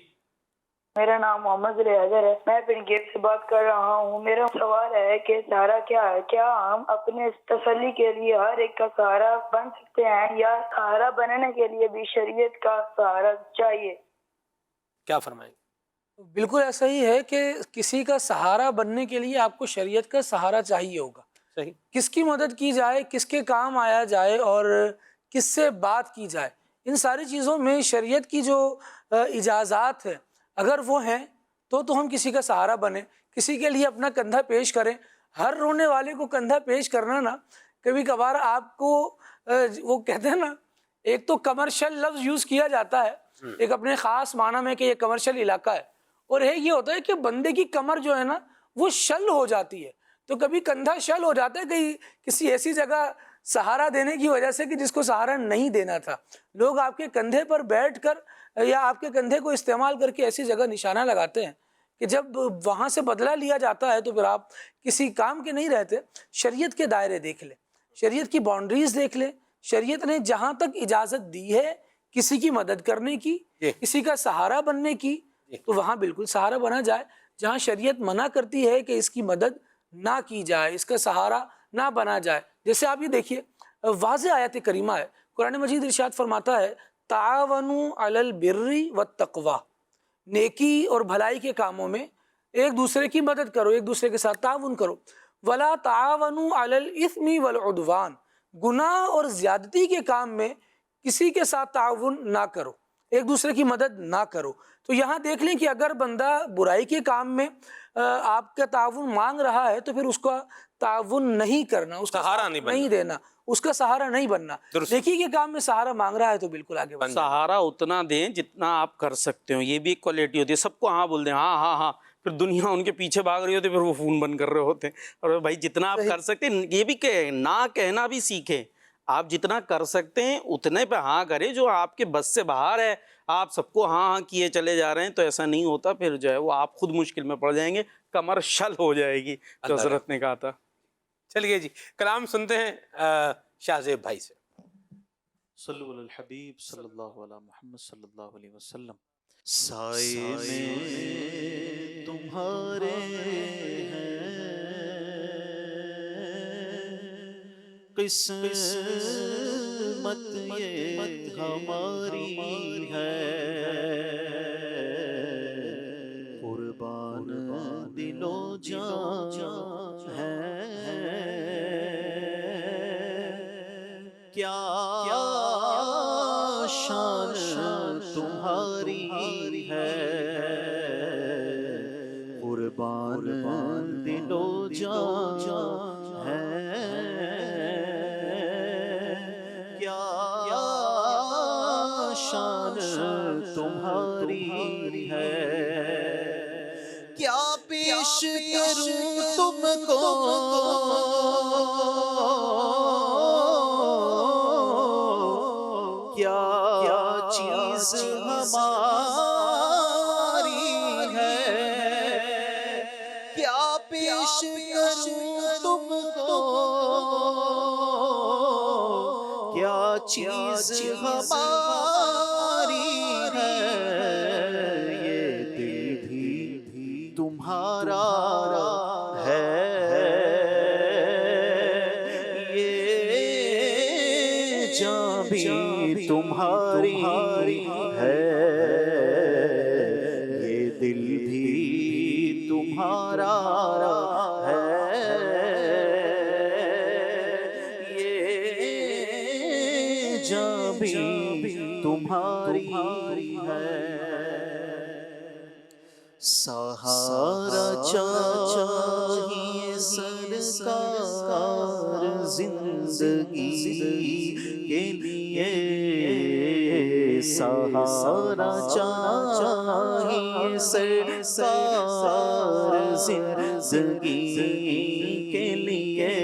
S14: میرا نام محمد ریاضر ہے، میں پن گیٹ سے بات کر رہا ہوں. میرا سوال ہے کہ سہارا کیا ہے؟ کیا ہم اپنے تسلی کے لیے ہر ایک کا سہارا بن سکتے ہیں، یا سہارا بننے کے لیے بھی شریعت کا سہارا چاہیے؟
S2: کیا فرمائیں؟
S8: بالکل ایسا ہی ہے کہ کسی کا سہارا بننے کے لیے آپ کو شریعت کا سہارا چاہیے ہوگا.
S2: صحیح.
S8: کس کی مدد کی جائے، کس کے کام آیا جائے، اور کس سے بات کی جائے، ان ساری چیزوں میں شریعت کی جو اجازات ہے اگر وہ ہیں تو ہم کسی کا سہارا بنیں، کسی کے لیے اپنا کندھا پیش کریں. ہر رونے والے کو کندھا پیش کرنا نا کبھی کبھار آپ کو وہ کہتے ہیں نا، ایک تو کمرشل لفظ یوز کیا جاتا ہے ایک اپنے خاص معنی میں کہ یہ کمرشل علاقہ ہے، اور ایک یہ ہوتا ہے کہ بندے کی کمر جو ہے نا وہ شل ہو جاتی ہے. تو کبھی کندھا شل ہو جاتا ہے کہیں کسی ایسی جگہ سہارا دینے کی وجہ سے کہ جس کو سہارا نہیں دینا تھا. لوگ آپ کے کندھے پر بیٹھ کر یا آپ کے کندھے کو استعمال کر کے ایسی جگہ نشانہ لگاتے ہیں کہ جب وہاں سے بدلہ لیا جاتا ہے تو پھر آپ کسی کام کے نہیں رہتے. شریعت کے دائرے دیکھ لیں, شریعت کی باؤنڈریز دیکھ لیں. شریعت نے جہاں تک اجازت دی ہے کسی کی مدد کرنے کی, کسی کا سہارا بننے کی, تو وہاں بالکل سہارا بنا جائے. جہاں شریعت منع کرتی ہے کہ اس کی مدد نہ کی جائے, اس کا سہارا نہ بنا جائے, جیسے آپ یہ دیکھیے واضح آیت کریمہ ہے, قرآن مجید ارشاد فرماتا ہے تعاونوا علی البر والتقوی, نیکی اور بھلائی کے کاموں میں ایک دوسرے کی مدد کرو, ایک دوسرے کے ساتھ تعاون کرو. ولا تعاونوا علی الاثم والعدوان, گناہ اور زیادتی کے کام میں کسی کے ساتھ تعاون نہ کرو, ایک دوسرے کی مدد نہ کرو. تو یہاں دیکھ لیں کہ اگر بندہ برائی کے کام میں آپ کا تعاون مانگ رہا ہے تو پھر اس کا تعاون نہیں کرنا, اس کا سہارا نہیں دینا, اس کا سہارا نہیں بننا. نیکی کے کام میں سہارا مانگ رہا ہے تو بالکل آگے بڑھنا.
S1: سہارا اتنا دیں جتنا آپ کر سکتے ہو, یہ بھی ایک کوالٹی ہوتی ہے. سب کو ہاں بول دیں, ہاں ہاں ہاں, پھر دنیا ان کے پیچھے بھاگ رہی ہوتی ہے, پھر وہ فون بند کر رہے ہوتے ہیں. اور بھائی جتنا آپ کر سکتے ہیں یہ بھی کہیں, نہ کہنا بھی سیکھیں. آپ جتنا کر سکتے ہیں اتنے پہ ہاں کریں, جو آپ کے بس سے باہر ہے آپ سب کو ہاں ہاں کیے چلے جا رہے ہیں تو ایسا نہیں ہوتا. پھر جو ہے وہ آپ خود مشکل میں پڑ جائیں گے, کمر شل ہو جائے گی, جو حضرت نے کہا تھا.
S2: چلیے جی کلام سنتے ہیں شاہ زیب بھائی سے.
S6: صلو علی الحبیب صلی اللہ علیہ محمد صلی اللہ علیہ وسلم. سائے میں تمہارے ہیں قسمت یہ ہماری ہے, قربان دل و جان ہے. کیا شان تمہاری ہے, قربان دل و جان ہے. کیا شان تمہاری ہے, کیا پیش کروں تم کو کیا چیز ہماری ہے, کیا پیش کروں تم کو کیا چیز ہماری ہے. یہ دل بھی تمہارا ہے, یہ جان بھی تمہاری ہے, یہ دل بھی تمہارا ہے, یہ جان بھی تمہاری ہے. سہارا چاہیے سرکار زندگی کے لیے, سہارا چاہیے سرکار زندگی کے لیے.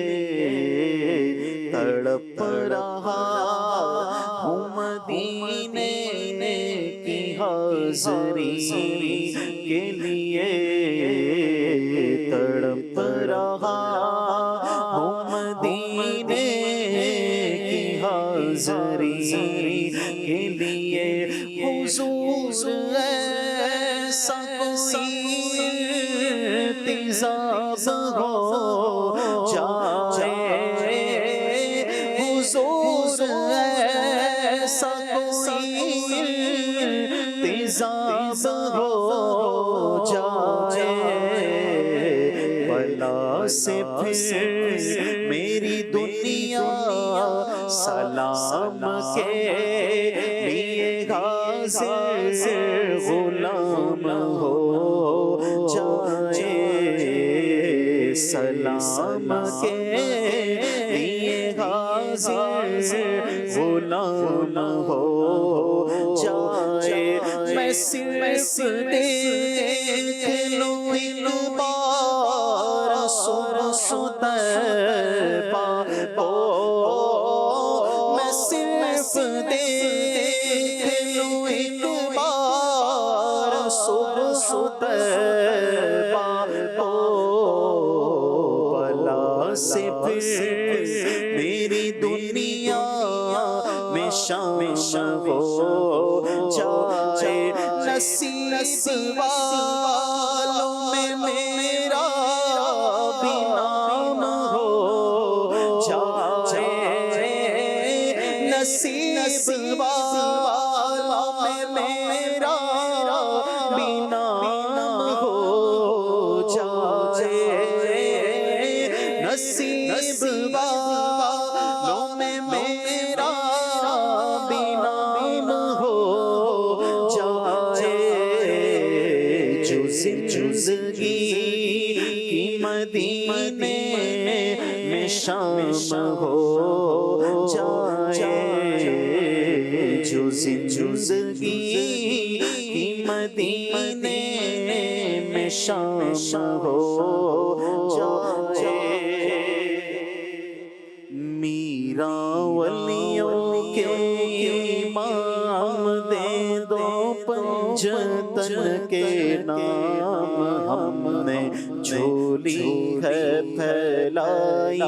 S6: تڑپ رہا ہوں مدینے کی حاضری کے لیے, تڑپ رہا ہوں مدینے کی حاضری کے لیے. حضور ایسا کوئی التزام ہو جائے, حضور ایسا کوئی التزام ہو جائے, بلا سے پھر میری دنیا سلام کے لیے حاضر غلام ہو جائے, سلام کے لیے حاضر غلام ہو جائے. میں صرف دیکھ لوں ایک بار سن سے پھر میری دنیا میں شام ہو جائے، نصیب والوں میں میرا بھی نام ہو جائے، نصیب والوں میں میرا بھی نام ہو جائے، نصیب والوں میں میرا بھی نام ہو جائے، جو زندگی کی مدینے میں شام ہو جائے، جو زندگی کی مدینے میں شام ہو جائے، میرا ولیوں کے امام دے دو پنجتن کے نام، ہم نے جھولی ہے پھیلائی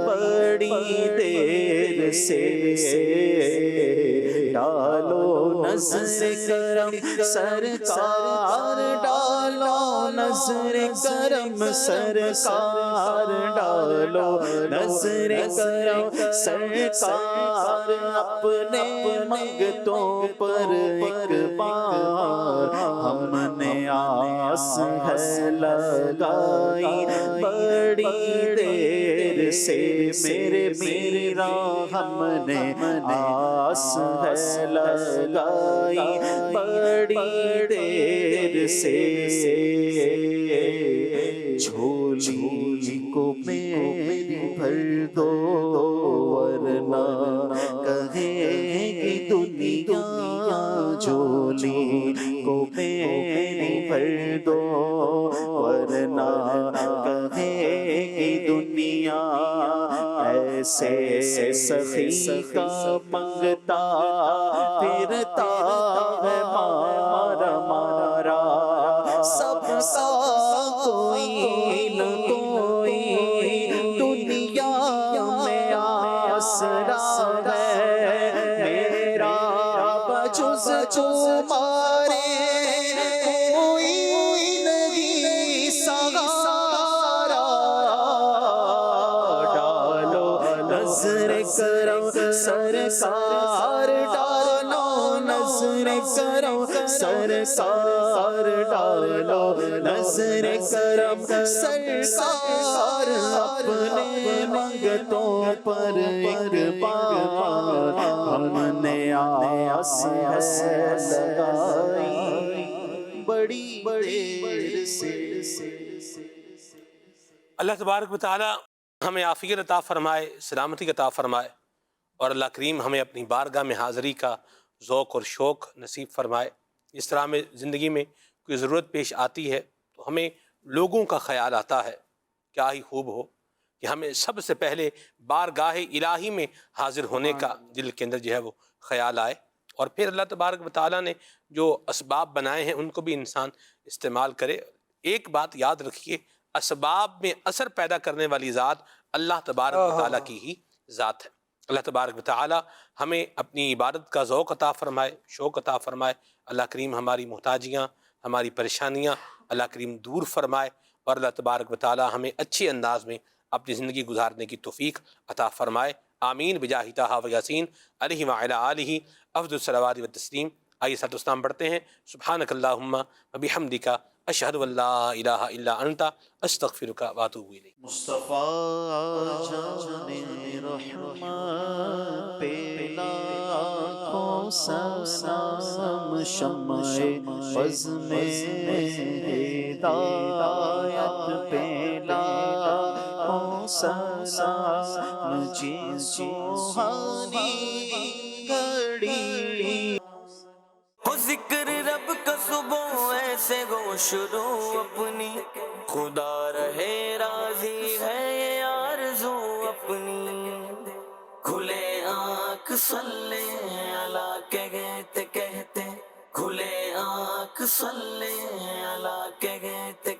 S6: بڑی دیر سے، ڈالو نظر کرم سرکار، ڈالو نظر کرم سرکار، ڈالو نظر کرم سرکار، اپنے منگتوں پر ایک بار، ہم نے آس ہے لگائی بڑی دیر سے، میرے میرا ہم نے آس ہے لگائی بڑی دیر سے، جھولی کو میری بھر دو ورنہ کہے گی دنیا، جھولی کو میری بھر دو ورنہ کہے گی دنیا، ایسے سخی کا منگتا پھرتا ہے مارا مارا، سب کا کوئی نہ کوئی دنیا میں آسرا ہے، میرا بجز تمہارے کوئی نہیں سہارا، ڈالو نظر کرم سرکار، ڈالو نظر کرم سرکار، ڈالو نظر کرم سرکار، اپنے منگتوں پر ایک بار، ہم نے آس ہے لگائی بڑی دیر سے۔
S2: اللہ تبارک و تعالی ہمیں عافیت عطا فرمائے، سلامتی عطا فرمائے، اور اللہ کریم ہمیں اپنی بارگاہ میں حاضری کا ذوق اور شوق نصیب فرمائے۔ اس طرح میں زندگی میں کوئی ضرورت پیش آتی ہے تو ہمیں لوگوں کا خیال آتا ہے، کیا ہی خوب ہو کہ ہمیں سب سے پہلے بارگاہ الہی میں حاضر ہونے کا دل کے اندر جو ہے وہ خیال آئے، اور پھر اللہ تبارک و تعالیٰ نے جو اسباب بنائے ہیں ان کو بھی انسان استعمال کرے۔ ایک بات یاد رکھیے، اسباب میں اثر پیدا کرنے والی ذات اللہ تبارک و تعالیٰ کی ہی ذات ہے۔ اللہ تبارک و تعالیٰ ہمیں اپنی عبادت کا ذوق عطا فرمائے، شوق عطا فرمائے۔ اللہ کریم ہماری محتاجیاں، ہماری پریشانیاں اللہ کریم دور فرمائے، اور اللہ تبارک و تعالیٰ ہمیں اچھے انداز میں اپنی زندگی گزارنے کی توفیق عطا فرمائے۔ آمین بجاہ طٰہٰ و یاسین علیہ وعلی آلہ افضل الصلوات والتسلیم۔ آئیے ساتھ اسلام پڑھتے ہیں۔ سبحانک اللہم وبحمدک اشہد ان لا الہ الا انت استغفرک واتوب الیک۔
S6: مصطفیٰ جان رحمت پہ لاکھوں سلام، شمع بزم ہدایت پہ لاکھوں سلام، جن سبحانی گھڑی
S3: ہو ذکر رب کا صبح ایسے ہو شروع اپنی، خدا رہے راضی ہے یہ آرزو اپنی، کھلے آنکھ صلی اللہ کہتے کہتے، کھلے آنکھ صلی اللہ کہتے